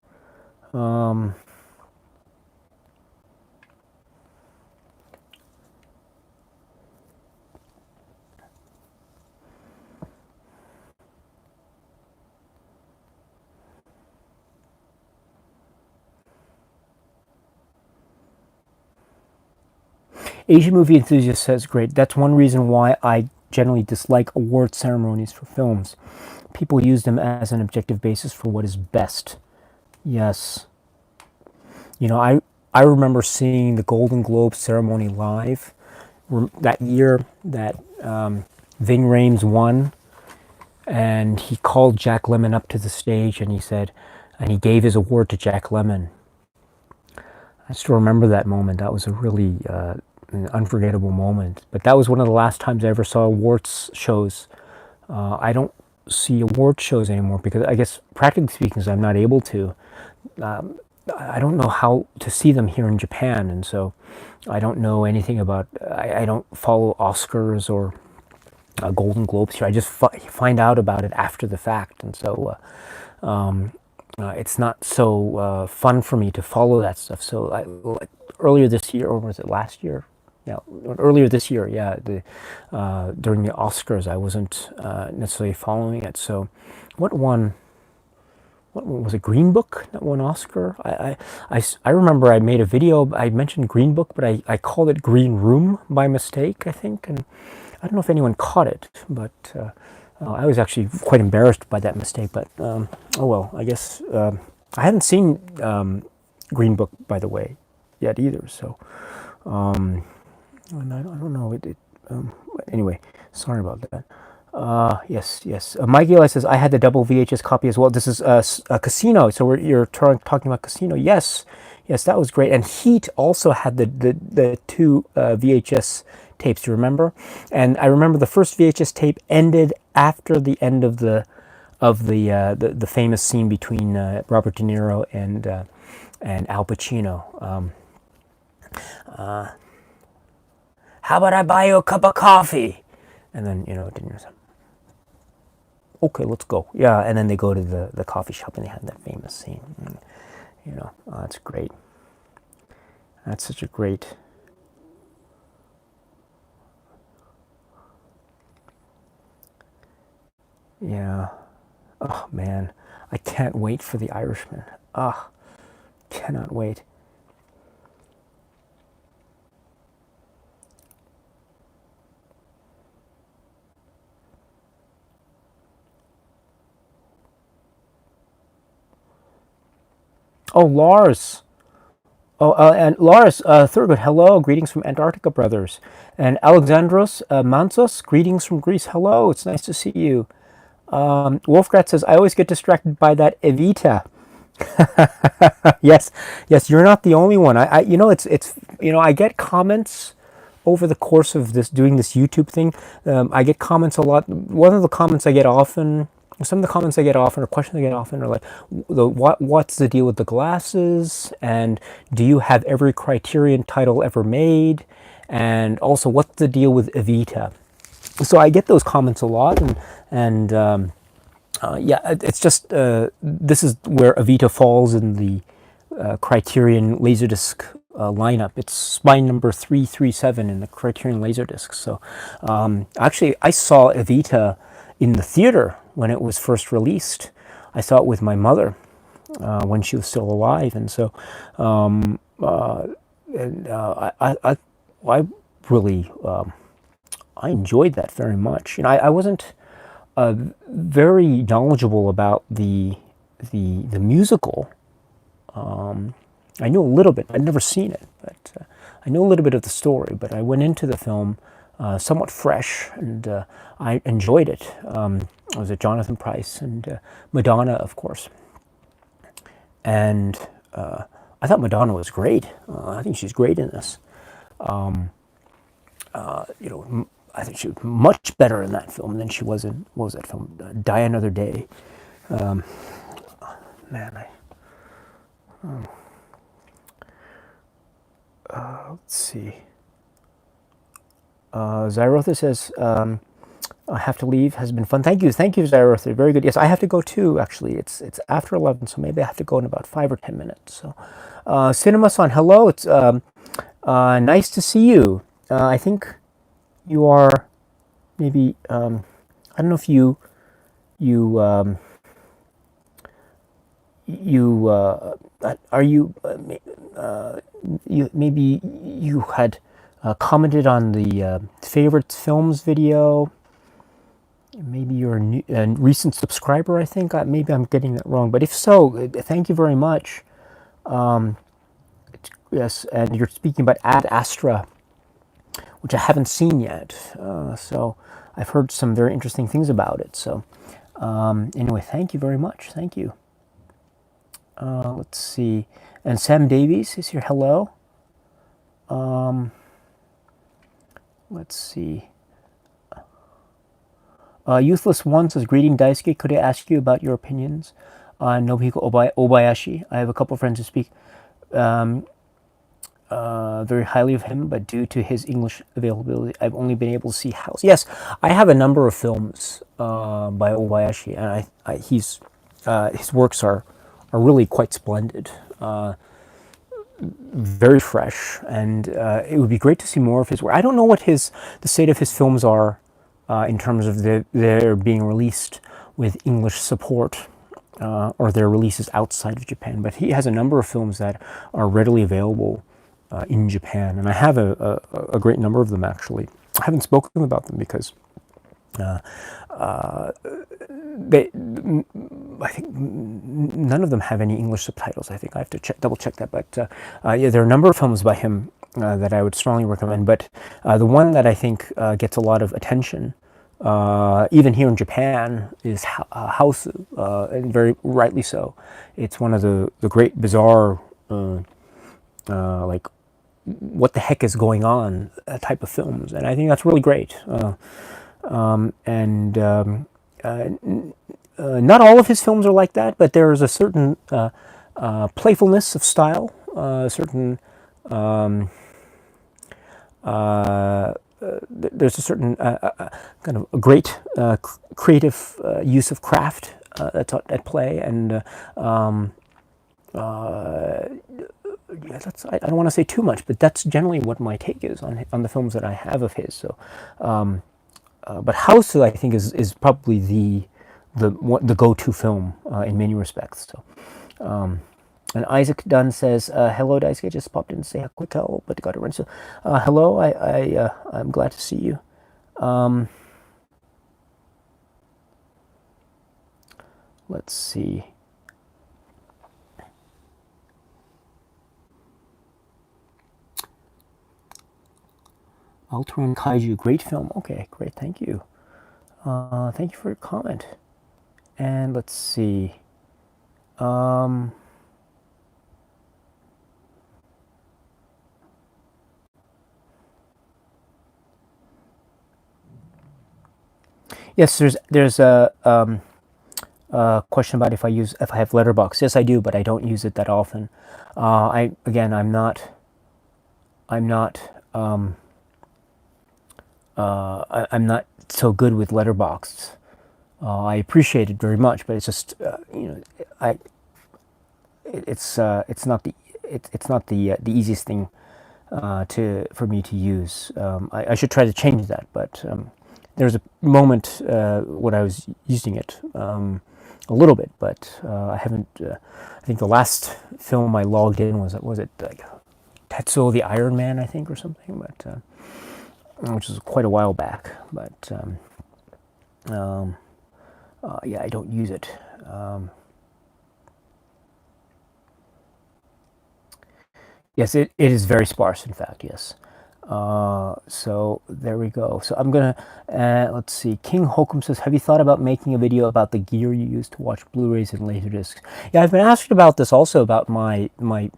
Asian Movie Enthusiast says, great. That's one reason why I generally dislike award ceremonies for films. People use them as an objective basis for what is best. Yes. I remember seeing the Golden Globe ceremony live that year that Ving Rhames won, and he called Jack Lemmon up to the stage and he gave his award to Jack Lemmon. I still remember that moment. That was a really an unforgettable moment. But that was one of the last times I ever saw awards shows. I don't see award shows anymore because I guess practically speaking, I'm not able to. I don't know how to see them here in Japan, and so I don't know anything about. I don't follow Oscars or Golden Globes here. I just find out about it after the fact, and so it's not so fun for me to follow that stuff. So earlier this year, or was it last year? Yeah, earlier this year. Yeah, during the Oscars, I wasn't necessarily following it. So, what won? What was it? Green Book that won Oscar? I remember I made a video. I mentioned Green Book, but I called it Green Room by mistake, I think, and I don't know if anyone caught it, but I was actually quite embarrassed by that mistake. But oh well, I guess I hadn't seen Green Book, by the way, yet either. So. And I don't know. Anyway, sorry about that. Yes. Mike Eli says, I had the double VHS copy as well. This is a Casino. So you're talking about Casino. Yes, that was great. And Heat also had the two VHS tapes, do you remember? And I remember the first VHS tape ended after the end of the famous scene between Robert De Niro and Al Pacino. How about I buy you a cup of coffee? And then, dinner. Okay, let's go. Yeah, and then they go to the coffee shop and they have that famous scene. And, that's great. That's such a great. Yeah. Oh, man. I can't wait for The Irishman. Cannot wait. Oh, Lars. Oh, and Lars Thurgood, hello, greetings from Antarctica, brothers. And Alexandros Mansos, greetings from Greece, hello, it's nice to see you. Wolfgrat says, I always get distracted by that Evita. Yes, yes, you're not the only one. I get comments over the course of this doing this YouTube thing. I get comments a lot. One of the comments I get often, some of the comments I get often, or questions I get often, are like, what's the deal with the glasses? And do you have every Criterion title ever made? And also, what's the deal with Evita? So I get those comments a lot, and yeah, it's just this is where Evita falls in the Criterion Laserdisc lineup. It's spine number 337 in the Criterion Laserdisc. So actually, I saw Evita in the theater when it was first released. I saw it with my mother when she was still alive, and so I really I enjoyed that very much. I wasn't very knowledgeable about the musical. I knew a little bit. I'd never seen it, but I knew a little bit of the story. But I went into the film somewhat fresh, and I enjoyed it. It was Jonathan Pryce and Madonna, of course, and I thought Madonna was great. I think she's great in this. I think she was much better in that film than she was in, what was that film? Die Another Day. Man, let's see. Zyrotha says, I have to leave. Has been fun. Thank you, Zyrotha. Very good. Yes, I have to go too. Actually, it's after 11, so maybe I have to go in about 5 or 10 minutes. So, Cinema-san, hello. It's nice to see you. I think you are maybe I don't know if you you are you maybe you had commented on the favorite films video. Maybe you're a recent subscriber, I think. Maybe I'm getting that wrong, but if so, thank you very much. Yes, and you're speaking about Ad Astra, which I haven't seen yet. So I've heard some very interesting things about it. So anyway, thank you very much. Thank you. Let's see. And Sam Davies is here. Hello. Let's see. Youthless One says, greeting Daisuke. Could I ask you about your opinions on Nobuhiko Obayashi? I have a couple of friends who speak very highly of him, but due to his English availability, I've only been able to see House. Yes, I have a number of films by Obayashi, and his works are really quite splendid, very fresh, and it would be great to see more of his work. I don't know what the state of his films are in terms of their being released with English support. Or their releases outside of Japan, but he has a number of films that are readily available in Japan, and I have a great number of them actually. I haven't spoken about them because I think none of them have any English subtitles. I think I have to double check that, but yeah, there are a number of films by him that I would strongly recommend. But the one that I think gets a lot of attention, even here in Japan, is House, and very rightly so. It's one of the great bizarre, like, what the heck is going on type of films, and I think that's really great. Not all of his films are like that, but there's a certain playfulness of style, a certain there's a certain kind of a great creative use of craft that's at play, and yeah, I don't want to say too much, but that's generally what my take is on the films that I have of his. So, but House, I think, is probably the go-to film in many respects. So, and Isaac Dunn says, "Hello, Daisuke. Just popped in to say a quick hello, but got to run. So, hello. I'm glad to see you." Let's see. Ultraman Kaiju, great film. Okay, great, thank you. Thank you for your comment. And let's see. Yes, there's a question about if I have Letterboxd. Yes, I do, but I don't use it that often. I'm not so good with Letterboxd. I appreciate it very much, but it's just I it's not the easiest thing for me to use. I should try to change that, but there was a moment when I was using it a little bit, but I haven't. I think the last film I logged in was it like Tetsuo the Iron Man, I think, or something, but which was quite a while back. But yeah, I don't use it. Yes, it is very sparse, in fact, yes. So there we go. So I'm gonna, let's see, King Hokum says, have you thought about making a video about the gear you use to watch Blu-rays and Laserdiscs? Yeah, I've been asked about this also, about my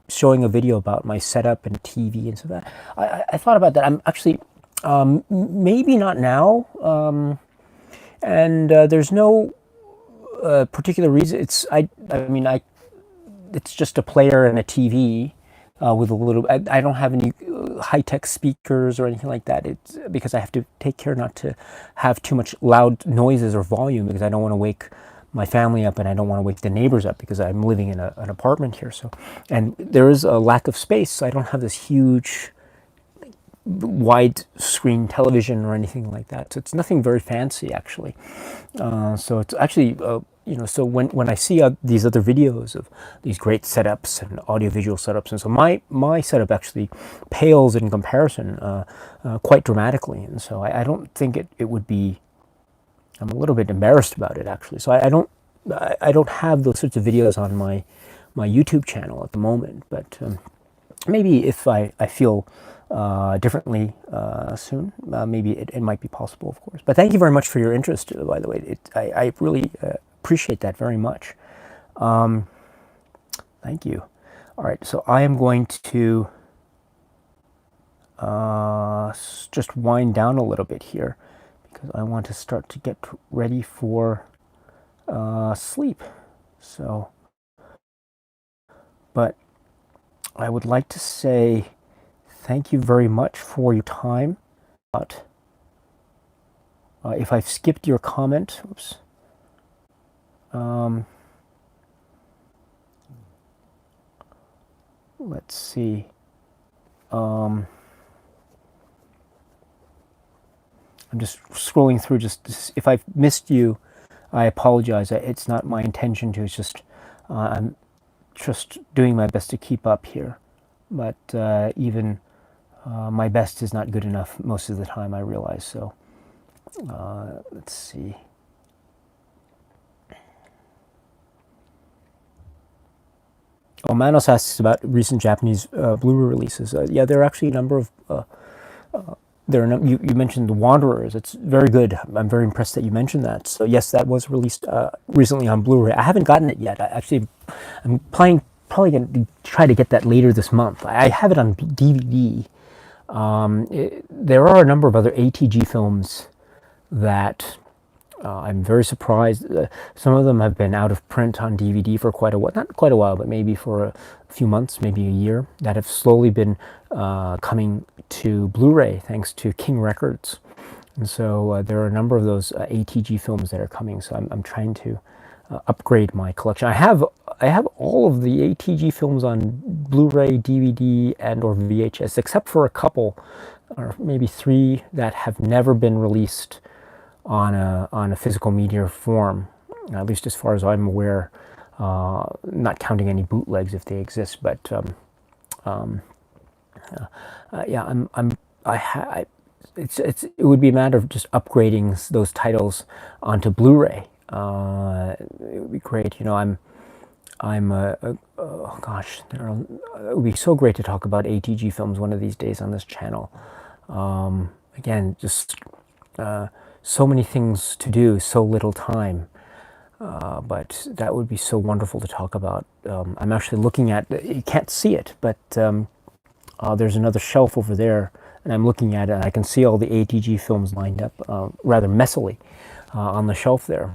showing a video about my setup and TV and stuff. I thought about that. I'm actually, maybe not now, and there's no particular reason. It's just a player and a TV with a little. I don't have any high-tech speakers or anything like that. It's because I have to take care not to have too much loud noises or volume, because I don't want to wake my family up and I don't want to wake the neighbors up, because I'm living in an apartment here. So, and there is a lack of space, so I don't have this huge wide screen television or anything like that. So it's nothing very fancy, actually. So it's actually, so when I see these other videos of these great setups and audiovisual setups, and so my setup actually pales in comparison quite dramatically. And so I don't think it would be, I'm a little bit embarrassed about it, actually. So I don't have those sorts of videos on my YouTube channel at the moment, but maybe if I feel differently soon, maybe it might be possible, of course. But thank you very much for your interest, by the way. I really appreciate that very much. Thank you. All right, so I am going to just wind down a little bit here, because I want to start to get ready for sleep. So, but I would like to say thank you very much for your time. But if I've skipped your comment, oops. Let's see. I'm just scrolling through. Just if I've missed you, I apologize. It's not my intention to. It's just I'm just doing my best to keep up here. But even my best is not good enough most of the time, I realize. So let's see. Oh, Manos asks about recent Japanese Blu-ray releases. Yeah, there are actually a number of. You mentioned The Wanderers. It's very good. I'm very impressed that you mentioned that. So yes, that was released recently on Blu-ray. I haven't gotten it yet. I'm probably going to try to get that later this month. I have it on DVD. There are a number of other ATG films that I'm very surprised. Some of them have been out of print on DVD for quite a while, not quite a while, but maybe for a few months, maybe a year, that have slowly been coming to Blu-ray thanks to King Records. And so there are a number of those ATG films that are coming. So I'm trying to upgrade my collection. I have all of the ATG films on Blu-ray, DVD, and or VHS, except for a couple, or maybe 3, that have never been released on a physical media form, at least as far as I'm aware. Not counting any bootlegs if they exist, but yeah, it would be a matter of just upgrading those titles onto Blu-ray. It would be great. Oh gosh, it would be so great to talk about ATG films one of these days on this channel. again, just so many things to do, so little time. But that would be so wonderful to talk about. I'm actually looking at, you can't see it, but there's another shelf over there, and I'm looking at it, and I can see all the ATG films lined up rather messily on the shelf there.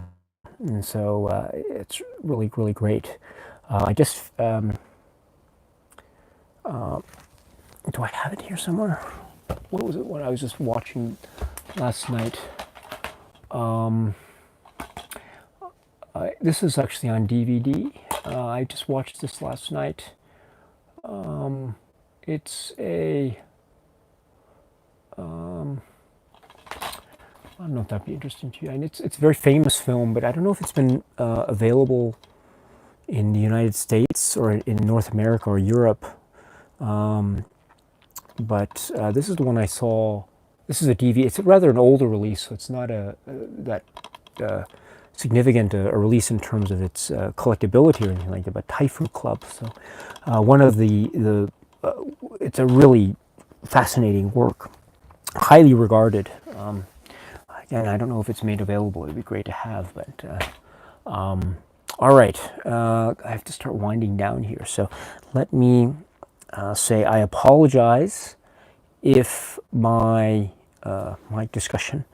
And so it's really, really great. I just, do I have it here somewhere? What was it when I was just watching last night? This is actually on DVD. I just watched this last night. It's a, I don't know if that'd be interesting to you. And it's a very famous film, but I don't know if it's been available in the United States or in North America or Europe. But this is the one I saw. This is a DVD. It's rather an older release, so it's not that significant a release in terms of its collectability or anything like that. But Typhoon Club. So one of the it's a really fascinating work, highly regarded. Again, I don't know if it's made available. It'd be great to have, but all right. I have to start winding down here. So let me say I apologize if my my discussion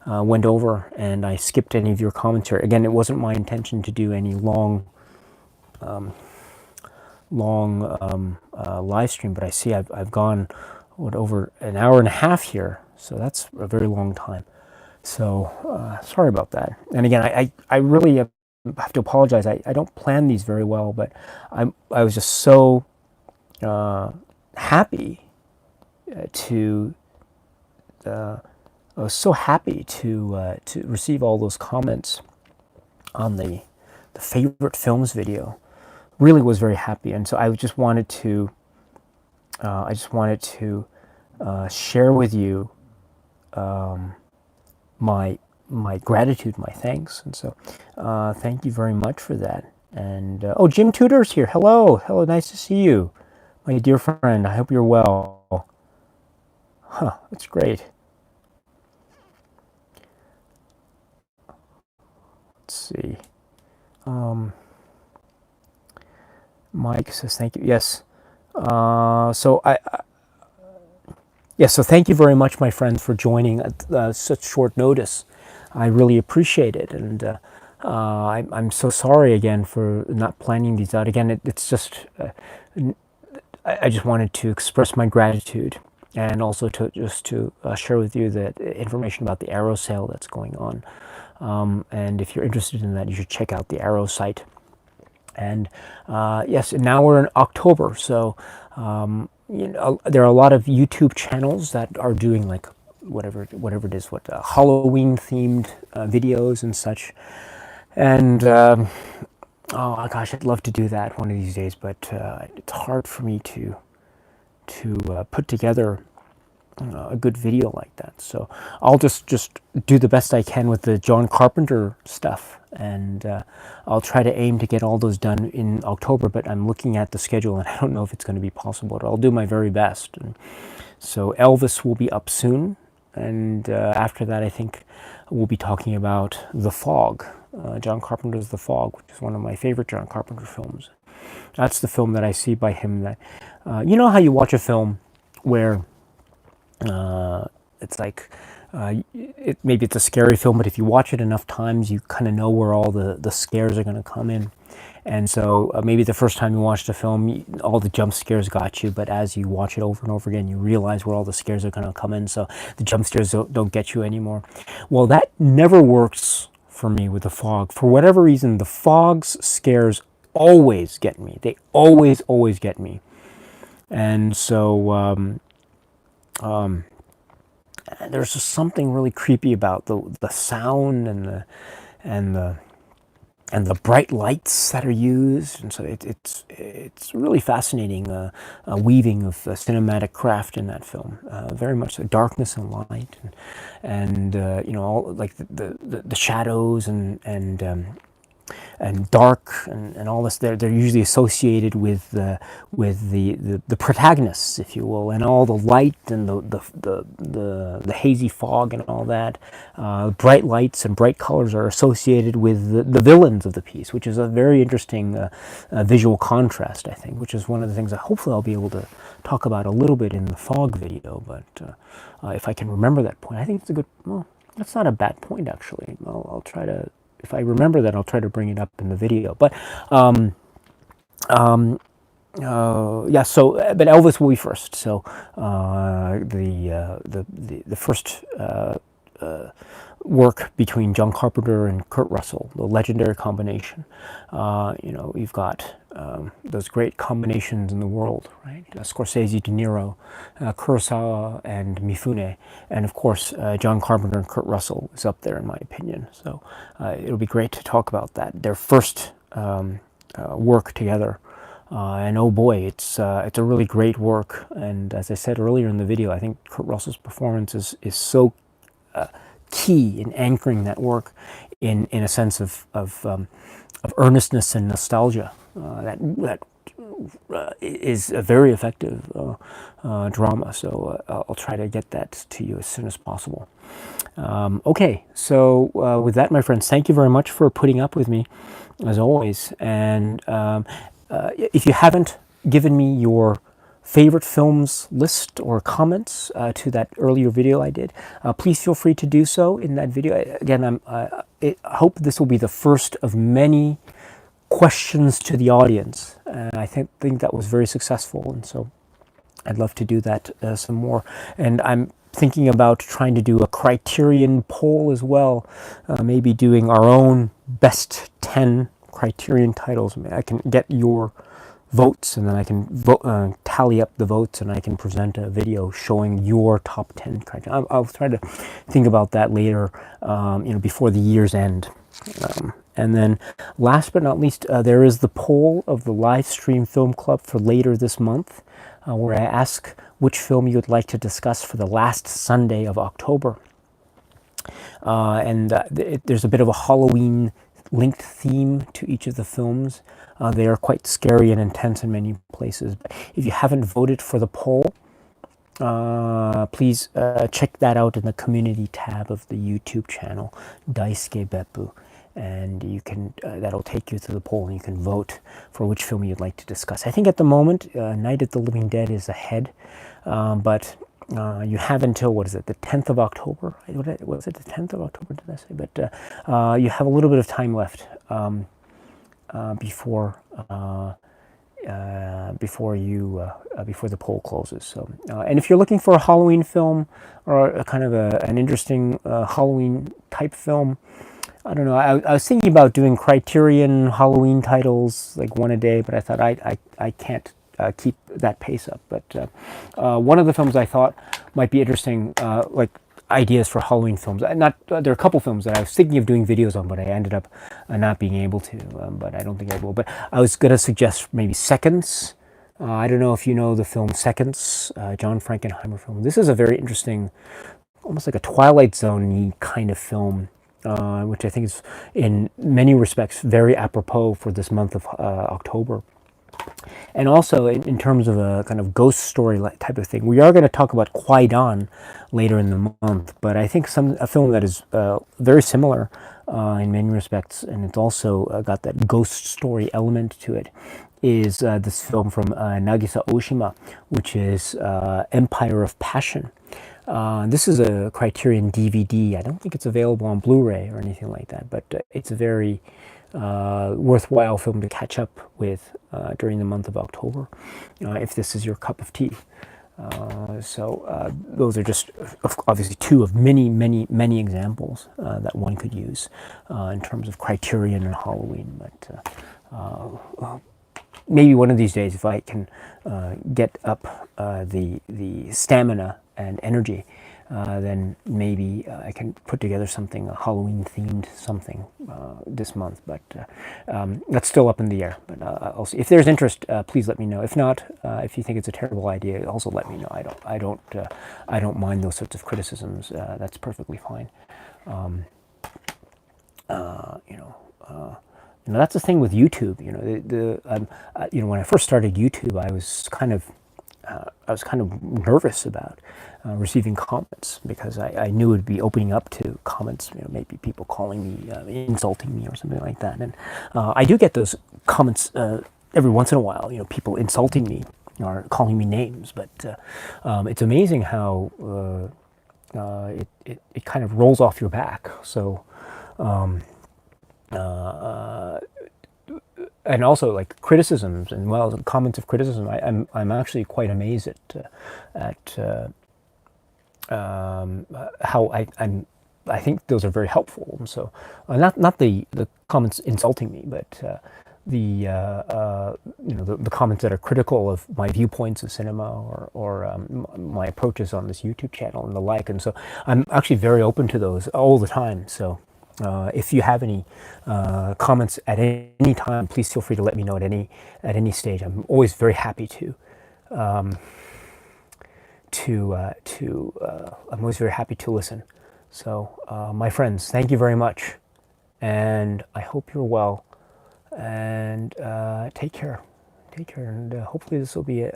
went over and I skipped any of your commentary. Again, it wasn't my intention to do any long live stream, but I see I've gone over an hour and a half here, so that's a very long time. So sorry about that. And again, I really have to apologize. I don't plan these very well, but I was just so happy to I was so happy to receive all those comments on the favorite films video. Really was very happy, and so I just wanted to share with you my gratitude, my thanks, and so thank you very much for that. And oh, Jim Tudor's here. Hello, nice to see you, my dear friend. I hope you're well. Huh, that's great. Let's see. Mike says thank you. Yes. So so thank you very much, my friend, for joining at such short notice. I really appreciate it, and I'm so sorry again for not planning these out. Again, it's just I just wanted to express my gratitude, and also to share with you the information about the Arrow sale that's going on. And if you're interested in that, you should check out the Arrow site. And yes, now we're in October, so you know, there are a lot of YouTube channels that are doing like whatever it is, Halloween themed videos and such. And oh gosh, I'd love to do that one of these days, but it's hard for me to put together a good video like that. So I'll just do the best I can with the John Carpenter stuff, and I'll try to aim to get all those done in October, but I'm looking at the schedule and I don't know if it's going to be possible, but I'll do my very best. And so Elvis will be up soon, and after that I think we'll be talking about The Fog, John Carpenter's The Fog, which is one of my favorite John Carpenter films. That's the film that I see by him that, you know how you watch a film where it's like, maybe it's a scary film, but if you watch it enough times, you kind of know where all the scares are going to come in. And so maybe the first time you watched a film, all the jump scares got you, but as you watch it over and over again, you realize where all the scares are going to come in, so the jump scares don't get you anymore. Well, that never works for me with The Fog. For whatever reason, The Fog's scares always get me. They always get me. And so there's just something really creepy about the sound and the bright lights that are used, and so it's really fascinating weaving of cinematic craft in that film. Very much so, darkness and light, and you know, all like the shadows and and dark and all this. They're usually associated with the protagonists, if you will, and all the light and the hazy fog and all that. Bright lights and bright colors are associated with the villains of the piece, which is a very interesting visual contrast, I think, which is one of the things that hopefully I'll be able to talk about a little bit in the fog video. But if I can remember that point, I think it's a good, well, that's not a bad point, actually. I'll try to, if I remember that, I'll try to bring it up in the video. But yeah, so, but Elvis will be first. So the first work between John Carpenter and Kurt Russell, the legendary combination. You know, you've got those great combinations in the world, right? Scorsese, De Niro, Kurosawa, and Mifune, and of course John Carpenter and Kurt Russell is up there in my opinion. So it'll be great to talk about that. Their first work together. And oh boy, it's a really great work. And as I said earlier in the video, I think Kurt Russell's performance is so key in anchoring that work in a sense of earnestness and nostalgia. That is a very effective drama. So I'll try to get that to you as soon as possible. Okay, so with that, my friends, thank you very much for putting up with me, as always. And if you haven't given me your favorite films list or comments to that earlier video I did, please feel free to do so in that video. Again, I hope this will be the first of many questions to the audience, and I think that was very successful, and so I'd love to do that some more. And I'm thinking about trying to do a Criterion poll as well, maybe doing our own best 10 Criterion titles. I can get your votes, and then I can tally up the votes, and I can present a video showing your top 10 Criterion. I'll try to think about that later, you know, before the year's end. And then, last but not least, there is the poll of the live stream film club for later this month, where I ask which film you would like to discuss for the last Sunday of October. There's a bit of a Halloween linked theme to each of the films. They are quite scary and intense in many places. But if you haven't voted for the poll, please check that out in the community tab of the YouTube channel, Daisuke Beppu. And you can that'll take you to the poll, and you can vote for which film you'd like to discuss. I think at the moment, Night of the Living Dead is ahead, but you have until, what is it, the 10th of October? Was it the 10th of October, did I say? But you have a little bit of time left before the poll closes. So, and if you're looking for a Halloween film or a kind of an interesting Halloween type film, I don't know. I was thinking about doing Criterion Halloween titles, like one a day, but I thought I can't keep that pace up. But one of the films I thought might be interesting, like ideas for Halloween films. There are a couple films that I was thinking of doing videos on, but I ended up not being able to. But I don't think I will. But I was going to suggest maybe Seconds. I don't know if you know the film Seconds, John Frankenheimer film. This is a very interesting, almost like a Twilight Zone-y kind of film. Which I think is, in many respects, very apropos for this month of October. And also, in terms of a kind of ghost story type of thing, we are going to talk about Kwaidan later in the month, but I think a film that is very similar in many respects, and it's also got that ghost story element to it, is this film from Nagisa Oshima, which is Empire of Passion. This is a Criterion DVD. I don't think it's available on Blu-ray or anything like that, but it's a very worthwhile film to catch up with during the month of October, if this is your cup of tea. So those are just obviously two of many, many, many examples that one could use in terms of Criterion and Halloween. But maybe one of these days, if I can get up the stamina and energy, then maybe I can put together something, a Halloween-themed something this month. But that's still up in the air. But I'll see. If there's interest, please let me know. If not, if you think it's a terrible idea, also let me know. I don't mind those sorts of criticisms. That's perfectly fine. That's the thing with YouTube. When I first started YouTube, I was kind of nervous about receiving comments because I knew it would be opening up to comments. Maybe people calling me, insulting me, or something like that. And I do get those comments every once in a while. People insulting me or calling me names. But it's amazing how it kind of rolls off your back. So. And also like criticisms and comments of criticism. I'm actually quite amazed at how I think those are very helpful. And so not the comments insulting me, but the comments that are critical of my viewpoints of cinema or my approaches on this YouTube channel and the like. And so I'm actually very open to those all the time. So. If you have any comments at any time, please feel free to let me know at any stage. I'm always very happy I'm always very happy to listen. So, my friends, thank you very much, and I hope you're well. And take care, and hopefully this will be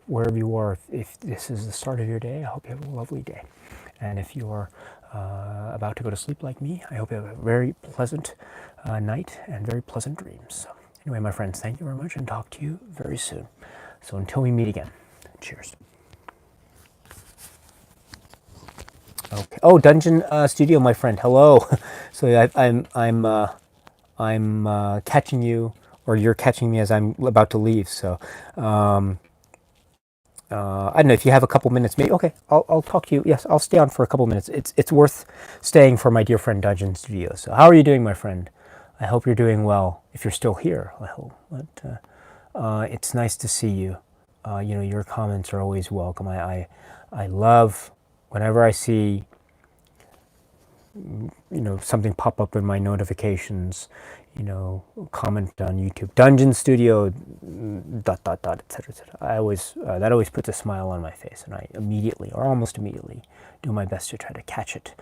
wherever you are. If this is the start of your day, I hope you have a lovely day. And if you're about to go to sleep like me, I hope you have a very pleasant night and very pleasant dreams. So anyway, my friends, thank you very much, and talk to you very soon. So until we meet again, cheers. Okay. Oh, Dungeon Studio, my friend. Hello. So I'm catching you, or you're catching me as I'm about to leave. So. I don't know if you have a couple minutes. Maybe okay. I'll talk to you. Yes, I'll stay on for a couple minutes. It's worth staying for my dear friend Dungeon Studio. So how are you doing, my friend? I hope you're doing well. If you're still here, I hope. But it's nice to see you. Your comments are always welcome. I love whenever I see something pop up in my notifications. Comment on YouTube, Dungeon Studio, ... etc. etc. I always that always puts a smile on my face, and I immediately, or almost immediately, do my best to try to catch it,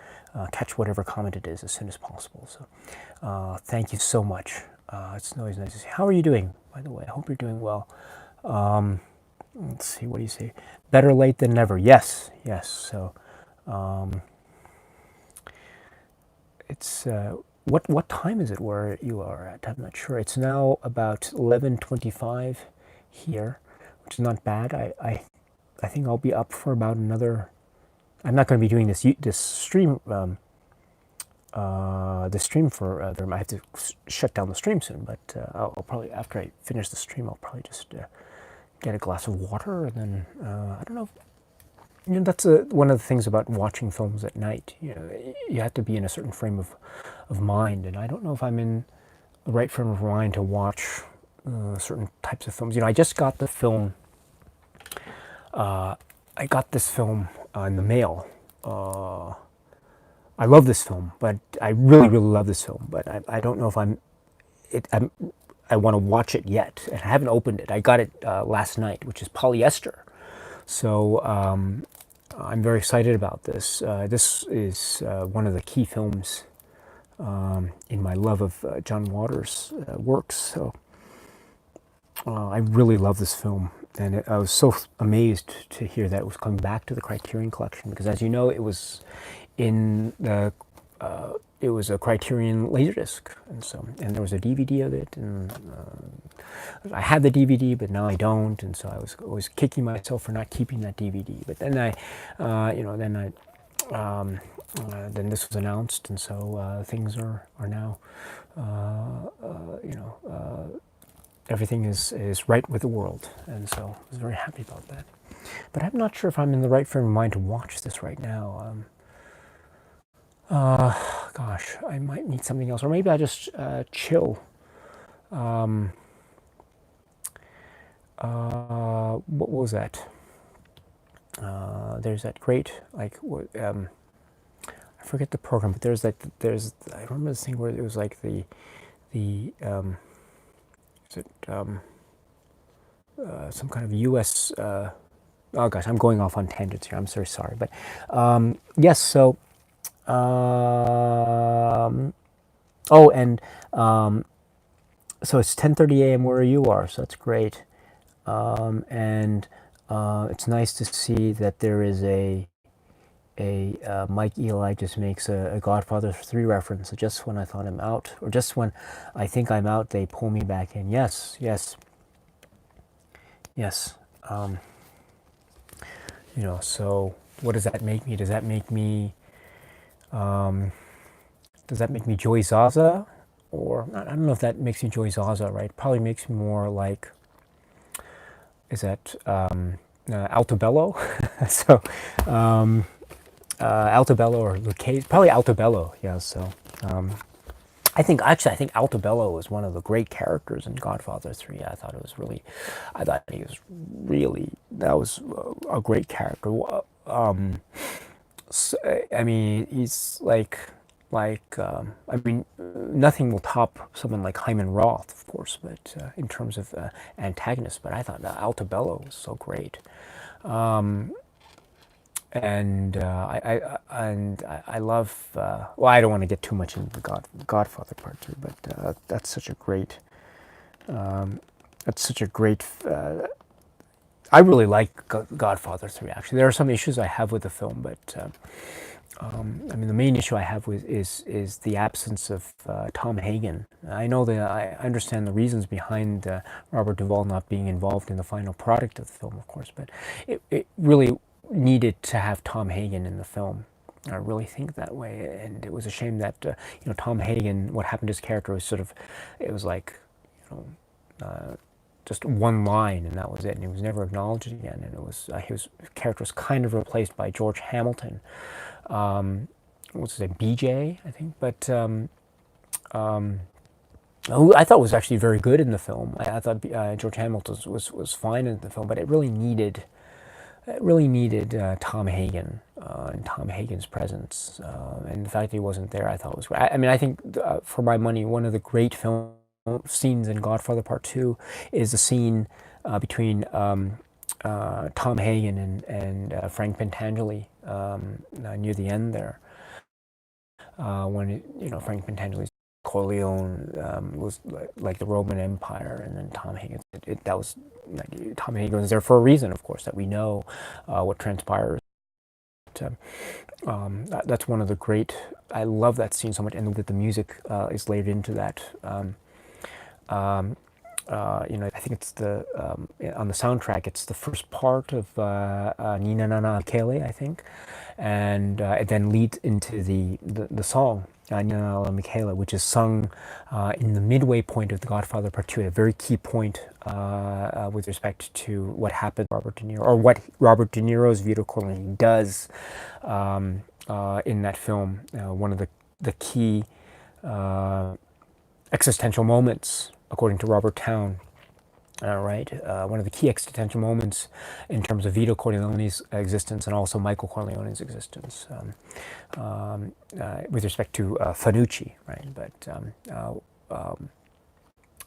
catch whatever comment it is as soon as possible. So, thank you so much. It's always nice to see. How are you doing, by the way? I hope you're doing well. Let's see. What do you say? Better late than never. Yes, yes. So, it's. What time is it where you are at? I'm not sure. It's now about 11:25 here, which is not bad. I think I'll be up for about another. I'm not going to be doing this stream the stream for I have to shut down the stream soon. But I'll probably, after I finish the stream, I'll probably just get a glass of water, and then I don't know. That's one of the things about watching films at night. You have to be in a certain frame of mind, and I don't know if I'm in the right frame of mind to watch certain types of films. I just got the film. I got this film in the mail. I love this film, but I really, really love this film. But I don't know if I want to watch it yet, and I haven't opened it. I got it last night, which is Polyester. So I'm very excited about this. This is one of the key films in my love of John Waters' works. So I really love this film, and I was so amazed to hear that it was coming back to the Criterion Collection, because, as you know, it was in the it was a Criterion Laserdisc, and there was a DVD of it, and I had the DVD, but now I don't, and so I was always kicking myself for not keeping that DVD. But then then this was announced, and so things are now, everything is right with the world, and so I was very happy about that. But I'm not sure if I'm in the right frame of mind to watch this right now. Gosh, I might need something else, or maybe I just chill. What was that? There's that great, like, I forget the program, but I remember this thing where it was like some kind of U.S. Oh gosh, I'm going off on tangents here. I'm so sorry, but yes. So Oh, and so it's 10:30 a.m. where you are, so that's great. And it's nice to see that there is a Mike Eli just makes a Godfather 3 reference. So just when I thought I'm out, or just when I think I'm out, they pull me back in. Yes, yes, yes. So what does that make me? Does that make me Joey Zaza? Or I don't know if that makes me Joey Zaza, right? Probably makes me more like, is that Altobello? So Altobello or Lucchese, probably Altobello. Yeah. So I think Altobello was one of the great characters in Godfather 3. I thought he was really, that was a great character. I mean, he's I mean, nothing will top someone like Hyman Roth, of course, but in terms of antagonists. But I thought Altobello was so great. And I love. Well, I don't want to get too much into the Godfather Part 2, but that's such a great. I really like Godfather 3. Actually, there are some issues I have with the film, but I mean, the main issue I have with is the absence of Tom Hagen. I understand the reasons behind Robert Duvall not being involved in the final product of the film, of course, but it really needed to have Tom Hagen in the film. I really think that way, and it was a shame that Tom Hagen. What happened to his character was it was like, you know, just one line, and that was it, and he was never acknowledged again. And his character was kind of replaced by George Hamilton. What's his name? BJ, I think, but who I thought was actually very good in the film. I thought George Hamilton was fine in the film, but it really needed Tom Hagen and Tom Hagen's presence, and the fact that he wasn't there, I thought was great. I mean, I think for my money, one of the great film scenes in Godfather Part 2 is the scene between Tom Hagen and Frank Pentangeli near the end there, when Frank Pentangeli's Corleone was like the Roman Empire, and then Tom Hagen. That was like, Tom Hagen was there for a reason, of course, that we know what transpires. That's one of the great. I love that scene so much, and that the music is layered into that. I think it's on the soundtrack. It's the first part of Nina Nana Michele, I think, and it then leads into the song Nina Nana Michele, which is sung in the midway point of The Godfather Part 2, at a very key point with respect to what happened to Robert De Niro, or what Robert De Niro's Vito Corleone does in that film. One of the key existential moments, according to Robert Town. Right, one of the key existential moments in terms of Vito Corleone's existence, and also Michael Corleone's existence, with respect to Fanucci, right? But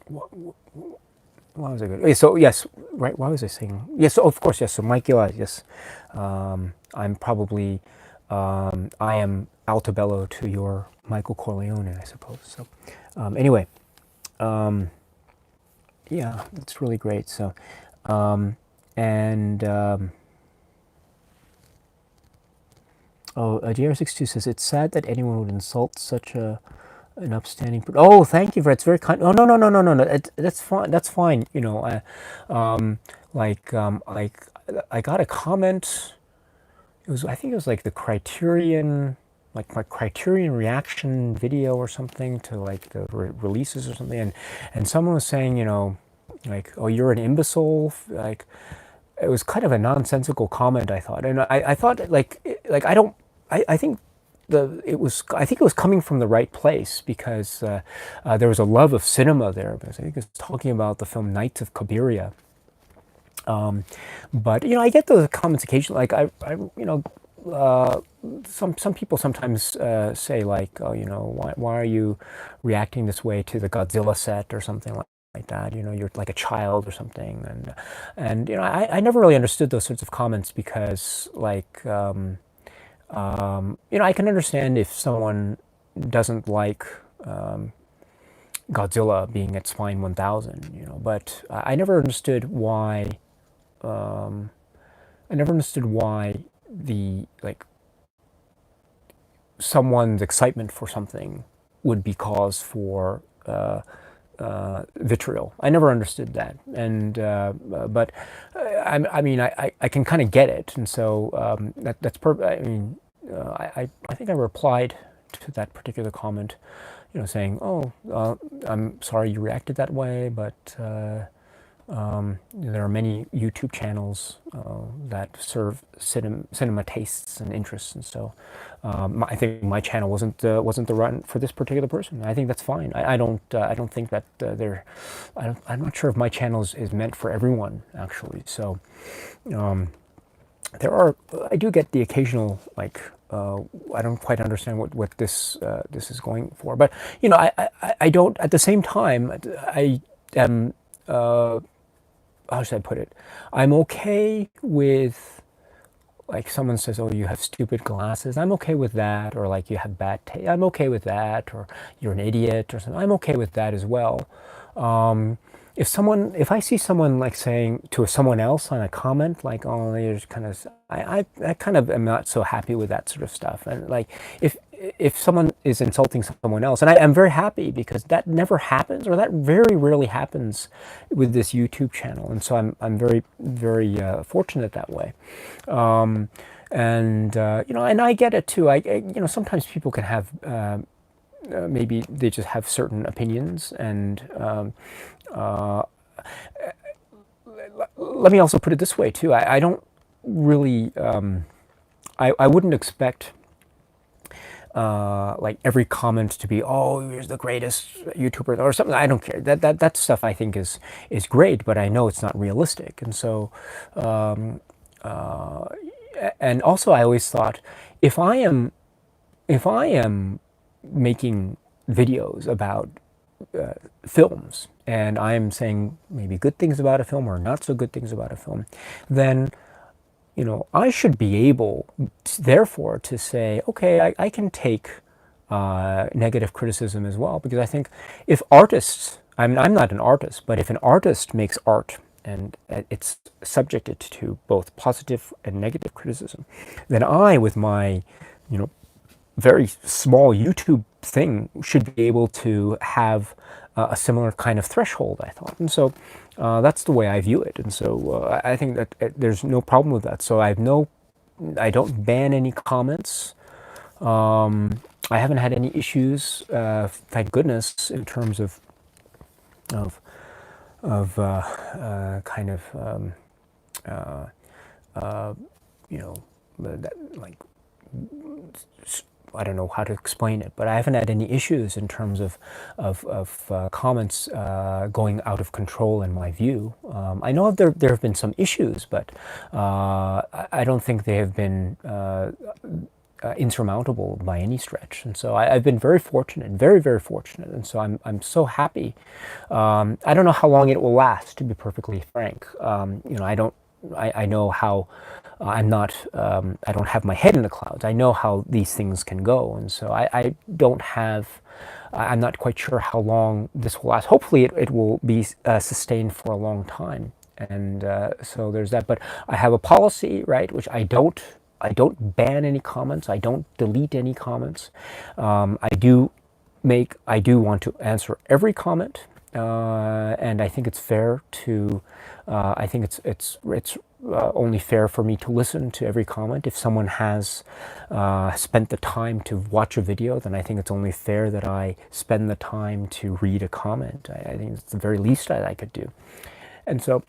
why was I good? So yes, right. Why was I saying yes? So of course, yes. So Mike Eli, yes. I'm probably I am Altobello to your Michael Corleone, I suppose. So anyway. Yeah, it's really great. So, and GR62 says it's sad that anyone would insult such an upstanding. Oh, thank you for it's very kind. Oh, no, no, no, no, no, no. That's fine. That's fine. Like I got a comment. I think it was like the Criterion, like my Criterion reaction video or something to like the releases or something, and someone was saying, like, oh, you're an imbecile. Like, it was kind of a nonsensical comment, I thought, and I thought I don't. I think I think it was coming from the right place, because there was a love of cinema there. Because I think it was talking about the film Nights of Cabiria. But I get those comments occasionally. Like some people sometimes say, like, oh, why are you reacting this way to the Godzilla set or something like that? You're like a child or something. And I never really understood those sorts of comments, because I can understand if someone doesn't like Godzilla being at Spine 1000, but I never understood why. I never understood why the like someone's excitement for something would be cause for vitriol. I never understood that, and but I mean, I can kind of get it, and so that's I mean, I think I replied to that particular comment, saying, "Oh, I'm sorry you reacted that way, but there are many YouTube channels that serve cinema tastes and interests, and so I think my channel wasn't the run for this particular person. I think that's fine. I don't think that I'm not sure if my channel is meant for everyone, actually. So I do get the occasional I don't quite understand what this is going for, but I don't, at the same time, I am. How should I put it? I'm okay with, like, someone says, "Oh, you have stupid glasses." I'm okay with that, or like, "You have bad taste." I'm okay with that, or "You're an idiot," or something. I'm okay with that as well. If I see someone like saying to someone else on a comment, like, "Oh, they're just kind of," I kind of am not so happy with that sort of stuff. And like, if someone is insulting someone else, and I'm very happy because that never happens, or that very rarely happens with this YouTube channel, and so I'm very very fortunate that way. And and I get it too. Sometimes people can have maybe they just have certain opinions, and let me also put it this way too. I don't really. I wouldn't expect like every comment to be, "Oh, you're the greatest YouTuber," or something. I don't care. That stuff I think is great, but I know it's not realistic. And so, and also I always thought, if I am making videos about films, and I am saying maybe good things about a film or not so good things about a film, then I should be able, therefore, to say, okay, I can take negative criticism as well, because I think if artists, I'm not an artist, but if an artist makes art and it's subjected to both positive and negative criticism, then I, with my, very small YouTube thing, should be able to have a similar kind of threshold, I thought. And so that's the way I view it. And so I think that there's no problem with that. So I don't ban any comments. I haven't had any issues, thank goodness, in terms of kind of that, like, I don't know how to explain it, but I haven't had any issues in terms of comments going out of control, in my view. I know there have been some issues, but I don't think they have been insurmountable by any stretch. And so I've been very fortunate, very very fortunate, and so I'm so happy. I don't know how long it will last, to be perfectly frank. I know how. I'm not. I don't have my head in the clouds. I know how these things can go, and so I don't have. I'm not quite sure how long this will last. Hopefully, it will be sustained for a long time, and so there's that. But I have a policy, right, which I don't ban any comments. I don't delete any comments. I do want to answer every comment, and I think it's fair to. I think it's only fair for me to listen to every comment. If someone has spent the time to watch a video, then I think it's only fair that I spend the time to read a comment. I think it's the very least I could do. And so,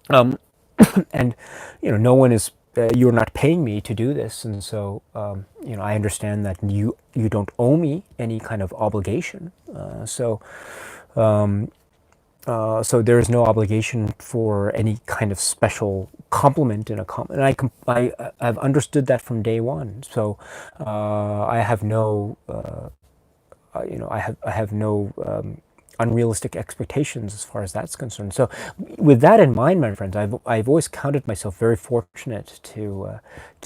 and no one is. You're not paying me to do this, and so I understand that you don't owe me any kind of obligation. So there is no obligation for any kind of special compliment in a comment. And I've understood that from day one. So I have no, I have no unrealistic expectations as far as that's concerned. So, with that in mind, my friends, I've always counted myself very fortunate to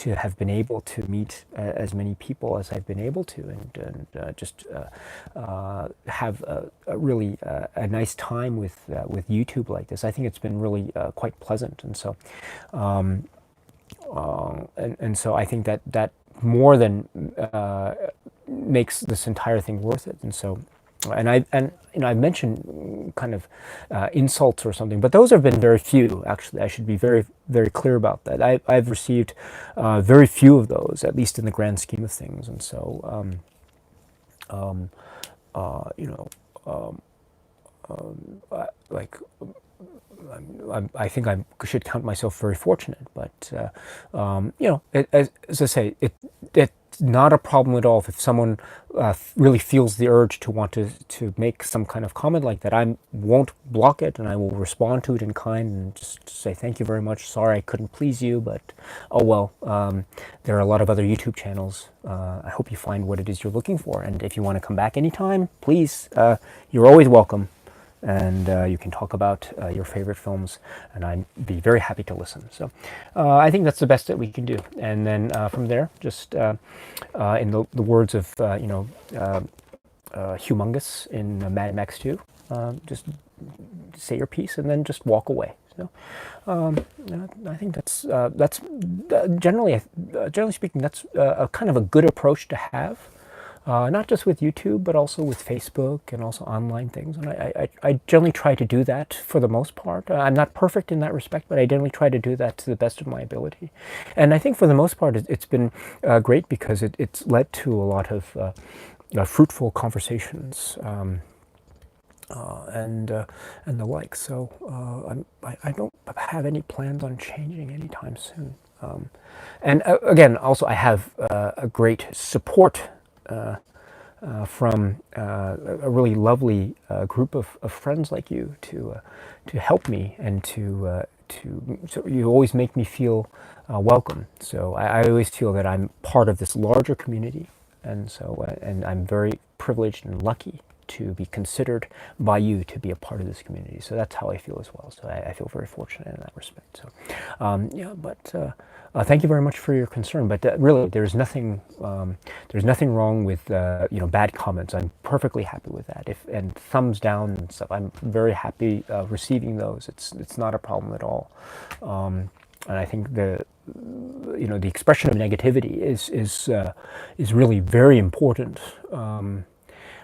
have been able to meet as many people as I've been able to, and just have a really a nice time with YouTube like this. I think it's been really quite pleasant, and so and so I think that more than makes this entire thing worth it. And so, and I mentioned kind of insults or something, but those have been very few. Actually, I should be very clear about that. I've received very few of those, at least in the grand scheme of things. And so, you know, like I think I should count myself very fortunate, but you know, as I say, it's not a problem at all if someone really feels the urge to want to make some kind of comment like that. I won't block it, and I will respond to it in kind and just say thank you very much. Sorry I couldn't please you, but oh well. There are a lot of other YouTube channels. I hope you find what it is you're looking for, and if you want to come back anytime, please. You're always welcome. And you can talk about your favorite films, and I'd be very happy to listen. So I think that's the best that we can do. And then from there, just in the words of you know, Humongous in Mad Max 2, just say your piece and then just walk away. So I think that's generally speaking, that's a kind of a good approach to have. Not just with YouTube, but also with Facebook and also online things. And I generally try to do that for the most part. I'm not perfect in that respect, but I generally try to do that to the best of my ability. And I think for the most part, it's been great because it's led to a lot of fruitful conversations and the like. So I don't have any plans on changing anytime soon. And again, also I have a great support from a really lovely group of friends like you to help me and so you always make me feel welcome. So I always feel that I'm part of this larger community, and so and I'm very privileged and lucky to be considered by you to be a part of this community. So that's how I feel as well. So I feel very fortunate in that respect. So yeah, but thank you very much for your concern. But really, there's nothing wrong with you know, bad comments. I'm perfectly happy with that. And thumbs down and stuff, I'm very happy receiving those. It's not a problem at all. And I think you know, the expression of negativity is really very important.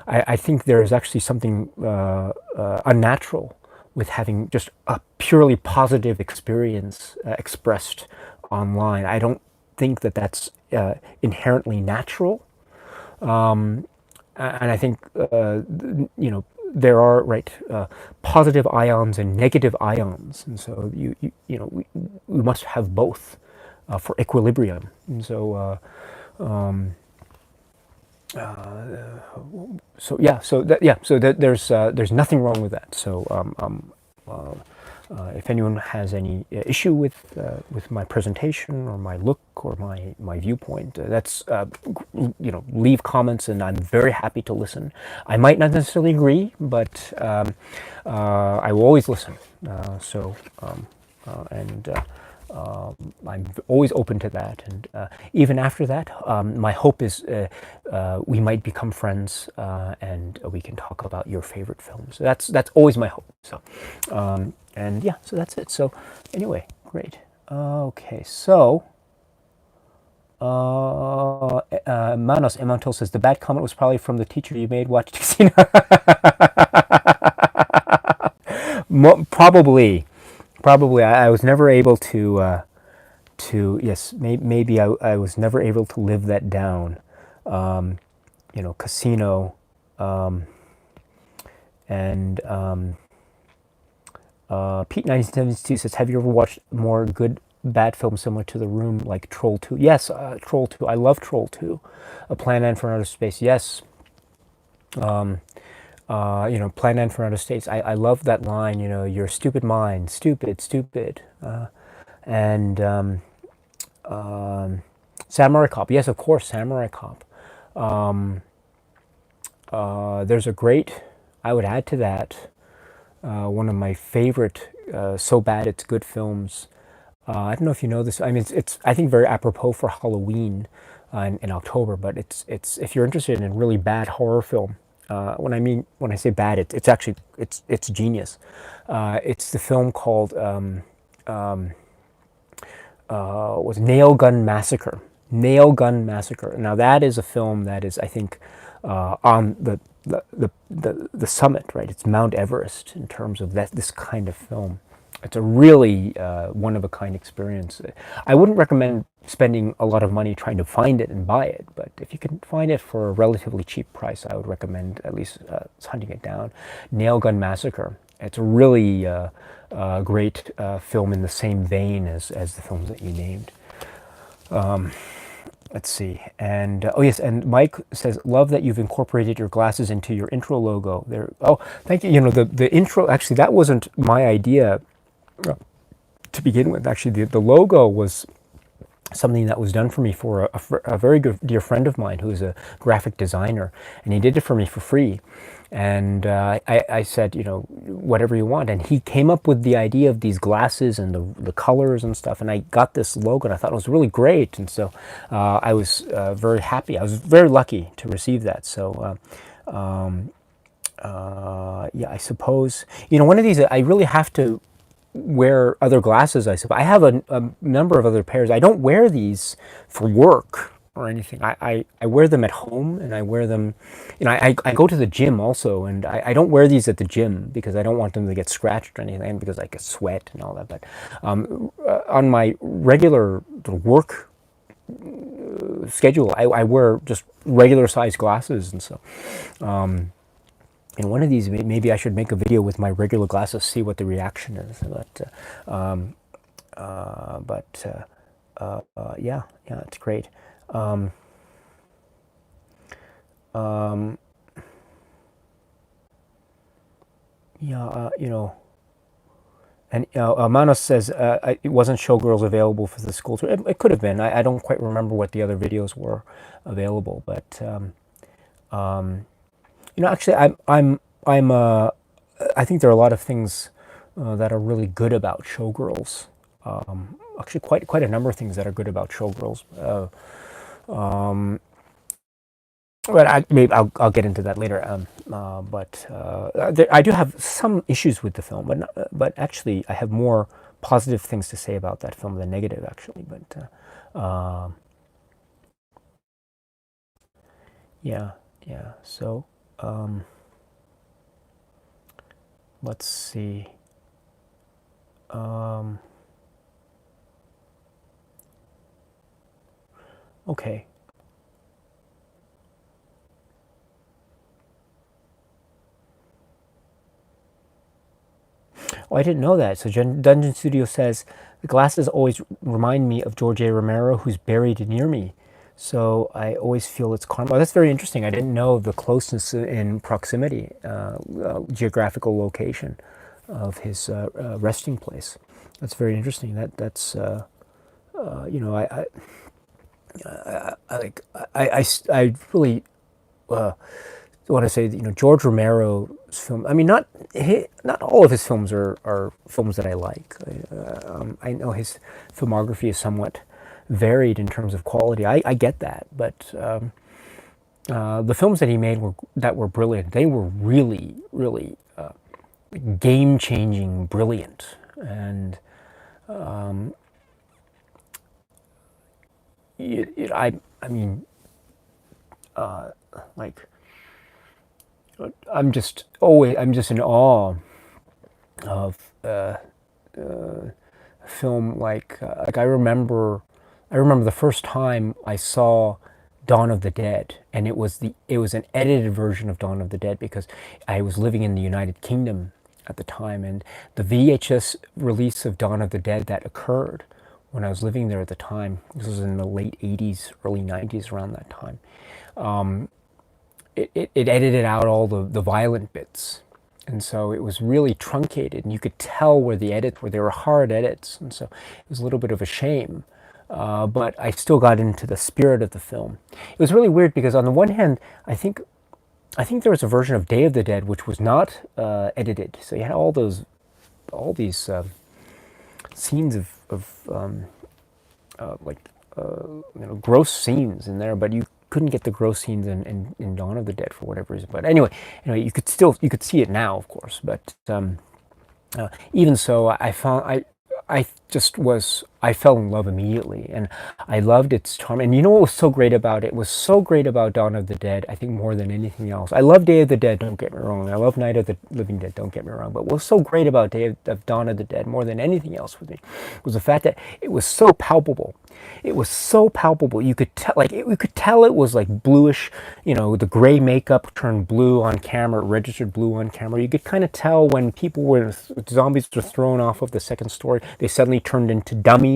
I think there is actually something unnatural with having just a purely positive experience expressed online. I don't think that that's inherently natural. And I think, you know, there are, right, positive ions and negative ions. And so, you know, we must have both for equilibrium. And so, so yeah, so there's nothing wrong with that. So if anyone has any issue with my presentation or my look or my viewpoint, that's you know, leave comments, and I'm very happy to listen. I might not necessarily agree, but I will always listen. I'm always open to that, and even after that, my hope is we might become friends, and we can talk about your favorite films. That's always my hope. So, and yeah, so that's it. So, anyway, great. Okay, so Manos Emantil says the bad comment was probably from the teacher you made watch Casino. Probably, I was never able to yes, maybe I was never able to live that down. You know, Casino, and Pete 1972 says, have you ever watched more good bad films similar to The Room, like Troll 2? Yes, Troll 2. I love Troll 2. A Plan N for Outer Space. Yes. You know, Plan N for Outer Space. I love that line, you know, your stupid mind, stupid. And Samurai Cop. Yes, of course, Samurai Cop. There's a great I would add to that one of my favorite So Bad It's Good films. I don't know if you know this. I mean, it's I think very apropos for Halloween in October. But it's if you're interested in a really bad horror film, when I say bad, it's actually it's genius. It's the film called was Nail Gun Massacre. Nail Gun Massacre. Now that is a film that is, I think, on the summit, right? It's Mount Everest in terms of this kind of film. It's a really one of a kind experience. I wouldn't recommend spending a lot of money trying to find it and buy it, but if you can find it for a relatively cheap price, I would recommend at least hunting it down. Nail Gun Massacre. It's a really great film in the same vein as the films that you named. Let's see. And oh yes, and Mike says, "Love that you've incorporated your glasses into your intro logo." There. Oh, thank you. You know, the intro, actually that wasn't my idea to begin with. Actually, the logo was something that was done for me for a very good dear friend of mine who is a graphic designer, and he did it for me for free. And I said, you know, whatever you want. And he came up with the idea of these glasses and the colors and stuff. And I got this logo, and I thought it was really great. And so I was very happy. I was very lucky to receive that. So yeah, I suppose, you know, one of these, I really have to wear other glasses, I suppose. I have a number of other pairs. I don't wear these for work or anything. I wear them at home, and I wear them, you know, I go to the gym also, and I don't wear these at the gym because I don't want them to get scratched or anything, because I get sweat and all that. But on my regular work schedule, I wear just regular sized glasses. And so in one of these, maybe I should make a video with my regular glasses, see what the reaction is. Yeah, it's great. Yeah, you know, and Manos says it wasn't Showgirls available for the school tour. It could have been. I don't quite remember what the other videos were available, but you know, actually, I think there are a lot of things that are really good about Showgirls. Actually, quite a number of things that are good about Showgirls. But maybe I'll get into that later. I do have some issues with the film, but actually I have more positive things to say about that film than negative, actually. But yeah. So let's see. Okay. Oh, I didn't know that. So Dungeon Studio says, the glasses always remind me of George A. Romero, who's buried near me. So I always feel it's karma. Oh, that's very interesting. I didn't know the closeness in proximity, geographical location of his resting place. That's very interesting. That's you know, I really want to say that, you know, George Romero's film. I mean, not all of his films are films that I like. I know his filmography is somewhat varied in terms of quality. I get that, but the films that he made that were brilliant. They were really, really game-changing, brilliant, and I mean, like, I'm just in awe of a film like I remember the first time I saw Dawn of the Dead, and it was an edited version of Dawn of the Dead, because I was living in the United Kingdom at the time, and the VHS release of Dawn of the Dead that occurred when I was living there at the time, this was in the late 80s, early 90s, around that time, it edited out all the violent bits. And so it was really truncated, and you could tell where the edits were. They were hard edits, and so it was a little bit of a shame. But I still got into the spirit of the film. It was really weird because on the one hand, I think I think there was a version of Day of the Dead which was not edited, so you had all these scenes of like gross scenes in there, but you couldn't get the gross scenes in Dawn of the Dead for whatever reason. But anyway, you could see it now, of course. But even so, I fell in love immediately, and I loved its charm. And you know what was so great about it? It was so great about Dawn of the Dead, I think more than anything else. I love Day of the Dead, don't get me wrong. I love Night of the Living Dead, don't get me wrong. But what was so great about Dawn of the Dead, more than anything else with me, was the fact that it was so palpable. It was so palpable. You could tell, you could tell it was like bluish. The gray makeup turned blue on camera, registered blue on camera. You could kind of tell when zombies were thrown off of the second story, they suddenly turned into dummies.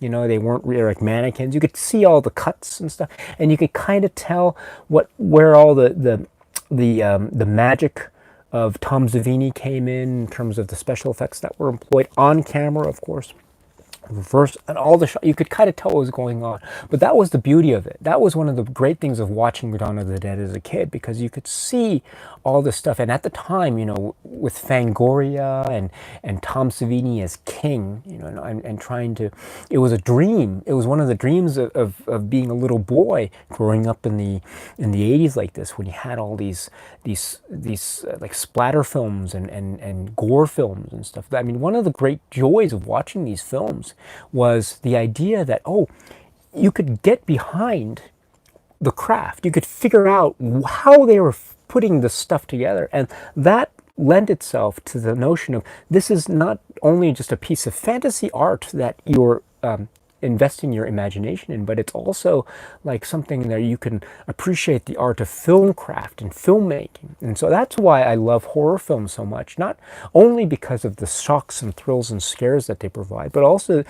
They weren't really like mannequins. You could see all the cuts and stuff, and you could kind of tell where all the magic of Tom Savini came in terms of the special effects that were employed on camera, of course. Reverse and all the you could kind of tell what was going on, but that was the beauty of it. That was one of the great things of watching Dawn of the Dead as a kid, because you could see all this stuff. And at the time, with Fangoria and Tom Savini as King, and trying to, it was a dream. It was one of the dreams of being a little boy growing up in the 80s like this, when you had all these like splatter films and gore films and stuff. I mean, one of the great joys of watching these films was the idea that, you could get behind the craft. You could figure out how they were putting this stuff together. And that lent itself to the notion of, this is not only just a piece of fantasy art that you're investing your imagination in, but it's also like something that you can appreciate the art of film craft and filmmaking. And so that's why I love horror films so much, not only because of the shocks and thrills and scares that they provide, but also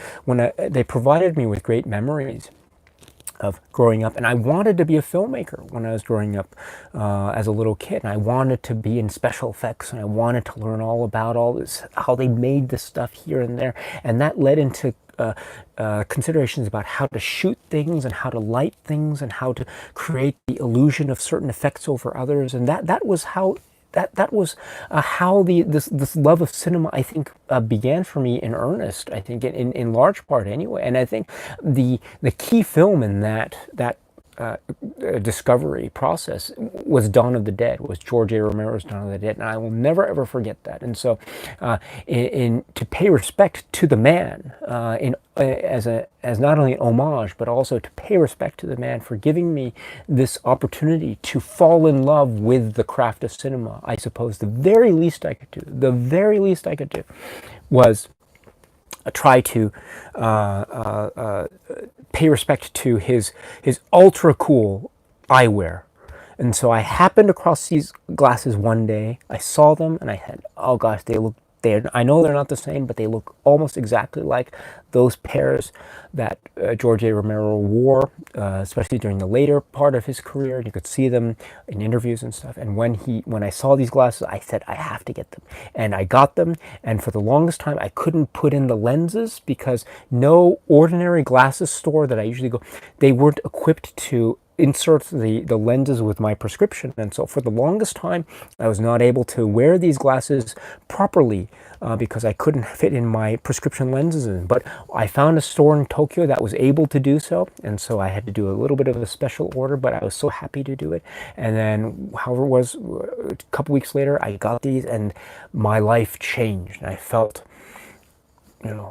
they provided me with great memories of growing up. And I wanted to be a filmmaker when I was growing up as a little kid. And I wanted to be in special effects, and I wanted to learn all about all this, how they made this stuff here and there. And that led into considerations about how to shoot things and how to light things and how to create the illusion of certain effects over others. And that was how this love of cinema, I think, began for me in earnest. I think in large part anyway. And I think the key film in that discovery process was Dawn of the Dead, was George A. Romero's Dawn of the Dead, and I will never ever forget that. And so, to pay respect to the man, as not only an homage, but also to pay respect to the man for giving me this opportunity to fall in love with the craft of cinema, I suppose the very least I could do was try to pay respect to his ultra cool eyewear. And so I happened across these glasses one day. I saw them and I said, oh gosh, I know they're not the same, but they look almost exactly like those pairs that George A. Romero wore, especially during the later part of his career. You could see them in interviews and stuff. And when I saw these glasses, I said, I have to get them. And I got them. And for the longest time, I couldn't put in the lenses because no ordinary glasses store that I usually go, they weren't equipped to insert the lenses with my prescription. And so for the longest time, I was not able to wear these glasses properly because I couldn't fit in my prescription lenses in. But I found a store in Tokyo that was able to do so. And so I had to do a little bit of a special order, but I was so happy to do it. And then, however it was, a couple weeks later, I got these and my life changed. And I felt,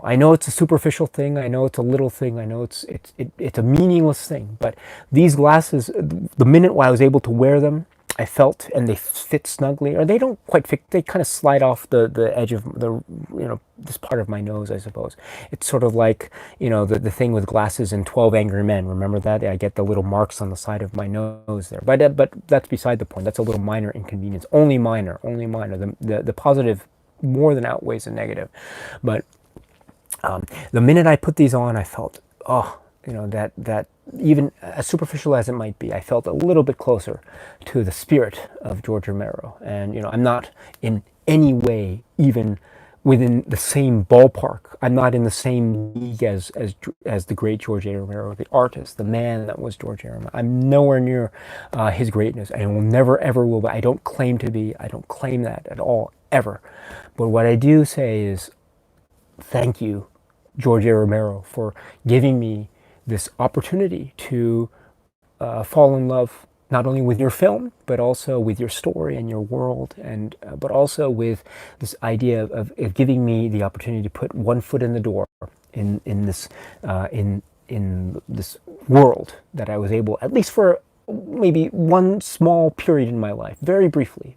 I know it's a superficial thing. I know it's a little thing. I know it's a meaningless thing. But these glasses, the minute I was able to wear them, I felt, and they fit snugly, or they don't quite fit. They kind of slide off the edge of this part of my nose, I suppose. It's sort of like, the thing with glasses in 12 Angry Men. Remember that? I get the little marks on the side of my nose there. But that's beside the point. That's a little minor inconvenience. Only minor. The positive more than outweighs the negative. But the minute I put these on, I felt, that even as superficial as it might be, I felt a little bit closer to the spirit of George Romero. And, I'm not in any way even within the same ballpark. I'm not in the same league as the great George A. Romero, the artist, the man that was George A. Romero. I'm nowhere near his greatness, and will never ever will be. I don't claim to be. I don't claim that at all, ever. But what I do say is, thank you, George A. Romero, for giving me this opportunity to fall in love not only with your film, but also with your story and your world, and but also with this idea of giving me the opportunity to put one foot in the door in this in this world that I was able, at least for maybe one small period in my life, very briefly,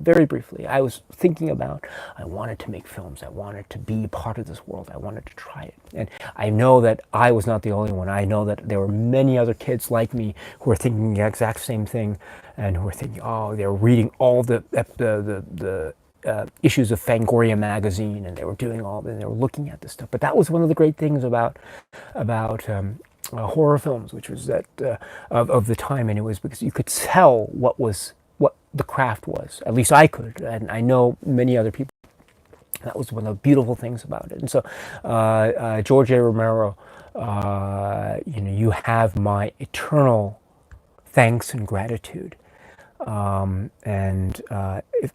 I was thinking about, I wanted to make films, I wanted to be part of this world, I wanted to try it. And I know that I was not the only one. I know that there were many other kids like me who were thinking the exact same thing, and who were thinking, oh, they were reading all the issues of Fangoria magazine, and they were doing all, and they were looking at this stuff. But that was one of the great things about horror films, which was that of the time, and it was because you could tell what the craft was. At least I could, and I know many other people. That was one of the beautiful things about it. And so, George A. Romero, you have my eternal thanks and gratitude. And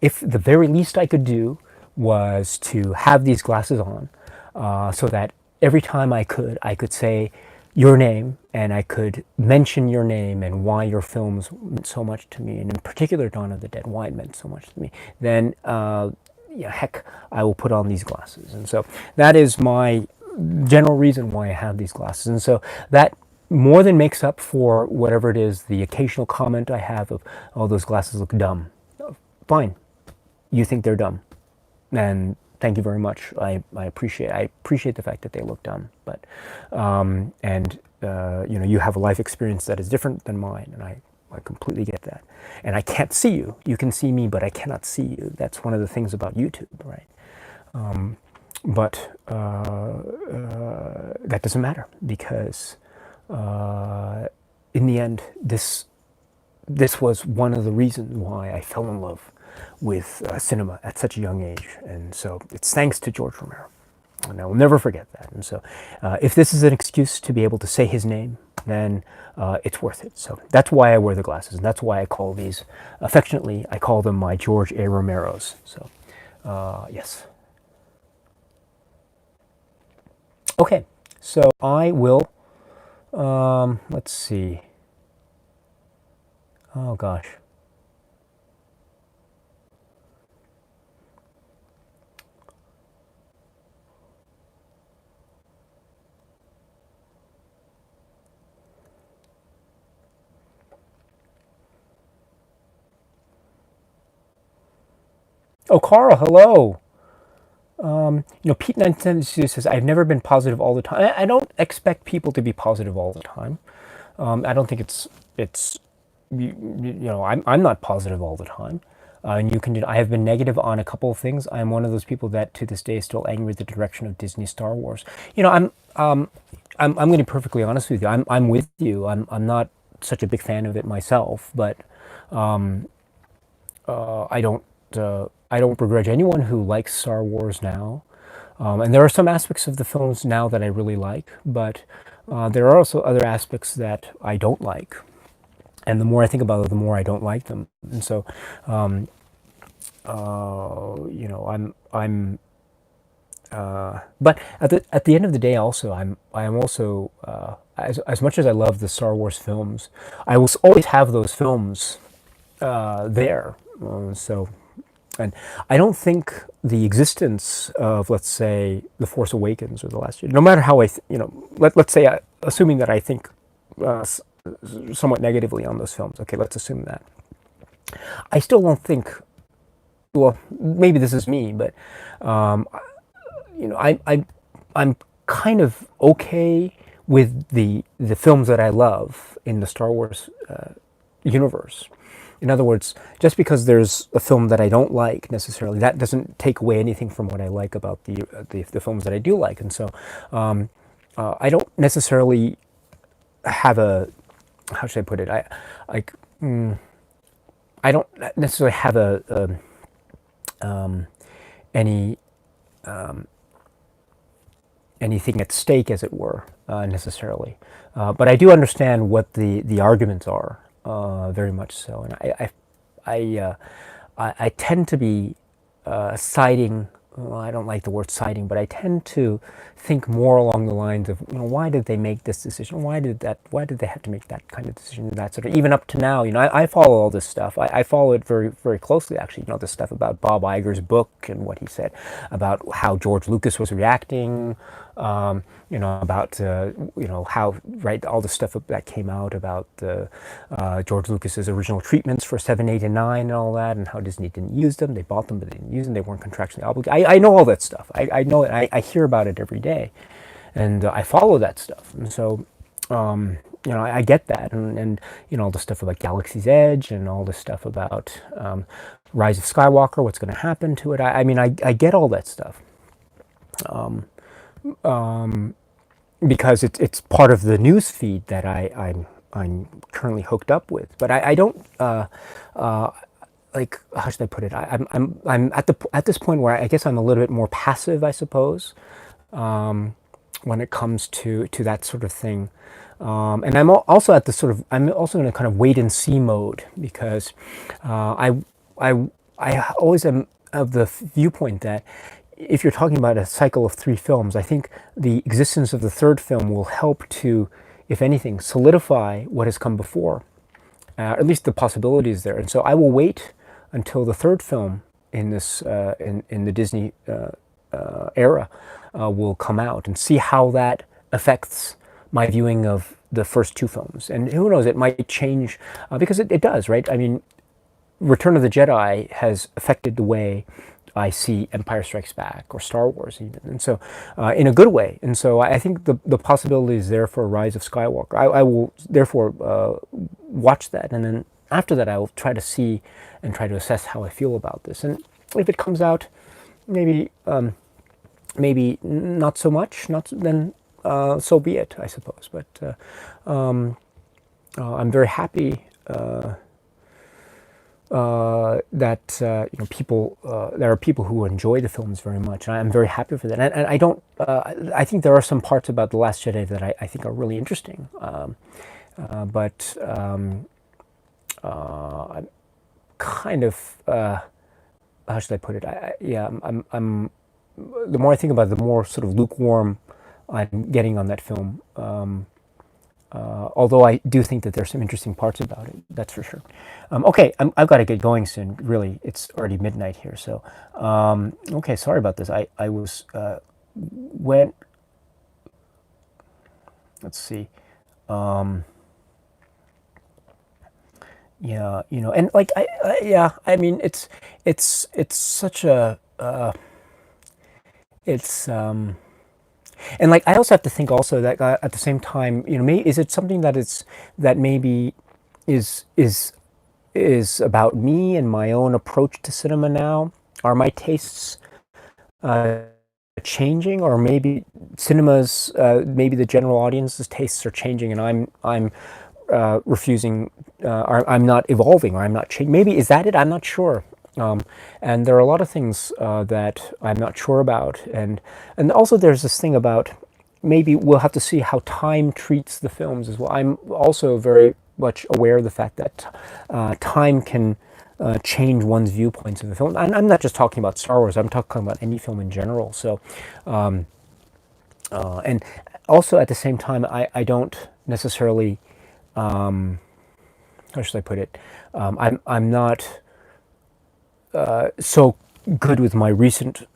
if the very least I could do was to have these glasses on, so that every time I could say your name, and I could mention your name and why your films meant so much to me, and in particular Dawn of the Dead, why it meant so much to me, then yeah, heck, I will put on these glasses. And so that is my general reason why I have these glasses. And so that more than makes up for whatever it is, the occasional comment I have of, oh, those glasses look dumb. Fine, you think they're dumb, and thank you very much. I appreciate the fact that they look dumb, but you have a life experience that is different than mine, and I completely get that. And I can't see you. You can see me, but I cannot see you. That's one of the things about YouTube, right? But that doesn't matter, because in the end, this was one of the reasons why I fell in love with cinema at such a young age. And so it's thanks to George Romero, and I will never forget that. And so if this is an excuse to be able to say his name, then it's worth it. So that's why I wear the glasses, and that's why I call these, affectionately, I call them my George A. Romeros. So yes. Okay, so I will, let's see. Oh gosh. Oh, Carl, hello. Pete 972 says, I've never been positive all the time. I don't expect people to be positive all the time. I don't think it's I'm not positive all the time. And you can, I have been negative on a couple of things. I'm one of those people that to this day is still angry with the direction of Disney Star Wars. I'm going to be perfectly honest with you. I'm with you. I'm not such a big fan of it myself, but I don't begrudge anyone who likes Star Wars now. And there are some aspects of the films now that I really like, but there are also other aspects that I don't like. And the more I think about it, the more I don't like them. And so, but at the end of the day, also, I am also, as much as I love the Star Wars films, I will always have those films there. So, and I don't think the existence of, let's say, The Force Awakens or The Last Jedi, no matter how let's say, assuming that I think somewhat negatively on those films. Okay, let's assume that. I still don't think. Well, maybe this is me, but I'm kind of okay with the films that I love in the Star Wars universe. In other words, just because there's a film that I don't like necessarily, that doesn't take away anything from what I like about the films that I do like. And so I don't necessarily have a, how should I put it? I don't necessarily have any anything at stake, as it were, necessarily. But I do understand what the arguments are, very much so, and I, uh, I tend to be citing. Well, I don't like the word citing, but I tend to think more along the lines of, why did they make this decision? Why did that? Why did they have to make that kind of decision? That sort of, even up to now, I follow all this stuff. I follow it very, very closely, actually. This stuff about Bob Iger's book and what he said about how George Lucas was reacting. About how, right, all the stuff that came out about George Lucas's original treatments for 7, 8, and 9 and all that, and how Disney didn't use them. They bought them, but they didn't use them. They weren't contractually obligated. I know all that stuff. I know it. I hear about it every day, and I follow that stuff. And so, I get that, and all the stuff about Galaxy's Edge and all the stuff about Rise of Skywalker, what's going to happen to it. I mean, I get all that stuff. Because it's part of the news feed that I'm currently hooked up with. But I don't like, how should I put it? I'm at this point where I guess I'm a little bit more passive, I suppose, when it comes to that sort of thing. And also at the I'm also in a kind of wait and see mode, because I always am of the viewpoint that if you're talking about a cycle of 3 films, I think the existence of the third film will help to, if anything, solidify what has come before. At least the possibility is there. And so I will wait until the third film in this in the Disney era will come out, and see how that affects my viewing of the first 2 films. And who knows, it might change, because it does, right? I mean, Return of the Jedi has affected the way I see Empire Strikes Back or Star Wars, even, and so in a good way. And so I think the possibility is there for Rise of Skywalker. I will therefore watch that, and then after that I will try to see and try to assess how I feel about this. And if it comes out maybe maybe not so much, then so be it, I suppose. But I'm very happy that people there are people who enjoy the films very much, and I'm very happy for that. And I don't. I think there are some parts about The Last Jedi that I think are really interesting, but I'm kind of how should I put it? I'm the more I think about it, the more sort of lukewarm I'm getting on that film. Although I do think that there's some interesting parts about it, that's for sure. Okay, I've got to get going soon. Really, it's already midnight here. So, okay, sorry about this. I was went. Let's see. Yeah, and like yeah. I mean, it's such a it's. And like I also have to think also that at the same time, is it something that maybe is about me and my own approach to cinema now? Are my tastes changing, or maybe cinemas, maybe the general audience's tastes are changing, and I'm refusing, or I'm not evolving, or I'm not changing. Maybe is that it? I'm not sure. And there are a lot of things that I'm not sure about, and also there's this thing about, maybe we'll have to see how time treats the films as well. I'm also very much aware of the fact that time can change one's viewpoints of the film. And I'm not just talking about Star Wars. I'm talking about any film in general. So, and also at the same time, I don't necessarily, how should I put it? I'm not so good with my recent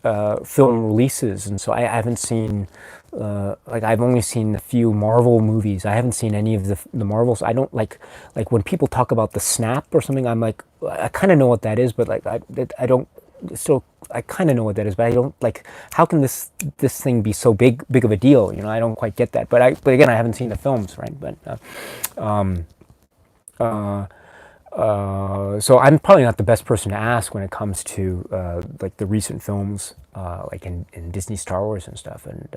film releases, and so I haven't seen, like I've only seen a few Marvel movies. I haven't seen any of the Marvels. I don't like when people talk about the snap or something. I'm like, I kind of know what that is, but like I don't. So I kind of know what that is, but I don't like. How can this thing be so big of a deal? I don't quite get that. But again, I haven't seen the films, right? But so I'm probably not the best person to ask when it comes to like the recent films, like in Disney, Star Wars, and stuff, and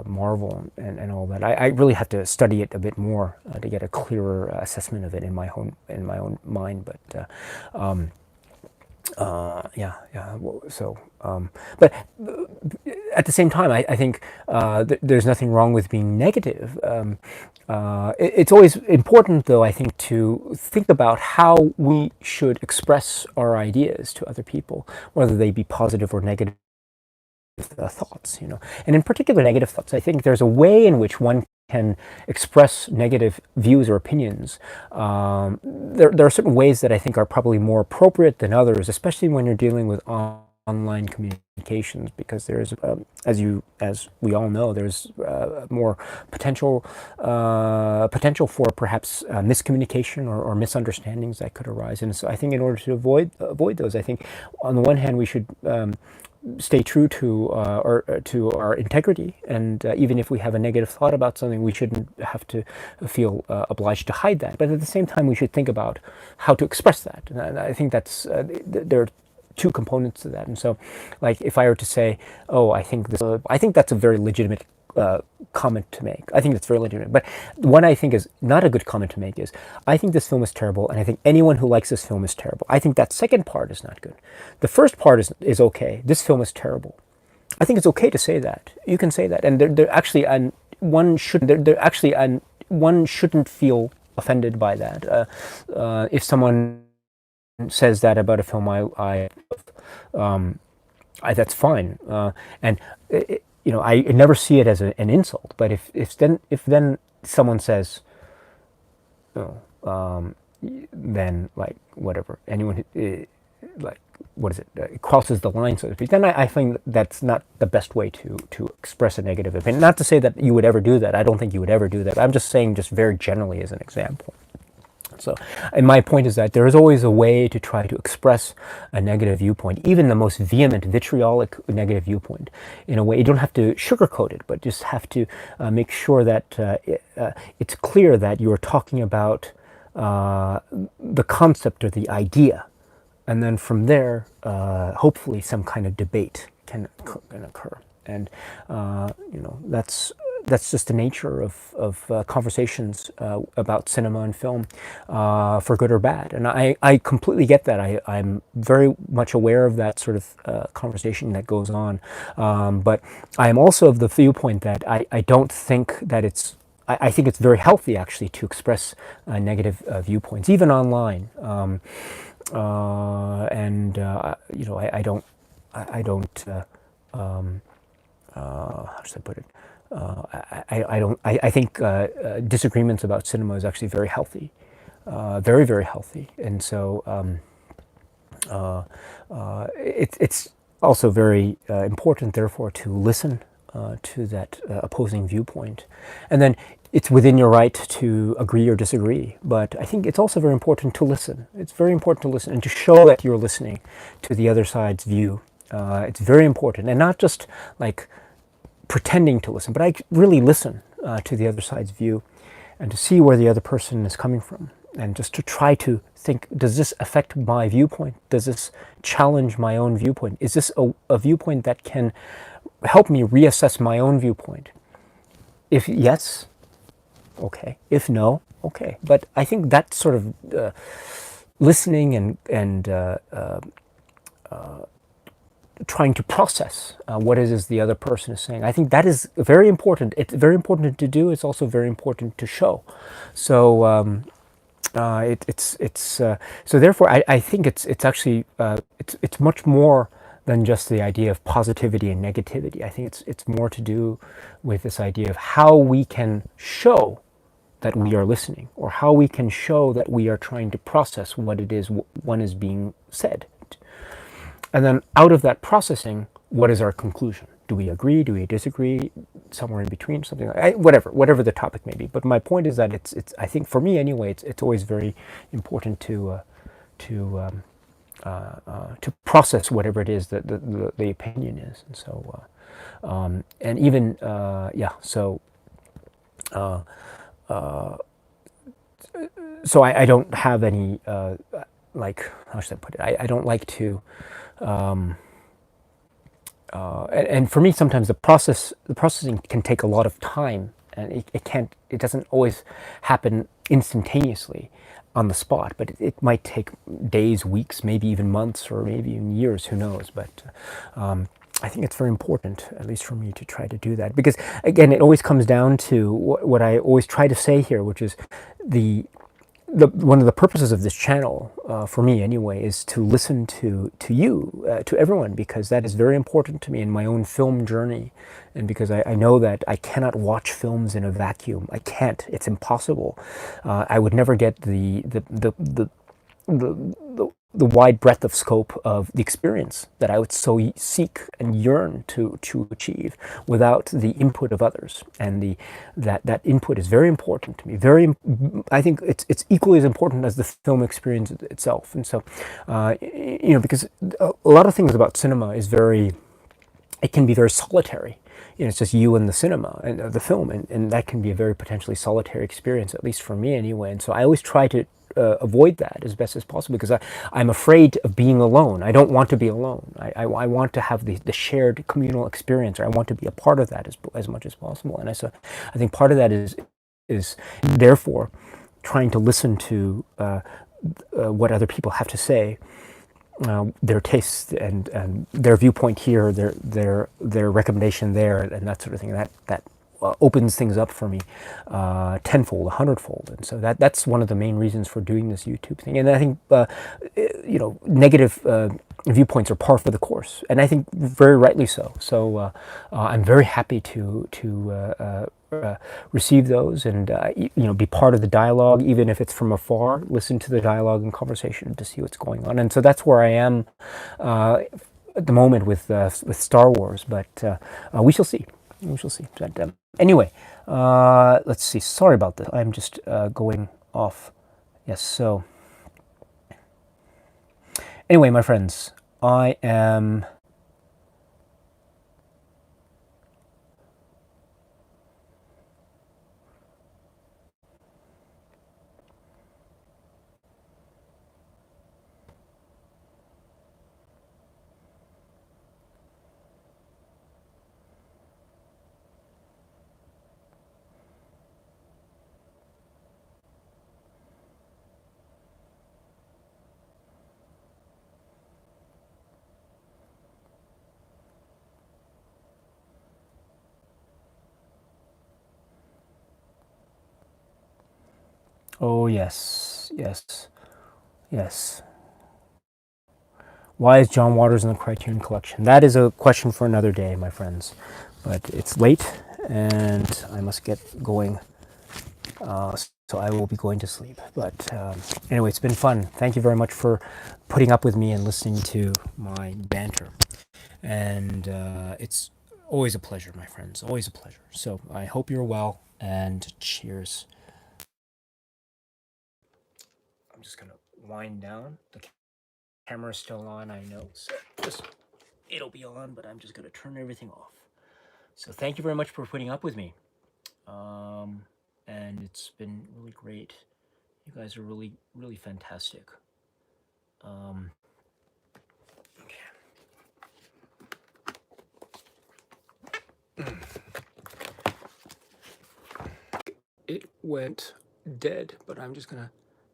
Marvel and all that. I really have to study it a bit more to get a clearer assessment of it in my own mind. But yeah. So, but at the same time, I think there's nothing wrong with being negative. It's always important, though, I think, to think about how we should express our ideas to other people, whether they be positive or negative thoughts, and in particular negative thoughts. I think there's a way in which one can express negative views or opinions. There are certain ways that I think are probably more appropriate than others, especially when you're dealing with online communications, because there's, as we all know, there's more potential for perhaps miscommunication or misunderstandings that could arise. And so I think in order to avoid those, I think on the one hand we should stay true to our integrity, and even if we have a negative thought about something, we shouldn't have to feel obliged to hide that. But at the same time, we should think about how to express that. And I think there are two components to that. And so, like, if I were to say, "Oh, I think that's a very legitimate comment to make. I think that's very legitimate." But what I think is not a good comment to make is, "I think this film is terrible, and I think anyone who likes this film is terrible." I think that second part is not good. The first part is okay. This film is terrible. I think it's okay to say that. You can say that, and one shouldn't feel offended by that. If someone says that about a film, that's fine, and I never see it as an insult. But if then someone says, then, like, whatever, anyone like, what is it, crosses the line, so to speak, then I think that's not the best way to express a negative opinion. Not to say that you would ever do that. I don't think you would ever do that. I'm just saying, just very generally as an example. So, and my point is that there is always a way to try to express a negative viewpoint, even the most vehement, vitriolic negative viewpoint, in a way. You don't have to sugarcoat it, but just have to make sure that it's clear that you're talking about the concept or the idea. And then from there, hopefully some kind of debate can occur. And, that's just the nature of conversations about cinema and film, for good or bad. And I completely get that. I'm very much aware of that sort of conversation that goes on. But I am also of the viewpoint that I don't think that I think it's very healthy, actually, to express negative viewpoints, even online. I don't, how should I put it? I think disagreements about cinema is actually very healthy, very, very healthy. And so it's also very important, therefore, to listen to that opposing viewpoint. And then it's within your right to agree or disagree, but I think it's also very important to listen. It's very important to listen and to show that you're listening to the other side's view. It's very important, and not just like pretending to listen, but I really listen to the other side's view and to see where the other person is coming from, and just to try to think, does this affect my viewpoint? Does this challenge my own viewpoint? Is this a viewpoint that can help me reassess my own viewpoint? If yes, okay. If no, okay. But I think that sort of listening and trying to process what it is the other person is saying, I think that is very important. It's very important to do. It's also very important to show. So so therefore I think it's actually it's much more than just the idea of positivity and negativity. I think it's more to do with this idea of how we can show that we are listening, or how we can show that we are trying to process what it is one is being said. And then out of that processing, what is our conclusion? Do we agree? Do we disagree? Somewhere in between, something like whatever the topic may be. But my point is that it's I think for me anyway, it's always very important to process whatever it is that the opinion is. And so and even so I don't have any like, how should I put it? I don't like to and for me, sometimes the processing can take a lot of time, and it doesn't always happen instantaneously on the spot, but it might take days, weeks, maybe even months, or maybe even years, who knows. But I think it's very important, at least for me, to try to do that, because again, it always comes down to what I always try to say here, which is the one of the purposes of this channel, for me anyway, is to listen to you, to everyone, because that is very important to me in my own film journey, and because I know that I cannot watch films in a vacuum. I can't. It's impossible. I would never get the wide breadth of scope of the experience that I would so seek and yearn to achieve without the input of others. And that input is very important to me. I think it's equally as important as the film experience itself. And so, because a lot of things about cinema is it can be very solitary. It's just you and the cinema and the film, and that can be a very potentially solitary experience, at least for me anyway. And so I always try to avoid that as best as possible, because I'm afraid of being alone. I don't want to be alone. I want to have the shared communal experience, or I want to be a part of that as much as possible. And I think part of that is therefore trying to listen to what other people have to say, their tastes and their viewpoint here, their recommendation there, and that sort of thing. That opens things up for me tenfold, 100-fold, and so that's one of the main reasons for doing this YouTube thing. And I think negative viewpoints are par for the course, and I think very rightly so. So I'm very happy to receive those and be part of the dialogue, even if it's from afar. Listen to the dialogue and conversation to see what's going on, and so that's where I am at the moment with Star Wars. But we shall see. We shall see. But, anyway, let's see. Sorry about this. I'm just going off. Yes. So anyway, my friends, I am. Oh yes, yes, yes. Why is John Waters in the Criterion Collection? That is a question for another day, my friends. But it's late, and I must get going. So I will be going to sleep. But anyway, it's been fun. Thank you very much for putting up with me and listening to my banter. And it's always a pleasure, my friends. Always a pleasure. So I hope you're well, and cheers. I'm just going to wind down. The camera's still on, I know. So it'll be on, but I'm just going to turn everything off. So thank you very much for putting up with me. And it's been really great. You guys are really, really fantastic. Okay. It went dead, but I'm just gonna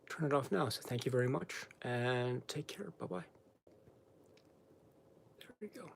turn it off now. So thank you very much, and take care. Bye-bye. There we go.